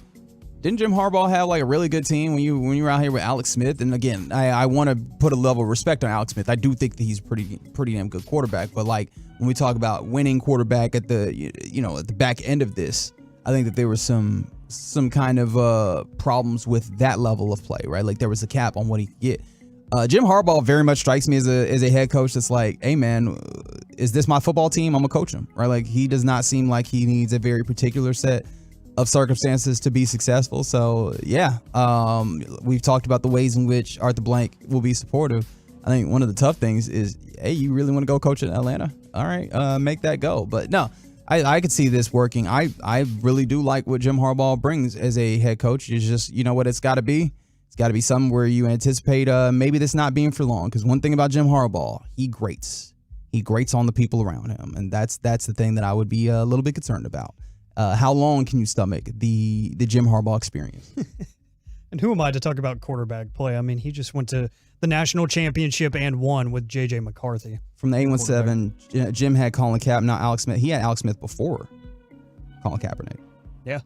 Didn't Jim Harbaugh have like a really good team when you were out here with Alex Smith? And again, I want to put a level of respect on Alex Smith. I do think that he's a pretty damn good quarterback. But like when we talk about winning quarterback at the at the back end of this, I think that there was some kind of problems with that level of play, right? Like there was a cap on what he could get. Jim Harbaugh very much strikes me as a head coach that's like, hey man, is this my football team? I'm gonna coach him, right? Like he does not seem like he needs a very particular set of circumstances to be successful. So yeah, we've talked about the ways in which Arthur Blank will be supportive. I think one of the tough things is, hey, you really want to go coach in Atlanta? All right, make that go. But no, I could see this working. I really do like what Jim Harbaugh brings as a head coach. It's just, what it's got to be? It's got to be something where you anticipate maybe this not being for long. Because one thing about Jim Harbaugh, he grates on the people around him. And that's the thing that I would be a little bit concerned about. How long can you stomach the Jim Harbaugh experience? And who am I to talk about quarterback play? I mean, he just went to the national championship and won with J.J. McCarthy. From the 817, Jim had Colin Kaepernick, not Alex Smith. He had Alex Smith before Colin Kaepernick. Yeah.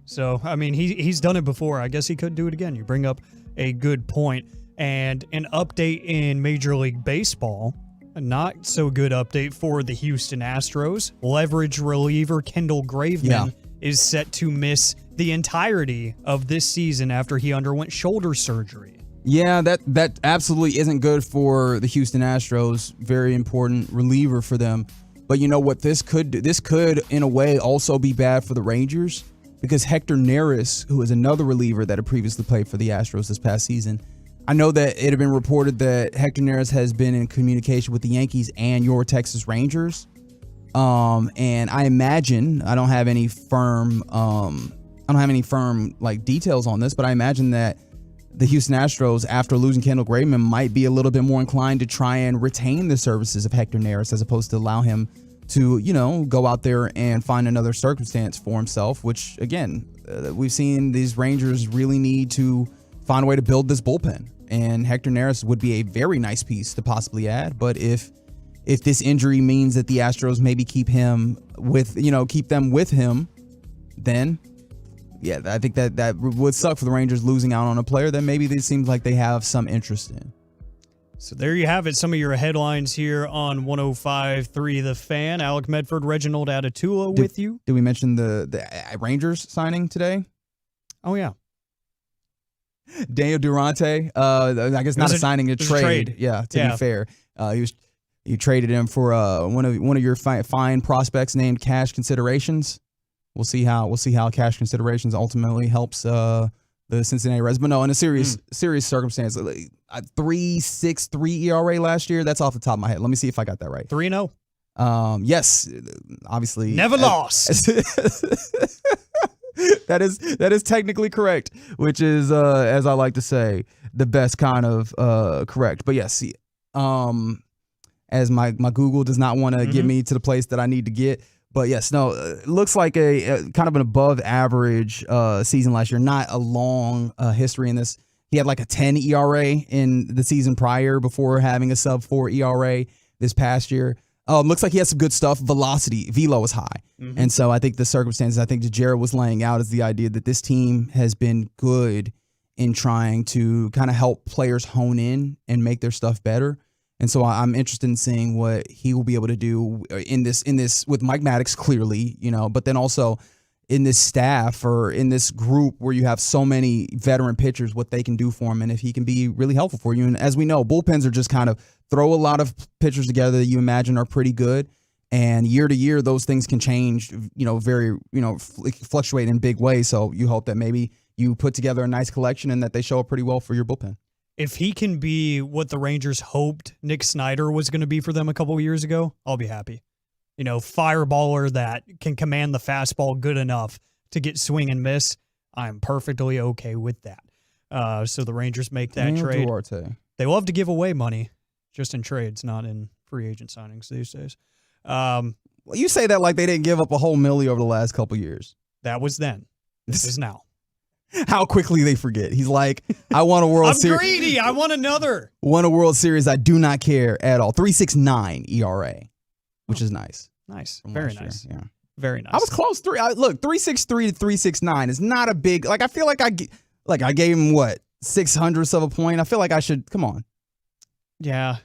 So, I mean, he's done it before. I guess he could do it again. You bring up a good point. And an update in Major League Baseball. A not so good update for the Houston Astros. Leverage reliever Kendall Graveman is set to miss the entirety of this season after he underwent shoulder surgery. Yeah, that absolutely isn't good for the Houston Astros. Very important reliever for them. But you know what this could do? This could, in a way, also be bad for the Rangers because Hector Neris, who is another reliever that had previously played for the Astros this past season, I know that it had been reported that Hector Neris has been in communication with the Yankees and your Texas Rangers. And I imagine, I don't have any firm like details on this, but I imagine that the Houston Astros, after losing Kendall Graveman, might be a little bit more inclined to try and retain the services of Hector Neris as opposed to allow him to, go out there and find another circumstance for himself, which, again, we've seen these Rangers really need to find a way to build this bullpen. And Hector Neris would be a very nice piece to possibly add. But if this injury means that the Astros maybe keep them with him, then yeah, I think that would suck for the Rangers losing out on a player that maybe it seems like they have some interest in. So there you have it. Some of your headlines here on 105.3 The Fan. Alec Medford, Reginald Atatula with you. Did we mention the Rangers signing today? Oh, yeah. Daniel Durante, I guess not a signing, a trade. Yeah, to be fair. You traded him for one of your fine prospects named Cash Considerations. We'll see how Cash Considerations ultimately helps the Cincinnati Reds. But no, in a serious circumstance, 3.63 ERA last year. That's off the top of my head. Let me see if I got that right. 3-0. Yes, obviously. Never lost. That is technically correct, which is, as I like to say, the best kind of correct. But yes, as my Google does not want to get me to the place that I need to get. But yes, no, it looks like a kind of an above average season last year. Not a long history in this. He had like a 10 ERA in the season prior before having a sub 4 ERA this past year. Looks like he has some good stuff. Velo is high. And so I think the circumstances I think that Jared was laying out is the idea that this team has been good in trying to kind of help players hone in and make their stuff better. And so I'm interested in seeing what he will be able to do in this with Mike Maddox clearly, but then also in this staff or in this group where you have so many veteran pitchers, what they can do for him and if he can be really helpful for you. And as we know, bullpens are just kind of throw a lot of pitchers together that you imagine are pretty good. And year to year, those things can change, fluctuate in big ways. So you hope that maybe you put together a nice collection and that they show up pretty well for your bullpen. If he can be what the Rangers hoped Nick Snyder was going to be for them a couple of years ago, I'll be happy. Fireballer that can command the fastball good enough to get swing and miss. I'm perfectly okay with that. So the Rangers make that trade. Duarte. They love to give away money just in trades, not in free agent signings these days. Well, you say that like they didn't give up a whole milli over the last couple years. That was then. This is now. How quickly they forget. He's like, I want a World Series. I'm greedy. I want another. Won a World Series. I do not care at all. 3.69 ERA, which is nice. Nice. Very nice. Yeah. Very nice. I was close. 3.63 to 3.69 is not a big, I feel like I gave him 600ths of a point. I feel like I should, come on. Yeah.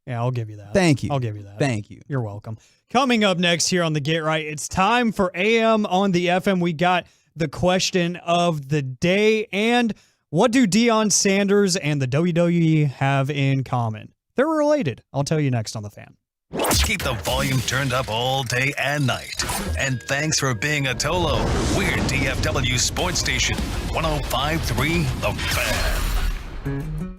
Yeah, I'll give you that. Thank you. I'll give you that. Thank you. You're welcome. Coming up next here on the Get Right, it's time for AM on the FM. We got the question of the day, and what do Deion Sanders and the WWE have in common? They're related. I'll tell you next on The Fan. Keep the volume turned up all day and night. And thanks for being a Tolo. We're DFW Sports Station 105.3 The Fan.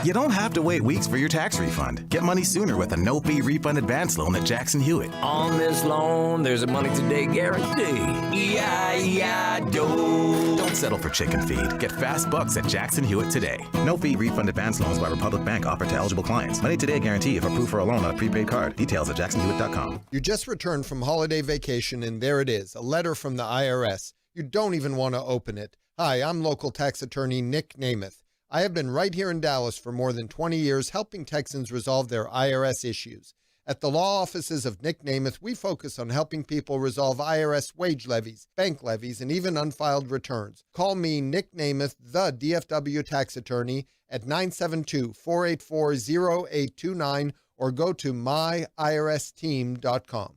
You don't have to wait weeks for your tax refund. Get money sooner with a no-fee refund advance loan at Jackson Hewitt. On this loan, there's a money today guarantee. E-I-E-I-DO. Don't settle for chicken feed. Get fast bucks at Jackson Hewitt today. No-fee refund advance loans by Republic Bank offered to eligible clients. Money today guarantee if approved for a loan on a prepaid card. Details at jacksonhewitt.com. You just returned from holiday vacation, and there it is, a letter from the IRS. You don't even want to open it. Hi, I'm local tax attorney Nick Namath. I have been right here in Dallas for more than 20 years helping Texans resolve their IRS issues. At the law offices of Nick Namath, we focus on helping people resolve IRS wage levies, bank levies, and even unfiled returns. Call me, Nick Namath, the DFW tax attorney, at 972-484-0829 or go to myiRSteam.com.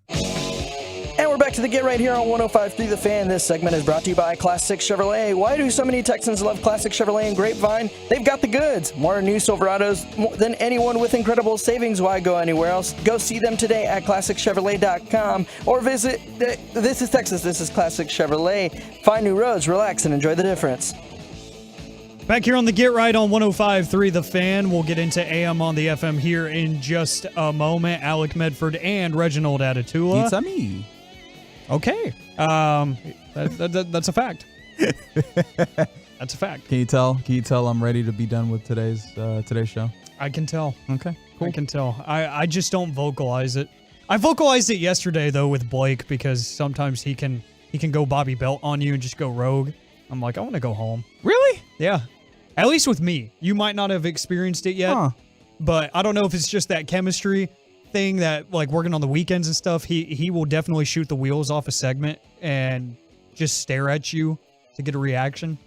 And we're back to the Get Right here on 105.3 The Fan. This segment is brought to you by Classic Chevrolet. Why do so many Texans love Classic Chevrolet and Grapevine? They've got the goods. More new Silverados than anyone with incredible savings. Why go anywhere else? Go see them today at ClassicChevrolet.com or visit. This is Texas. This is Classic Chevrolet. Find new roads, relax, and enjoy the difference. Back here on the Get Right on 105.3 The Fan. We'll get into AM on the FM here in just a moment. Alec Medford and Reginald Atatula. It's me. Okay. That's a fact. That's a fact. Can you tell I'm ready to be done with today's show? I can tell. Okay, cool. I can tell. I just don't vocalize it. I vocalized it yesterday though with Blake because sometimes he can go Bobby Belt on you and just go rogue. I'm like, I want to go home. Really? Yeah. At least with me. You might not have experienced it yet, but I don't know if it's just that chemistry thing that, like, working on the weekends and stuff, he will definitely shoot the wheels off a segment and just stare at you to get a reaction.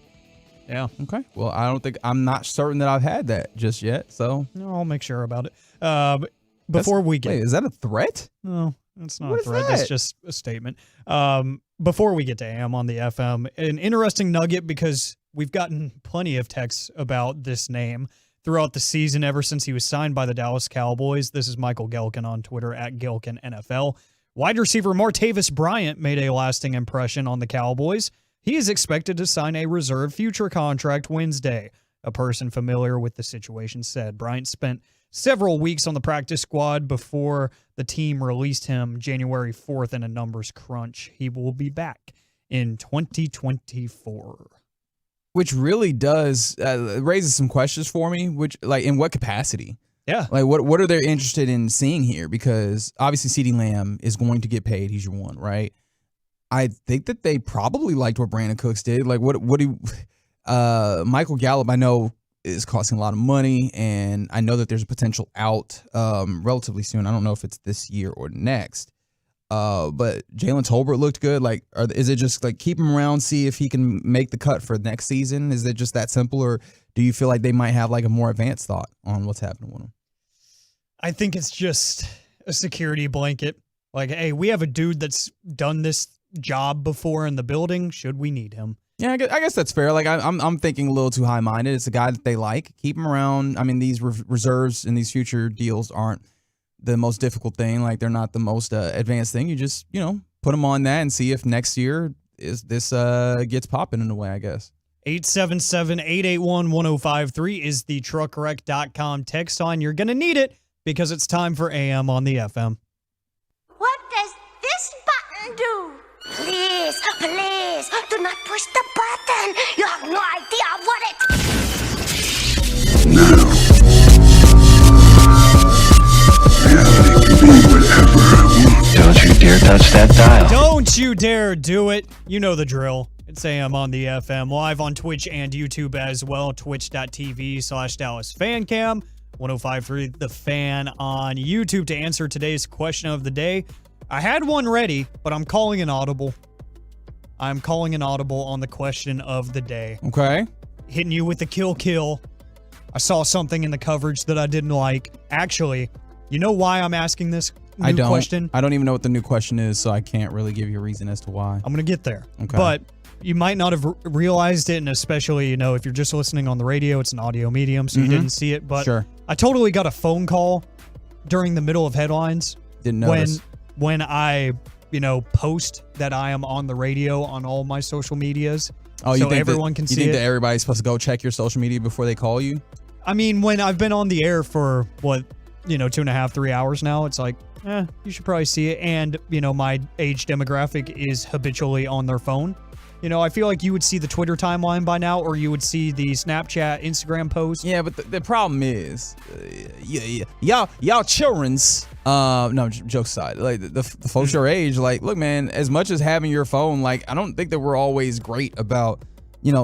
Yeah. Okay. Well, I'm not certain that I've had that just yet, so. No, I'll make sure about it. Wait, is that a threat? No, it's not What a is threat. that? That's just a statement. Before we get to AM on the FM, an interesting nugget because we've gotten plenty of texts about this name throughout the season ever since he was signed by the Dallas Cowboys. This is Michael Gelkin on Twitter at GelkinNFL. Wide receiver Martavis Bryant made a lasting impression on the Cowboys. He is expected to sign a reserve future contract Wednesday. A person familiar with the situation said Bryant spent several weeks on the practice squad before the team released him January 4th in a numbers crunch. He will be back in 2024. Which really does raises some questions for me. Which, like, in what capacity? Yeah. Like, what are they interested in seeing here? Because obviously, CeeDee Lamb is going to get paid. He's your one, right? I think that they probably liked what Brandon Cooks did. Like, Michael Gallup, I know, is costing a lot of money, and I know that there's a potential out relatively soon. I don't know if it's this year or next. But Jalen Tolbert looked good. Like, is it just like keep him around, see if he can make the cut for next season? Is it just that simple, or do you feel like they might have like a more advanced thought on what's happening with him? I think it's just a security blanket. Like, hey, we have a dude that's done this job before in the building. Should we need him? Yeah, I guess that's fair. Like, I'm thinking a little too high-minded. It's a guy that they like. Keep him around. I mean, these reserves and these future deals aren't the most difficult thing. Like, they're not the most advanced thing. You just, put them on that and see if next year this gets popping in a way, I guess. 877-881-1053 is the truckwreck.com text line. You're going to need it because it's time for AM on the FM. What does this button do? Please, please, do not push the button. You have no idea what it... Don't you dare touch that dial. Don't you dare do it. You know the drill. It's AM on the FM, live on Twitch and YouTube as well. Twitch.tv/DallasFanCam. 105.3 The Fan on YouTube. To answer today's question of the day, I had one ready, but I'm calling an audible. I'm calling an audible on the question of the day. Okay. Hitting you with the kill. I saw something in the coverage that I didn't like. Actually, you know why I'm asking this new question? I don't even know what the new question is, so I can't really give you a reason as to why. I'm going to get there. Okay. But you might not have realized it, and especially, if you're just listening on the radio, it's an audio medium, so you didn't see it. But sure. I totally got a phone call during the middle of headlines. Didn't notice. When I, post that I am on the radio on all my social medias. Oh, so everyone can see it. You think that everybody's supposed to go check your social media before they call you? I mean, when I've been on the air for 2.5, 3 hours now, it's like, you should probably see it. And, my age demographic is habitually on their phone. I feel like you would see the Twitter timeline by now, or you would see the Snapchat, Instagram post. Yeah, but the problem is, y'all children's, no, jokes aside, like the folks your age, like, look, man, as much as having your phone, like, I don't think that we're always great about,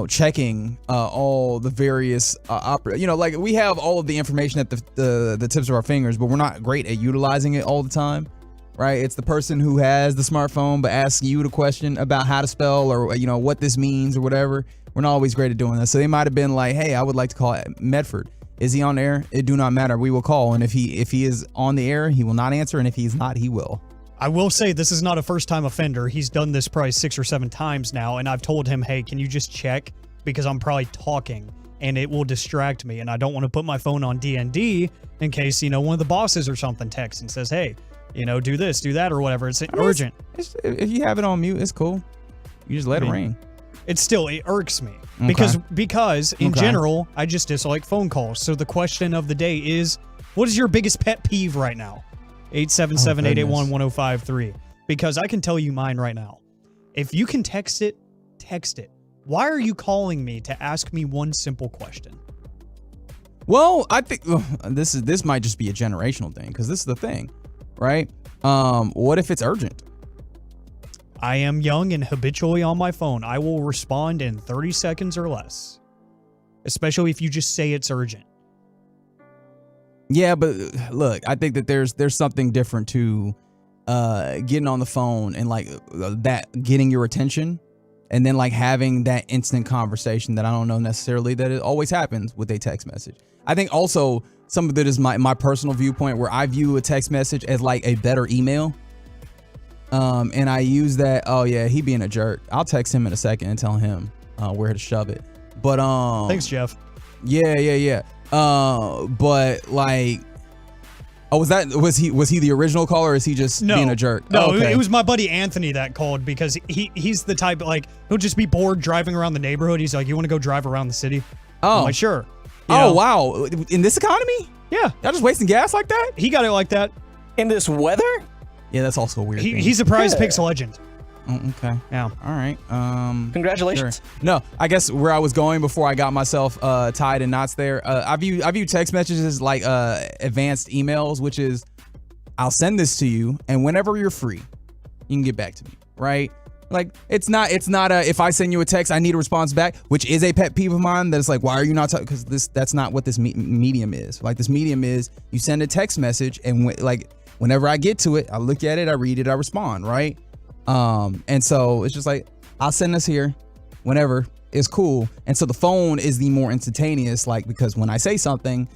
checking all the various like we have all of the information at the tips of our fingers, but we're not great at utilizing it all the time. Right, it's the person who has the smartphone but asks you the question about how to spell or what this means or whatever. We're not always great at doing that. So they might have been like, "Hey, I would like to call Medford. Is he on air? It do not matter. We will call, and if he is on the air, he will not answer, and if he's not, he will." I will say this is not a first-time offender. He's done this probably 6 or 7 times now, and I've told him, "Hey, can you just check because I'm probably talking and it will distract me, and I don't want to put my phone on DND in case one of the bosses or something texts and says, hey." Do this, do that, or whatever. It's urgent. If you have it on mute, it's cool. You just let it ring. It irks me because in general, I just dislike phone calls. So the question of the day is, what is your biggest pet peeve right now? 877-881-1053. Because I can tell you mine right now. If you can text it, text it. Why are you calling me to ask me one simple question? Well, I think this might just be a generational thing, because this is the thing. Right? What if it's urgent? I am young and habitually on my phone. I will respond in 30 seconds or less. Especially if you just say it's urgent. Yeah, but look, I think that there's something different to getting on the phone and like that getting your attention, and then like having that instant conversation that I don't know necessarily that it always happens with a text message. I think also some of it is my personal viewpoint, where I view a text message as like a better email. And I use that, oh yeah, he being a jerk. I'll text him in a second and tell him where to shove it. But thanks, Jeff. Yeah. But like, was he the original caller, or is he just being a jerk? No, okay. It was my buddy Anthony that called, because he's the type, like, he'll just be bored driving around the neighborhood. He's like, you want to go drive around the city? Oh, I'm like, sure. Wow. In this economy? Yeah. Y'all just wasting gas like that? He got it like that. In this weather? Yeah, that's also a weird thing. He's a prize picks legend. Oh, okay. Yeah. All right. Congratulations. Sure. No, I guess where I was going before I got myself tied in knots there, I view text messages like advanced emails, which is I'll send this to you, and whenever you're free, you can get back to me, right? Like, it's not if I send you a text, I need a response back, which is a pet peeve of mine. That it's like, why are you not talking? Because that's not what this medium is. Like, this medium is you send a text message, and whenever I get to it, I look at it, I read it, I respond, right? And so it's just like, I'll send this here whenever it's cool. And so the phone is the more instantaneous, like, because when I say something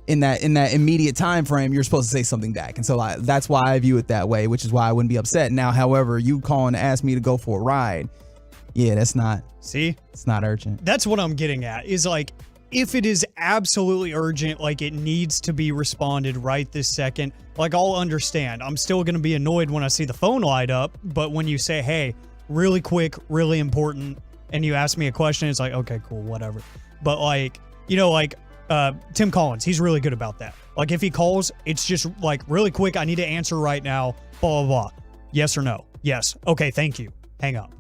in that immediate time frame, you're supposed to say something back. And so that's why I view it that way, which is why I wouldn't be upset. Now, however, you calling to ask me to go for a ride, yeah, that's not. See? It's not urgent. That's what I'm getting at, is like, if it is absolutely urgent, like it needs to be responded right this second, like, I'll understand. I'm still going to be annoyed when I see the phone light up, but when you say, hey, really quick, really important, and you ask me a question, it's like, okay, cool, whatever. But like, Tim Collins, he's really good about that. Like, if he calls, it's just like, really quick, I need to answer right now, blah, blah, blah. Yes or no? Yes. Okay, thank you. Hang up.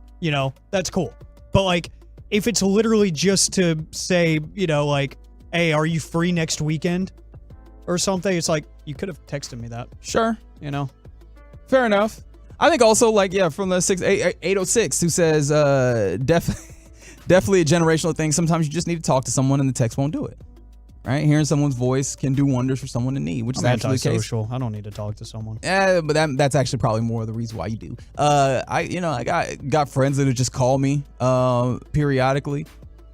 That's cool. But like, if it's literally just to say, like, hey, are you free next weekend or something? It's like, you could have texted me that. Sure. Fair enough. I think also, like, yeah, from the 806 who says, definitely a generational thing. Sometimes you just need to talk to someone and the text won't do it. Right? Hearing someone's voice can do wonders for someone in need, which is actually the case. I don't need to talk to someone. Yeah, but that's actually probably more of the reason why you do. I got friends that just call me periodically.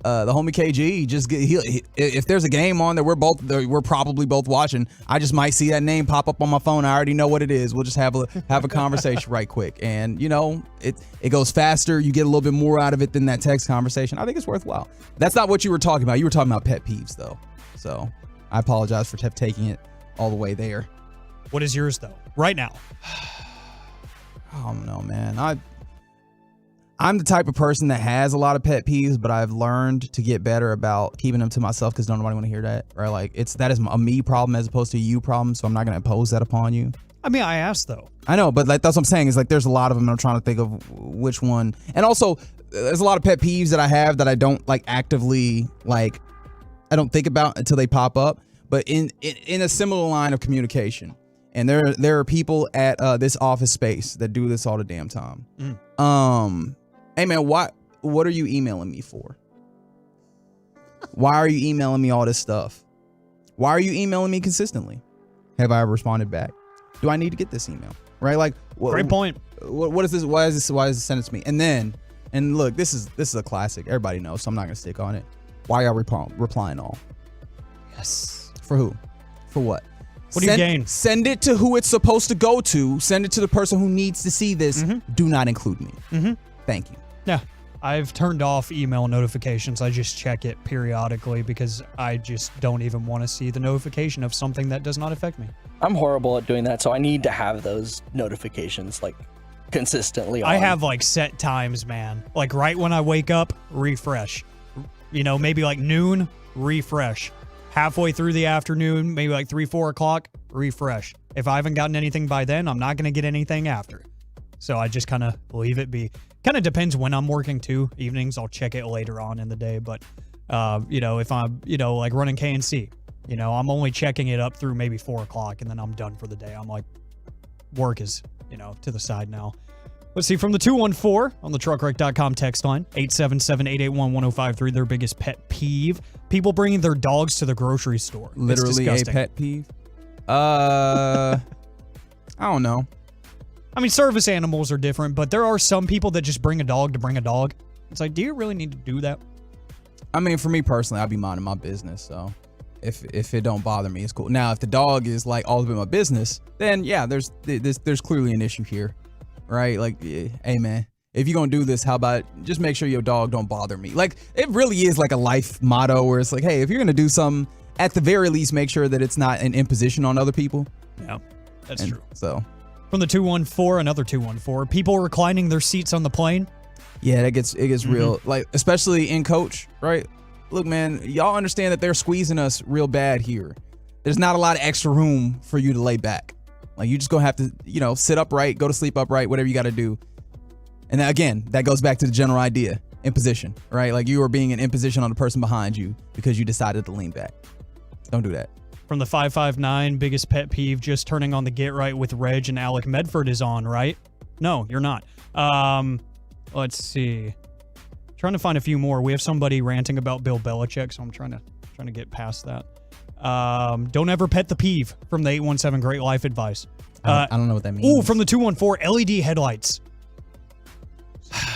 The homie KG, if there's a game on that we're probably both watching, I just might see that name pop up on my phone. I already know what it is. We'll just have a conversation right quick, and it goes faster. You get a little bit more out of it than that text conversation. I think it's worthwhile. That's not what you were talking about. You were talking about pet peeves, though. So I apologize for taking it all the way there. What is yours, though, right now? Oh no, man. I'm the type of person that has a lot of pet peeves, but I've learned to get better about keeping them to myself because nobody want to hear that. Right? Like that is a me problem as opposed to a you problem. So I'm not going to impose that upon you. I mean, I asked though. I know, but like that's what I'm saying is like there's a lot of them. And I'm trying to think of which one. And also, there's a lot of pet peeves that I have that I don't like actively like. I don't think about until they pop up. But in a similar line of communication, and there are people at this office space that do this all the damn time. Hey man, what are you emailing me for? Why are you emailing me all this stuff? Why are you emailing me consistently? Have I ever responded back? Do I need to get this email? Right? Like, great point. What is this? Why is this sent to me? And look, this is a classic. Everybody knows, so I'm not gonna stick on it. Why are y'all replying all? Yes. For who? For what? What do you gain? Send it to who it's supposed to go to. Send it to the person who needs to see this. Do not include me. Thank you. Yeah. I've turned off email notifications. I just check it periodically because I just don't even want to see the notification of something that does not affect me. I'm horrible at doing that, so I need to have those notifications like consistently on. I have like set times, man. Like right when I wake up, refresh. You know, maybe like noon, refresh. Halfway through the afternoon, maybe like 3-4 o'clock, refresh. If I haven't gotten anything by then, I'm not going to get anything after. So I just kind of leave it be. Kind of depends when I'm working too. Evenings, I'll check it later on in the day. But, you know, if I'm, you know, like running KNC, you know, I'm only checking it up through maybe 4 o'clock and then I'm done for the day. I'm like, work is, you know, to the side now. Let's see, from the 214 on the truckwreck.com text line, 877-881-1053, their biggest pet peeve. People bringing their dogs to the grocery store. Literally a pet peeve? I don't know. I mean, service animals are different, but there are some people that just bring a dog to bring a dog. It's like, do you really need to do that? I mean, for me personally, I'll be minding my business, so if it don't bother me, it's cool. Now, if the dog is like all about my business, then yeah, there's clearly an issue here, right? Like, hey man, if you're gonna do this, how about just make sure your dog don't bother me? Like, it really is like a life motto where it's like, hey, if you're gonna do something, at the very least, make sure that it's not an imposition on other people. Yeah, that's true. So. From the 214, another 214, people reclining their seats on the plane. Yeah, it gets real, like especially in coach, right? Look, man, y'all understand that they're squeezing us real bad here. There's not a lot of extra room for you to lay back. Like you just gonna have to, you know, sit upright, go to sleep upright, whatever you got to do. And then, again, that goes back to the general idea, imposition, right? Like you are being an imposition on the person behind you because you decided to lean back. Don't do that. From the 559, biggest pet peeve, just turning on the Get Right with Reg and Alec Medford is on, right? No, you're not. Let's see. Trying to find a few more. We have somebody ranting about Bill Belichick, so I'm trying to get past that. Don't ever pet the peeve from the 817 Great Life Advice. I don't know what that means. Ooh, from the 214, LED headlights.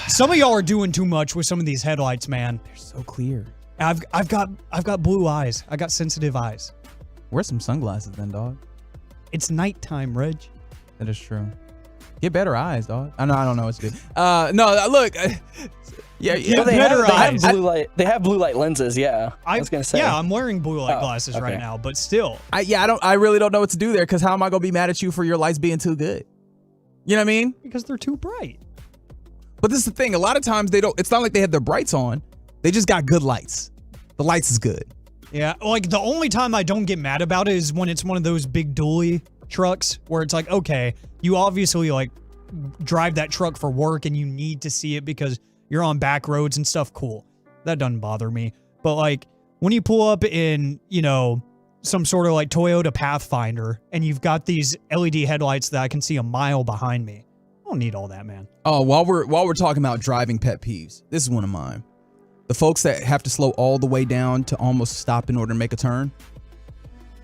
Some of y'all are doing too much with some of these headlights, man. They're so clear. I've got blue eyes. I got sensitive eyes. Wear some sunglasses then, dog. It's nighttime, Reg. That is true. Get better eyes, dog. I don't know what's good. No, look. Yeah, well, they have blue light. They have blue light lenses. Yeah, I was gonna say. Yeah, I'm wearing blue light glasses right now, but still. I really don't know what to do there because how am I gonna be mad at you for your lights being too good? You know what I mean? Because they're too bright. But this is the thing. A lot of times they don't. It's not like they have their brights on. They just got good lights. The lights is good. Yeah, like the only time I don't get mad about it is when it's one of those big dually trucks where it's like, okay, you obviously like drive that truck for work and you need to see it because you're on back roads and stuff. Cool. That doesn't bother me. But like when you pull up in, you know, some sort of like Toyota Pathfinder and you've got these LED headlights that I can see a mile behind me. I don't need all that, man. Oh, while we're talking about driving pet peeves, this is one of mine. The folks that have to slow all the way down to almost stop in order to make a turn.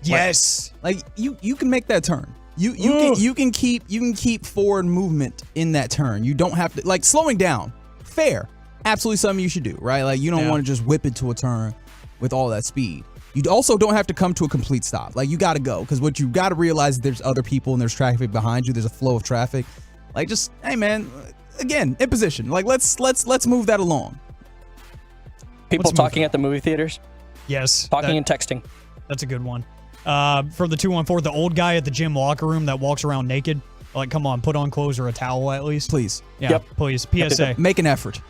Yes. Like you can make that turn. You can keep forward movement in that turn. You don't have to like slowing down. Fair. Absolutely something you should do, right? Like you don't want to just whip it to a turn with all that speed. You also don't have to come to a complete stop. Like you got to go because what you got to realize is there's other people and there's traffic behind you. There's a flow of traffic. Like just, hey man, again, in position. Like let's move that along. People talking at the movie theaters? Yes. Talking and texting. That's a good one. For the 214, the old guy at the gym locker room that walks around naked. Like, come on, put on clothes or a towel at least. Please. Yeah, please. PSA. Make an effort.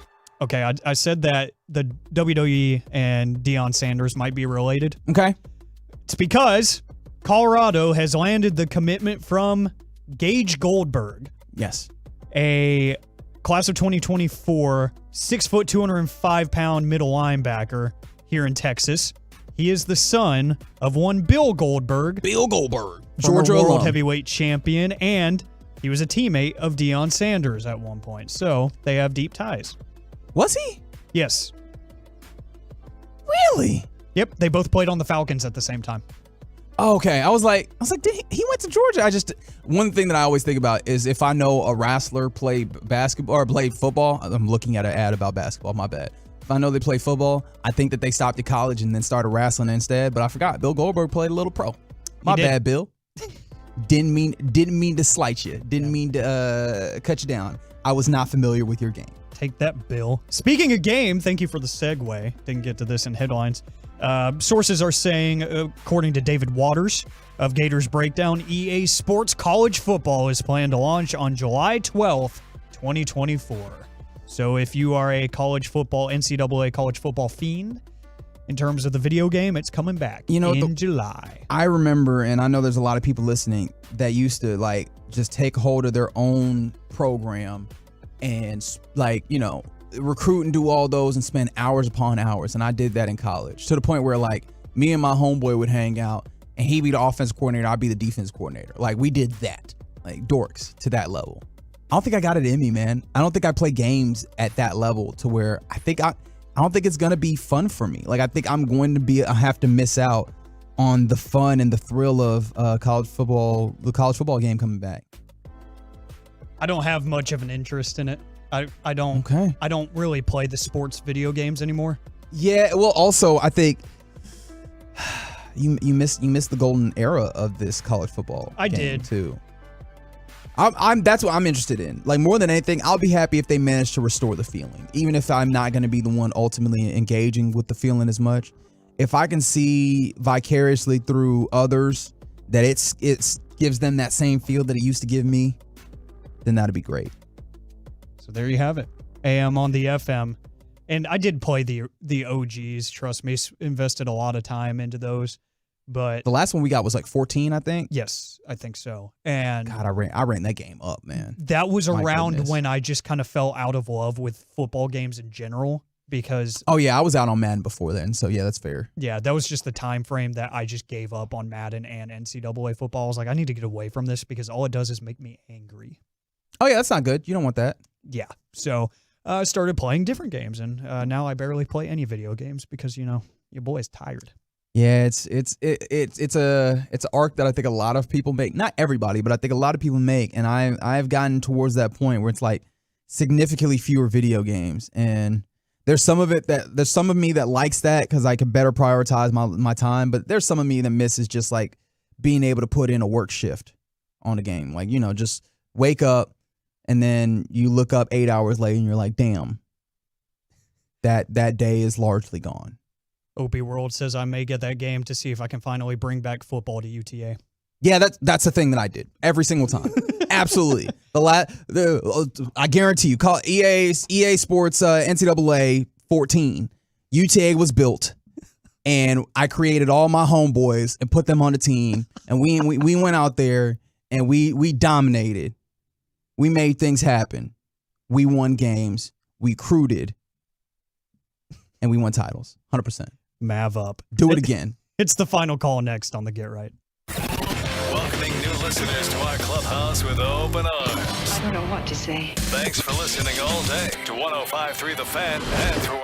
Okay, I said that the WWE and Deion Sanders might be related. Okay. It's because Colorado has landed the commitment from Gage Goldberg. Yes. A class of 2024, 6 foot, 205 pound middle linebacker here in Texas. He is the son of one Bill Goldberg. Georgia world alum. heavyweight champion, and he was a teammate of Deion Sanders at one point. So they have deep ties. Was he? Yes. Really? Yep. They both played on the Falcons at the same time. Okay, I was like, he went to Georgia. One thing that I always think about is if I know a wrestler played basketball or played football. I'm looking at an ad about basketball. My bad. If I know they play football, I think that they stopped at college and then started wrestling instead. But I forgot Bill Goldberg played a little pro. My bad, Bill. Didn't mean to slight you. Didn't mean to cut you down. I was not familiar with your game. Take that, Bill. Speaking of game, thank you for the segue. Didn't get to this in headlines. Sources are saying, according to David Waters of Gators Breakdown, EA Sports College Football is planned to launch on July 12th, 2024. So if you are a college football, NCAA college football fiend, in terms of the video game, it's coming back in July. I remember, and I know there's a lot of people listening that used to like just take hold of their own program and recruit and do all those and spend hours upon hours. And I did that in college to the point where like me and my homeboy would hang out and he'd be the offensive coordinator. I'd be the defense coordinator. Like we did that, like dorks to that level. I don't think I got it in me, man. I don't think I play games at that level to where I don't think it's going to be fun for me. Like I think I have to miss out on the fun and the thrill of the college football game coming back. I don't have much of an interest in it. I don't really play the sports video games anymore. Yeah, well, also I think you missed the golden era of this college football. I game did too. That's what I'm interested in. Like more than anything, I'll be happy if they manage to restore the feeling, even if I'm not going to be the one ultimately engaging with the feeling as much. If I can see vicariously through others that it gives them that same feel that it used to give me, then that'd be great. So there you have it. AM on the FM. And I did play the OGs, trust me, invested a lot of time into those. But the last one we got was like 14, I think. Yes, I think so. And God, I ran that game up, man. That was around when I just kind of fell out of love with football games in general because oh yeah, I was out on Madden before then, so yeah, that's fair. Yeah, that was just the time frame that I just gave up on Madden and NCAA football. I was like, I need to get away from this because all it does is make me angry. Oh yeah, that's not good. You don't want that. Yeah. So I started playing different games, and now I barely play any video games because your boy's tired. Yeah, it's an arc that I think a lot of people make. Not everybody, but I think a lot of people make, and I've gotten towards that point where it's like significantly fewer video games, and there's some of me that likes that because I can better prioritize my time, but there's some of me that misses just like being able to put in a work shift on a game, like just wake up and then you look up 8 hours later and you're like, damn, that day is largely gone. OP World says I may get that game to see if I can finally bring back football to UTA. Yeah, that's the thing that I did every single time. Absolutely. I guarantee you, call EA Sports NCAA 14. UTA was built, and I created all my homeboys and put them on the team, and we went out there and we dominated. We made things happen. We won games. We recruited, and we won titles. 100%. Mav up. Do it again. It's the final call next on the Get Right. Welcoming new listeners to our clubhouse with open arms. I don't know what to say. Thanks for listening all day to 105.3 The Fan and through our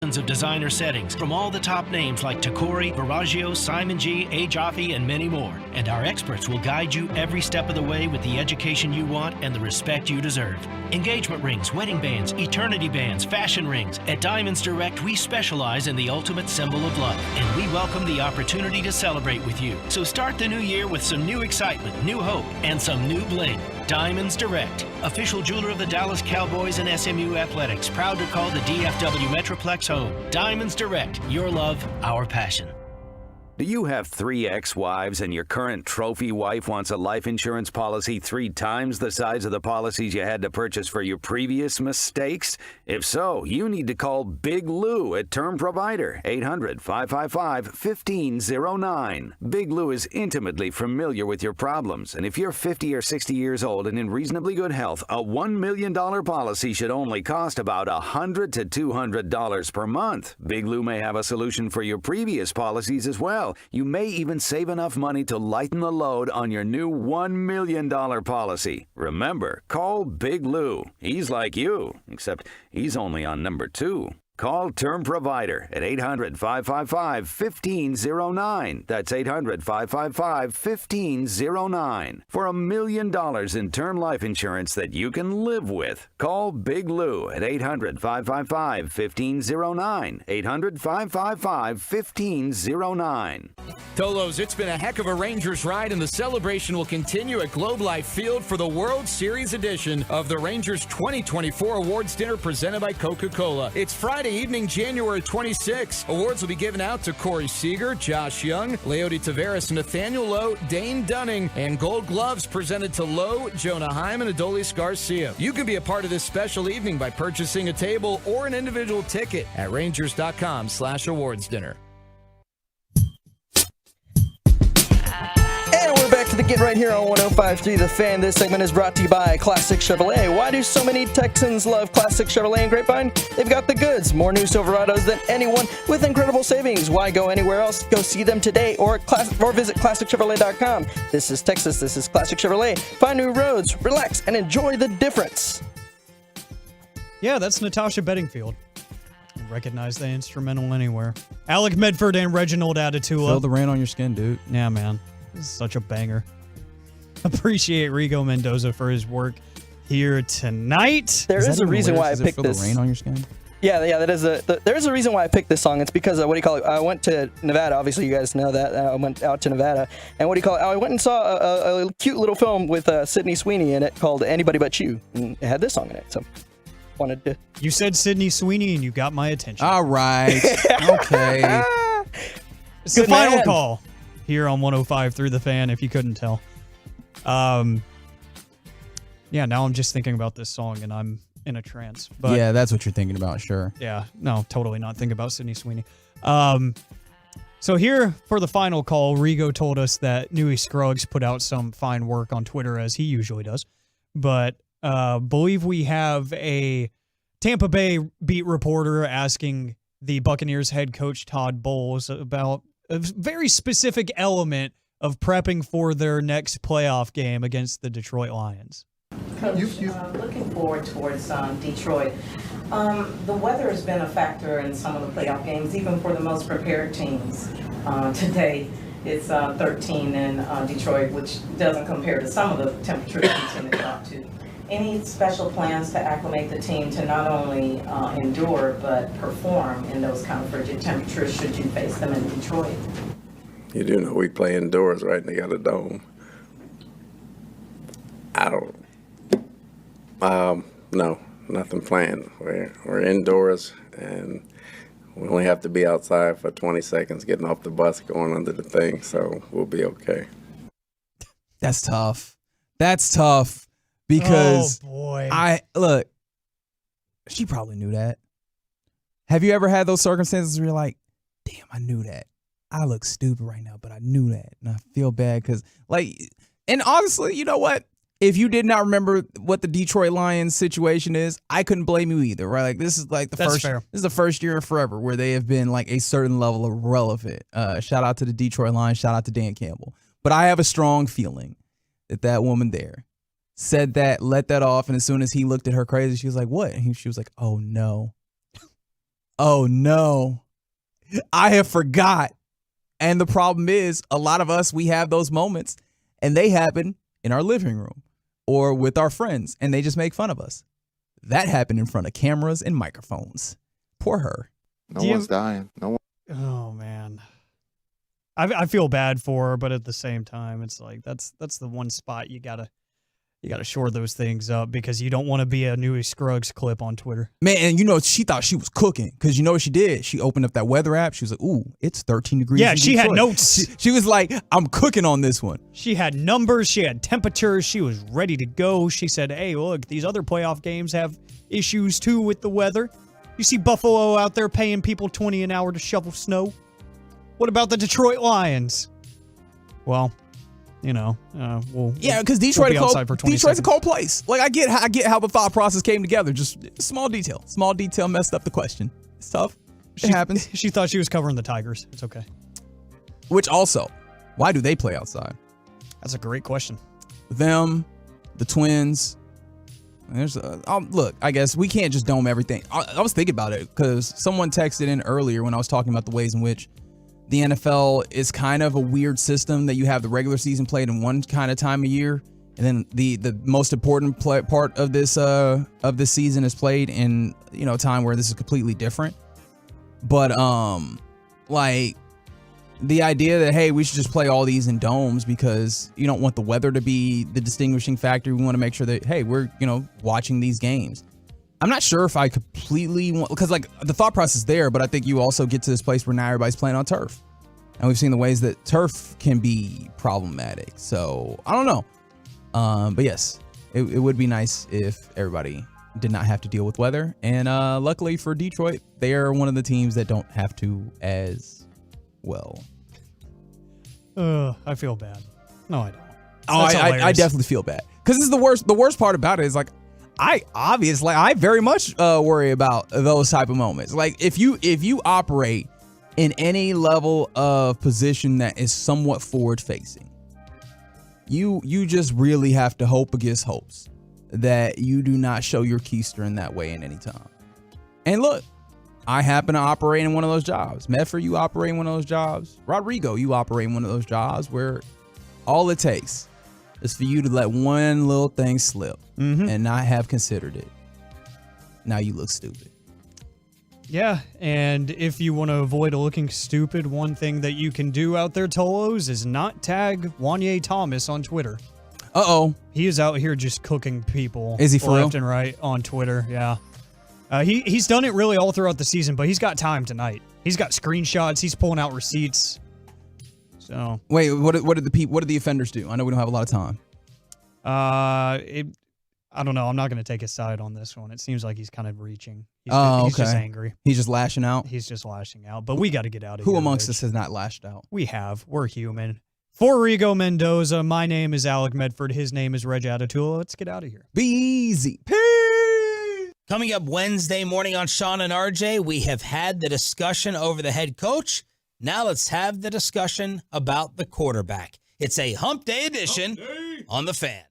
Of designer settings from all the top names like Tacori, Veragio, Simon G, A. Jaffe, and many more. And our experts will guide you every step of the way with the education you want and the respect you deserve. Engagement rings, wedding bands, eternity bands, fashion rings. At Diamonds Direct, we specialize in the ultimate symbol of love, and we welcome the opportunity to celebrate with you. So start the new year with some new excitement, new hope, and some new bling. Diamonds Direct, official jeweler of the Dallas Cowboys and SMU Athletics, proud to call the DFW Metroplex home. Diamonds Direct, your love, our passion. Do you have 3 ex-wives and your current trophy wife wants a life insurance policy 3 times the size of the policies you had to purchase for your previous mistakes? If so, you need to call Big Lou at Term Provider, 800-555-1509. Big Lou is intimately familiar with your problems, and if you're 50 or 60 years old and in reasonably good health, a $1 million policy should only cost about $100 to $200 per month. Big Lou may have a solution for your previous policies as well. You may even save enough money to lighten the load on your new $1 million policy. Remember, call Big Lou. He's like you, except he's only on number 2. Call Term Provider at 800-555-1509. That's 800-555-1509. For $1 million in term life insurance that you can live with. Call Big Lou at 800-555-1509. 800-555-1509. Tolos, it's been a heck of a Rangers ride, and the celebration will continue at Globe Life Field for the World Series edition of the Rangers 2024 Awards Dinner presented by Coca-Cola. It's Friday evening, January 26th. Awards will be given out to Corey Seager, Josh Young, Leody Taveras, Nathaniel Lowe, Dane Dunning, and Gold Gloves presented to Lowe, Jonah Hyman, and Adolis Garcia. You can be a part of this special evening by purchasing a table or an individual ticket at Rangers.com/awards dinner. And we're back to the Get Right here on 105.3 The Fan. This segment is brought to you by Classic Chevrolet. Why do so many Texans love Classic Chevrolet and Grapevine? They've got the goods. More new Silverados than anyone with incredible savings. Why go anywhere else? Go see them today or visit ClassicChevrolet.com. This is Texas. This is Classic Chevrolet. Find new roads, relax, and enjoy the difference. Yeah, that's Natasha Bedingfield. Recognize the instrumental anywhere. Alec Medford and Reginald Atatula. Feel the rain on your skin, dude. Yeah, man. This is such a banger. Appreciate Rigo Mendoza for his work here tonight. There is a reason why I picked this. Feel the rain on your skin? Yeah, that is there is a reason why I picked this song. It's because I went to Nevada. Obviously, you guys know that. I went out to Nevada, and I went and saw a cute little film with Sydney Sweeney in it called Anybody But You, and it had this song in it. So, wanted to. You said Sydney Sweeney, and you got my attention. All right. Okay. It's the final call here on 105 through the Fan, if you couldn't tell. Yeah, now I'm just thinking about this song, and I'm in a trance. But yeah, that's what you're thinking about, sure. Yeah, no, totally not thinking about Sydney Sweeney. So here for the final call, Rigo told us that Newey Scruggs put out some fine work on Twitter, as he usually does. But believe we have a Tampa Bay beat reporter asking the Buccaneers head coach Todd Bowles about a very specific element of prepping for their next playoff game against the Detroit Lions. Coach, looking forward towards Detroit. The weather has been a factor in some of the playoff games, even for the most prepared teams. Today, it's 13 in Detroit, which doesn't compare to some of the temperatures we tend to talk to. Any special plans to acclimate the team to not only endure, but perform in those kind of frigid temperatures should you face them in Detroit? You do know we play indoors, right? And they got a dome. No, nothing planned. We're indoors, and we only have to be outside for 20 seconds getting off the bus, going under the thing, so we'll be okay. That's tough. That's tough. Because look, she probably knew that. Have you ever had those circumstances where you're like, damn, I knew that. I look stupid right now, but I knew that. And I feel bad because, and honestly, you know what? If you did not remember what the Detroit Lions situation is, I couldn't blame you either, right? Like, this is like That's fair. This is the first year in forever where they have been like a certain level of relevant. Shout out to the Detroit Lions. Shout out to Dan Campbell. But I have a strong feeling that woman there said that, let that off, and as soon as he looked at her crazy, she was like, what? And she was like, oh, no. Oh, no. I have forgot. And the problem is, a lot of us, we have those moments, and they happen in our living room or with our friends, and they just make fun of us. That happened in front of cameras and microphones. Poor her. No one's dying. No one. Oh, man. I feel bad for her, but at the same time, it's like that's the one spot you gotta shore those things up because you don't want to be a Newy Scruggs clip on Twitter. Man, and she thought she was cooking because you know what she did? She opened up that weather app. She was like, ooh, it's 13 degrees. Yeah, in she Detroit. had notes. She was like, I'm cooking on this one. She had numbers. She had temperatures. She was ready to go. She said, hey, look, these other playoff games have issues too with the weather. You see Buffalo out there paying people $20 an hour to shovel snow? What about the Detroit Lions? Well, because Detroit's a cold place. Like I get how the thought process came together. Just small detail messed up the question. It's tough. It happens. She thought she was covering the Tigers. It's okay. Which also, why do they play outside? That's a great question. Them, the Twins. Look, I guess we can't just dome everything. I was thinking about it because someone texted in earlier when I was talking about the ways in which the NFL is kind of a weird system that you have the regular season played in one kind of time of year, and then the most important part of this season is played in a time where this is completely different. But like the idea that hey, we should just play all these in domes because you don't want the weather to be the distinguishing factor. We want to make sure that hey, we're watching these games. I'm not sure if I completely want, because like the thought process is there, but I think you also get to this place where now everybody's playing on turf. And we've seen the ways that turf can be problematic. So I don't know. But yes, it would be nice if everybody did not have to deal with weather. And luckily for Detroit, they are one of the teams that don't have to as well. I feel bad. No, I don't. I definitely feel bad. Because this is the worst part about it is like, I very much worry about those type of moments. Like if you operate in any level of position that is somewhat forward facing, you just really have to hope against hopes that you do not show your keister in that way in any time. And look, I happen to operate in one of those jobs. Medford, you operate in one of those jobs. Rodrigo, you operate in one of those jobs where all it takes is for you to let one little thing slip and not have considered it. Now you look stupid. Yeah, and if you want to avoid looking stupid, one thing that you can do out there, Tolos, is not tag Wanye Thomas on Twitter. Uh-oh. He is out here just cooking people. Is he for left real? and right on Twitter, yeah. He's done it really all throughout the season, but he's got time tonight. He's got screenshots. He's pulling out receipts. So wait, what did the offenders do? I know we don't have a lot of time. I don't know. I'm not going to take his side on this one. It seems like he's kind of reaching. He's just angry. He's just lashing out. He's just lashing out. But we got to get out of here. Who Rich. amongst us has not lashed out? We have. We're human. For Rigo Mendoza, my name is Alec Medford. His name is Reg Atatula. Let's get out of here. Be easy. Peace. Coming up Wednesday morning on Sean and RJ, we have had the discussion over the head coach. Now let's have the discussion about the quarterback. It's a hump day edition on The Fan.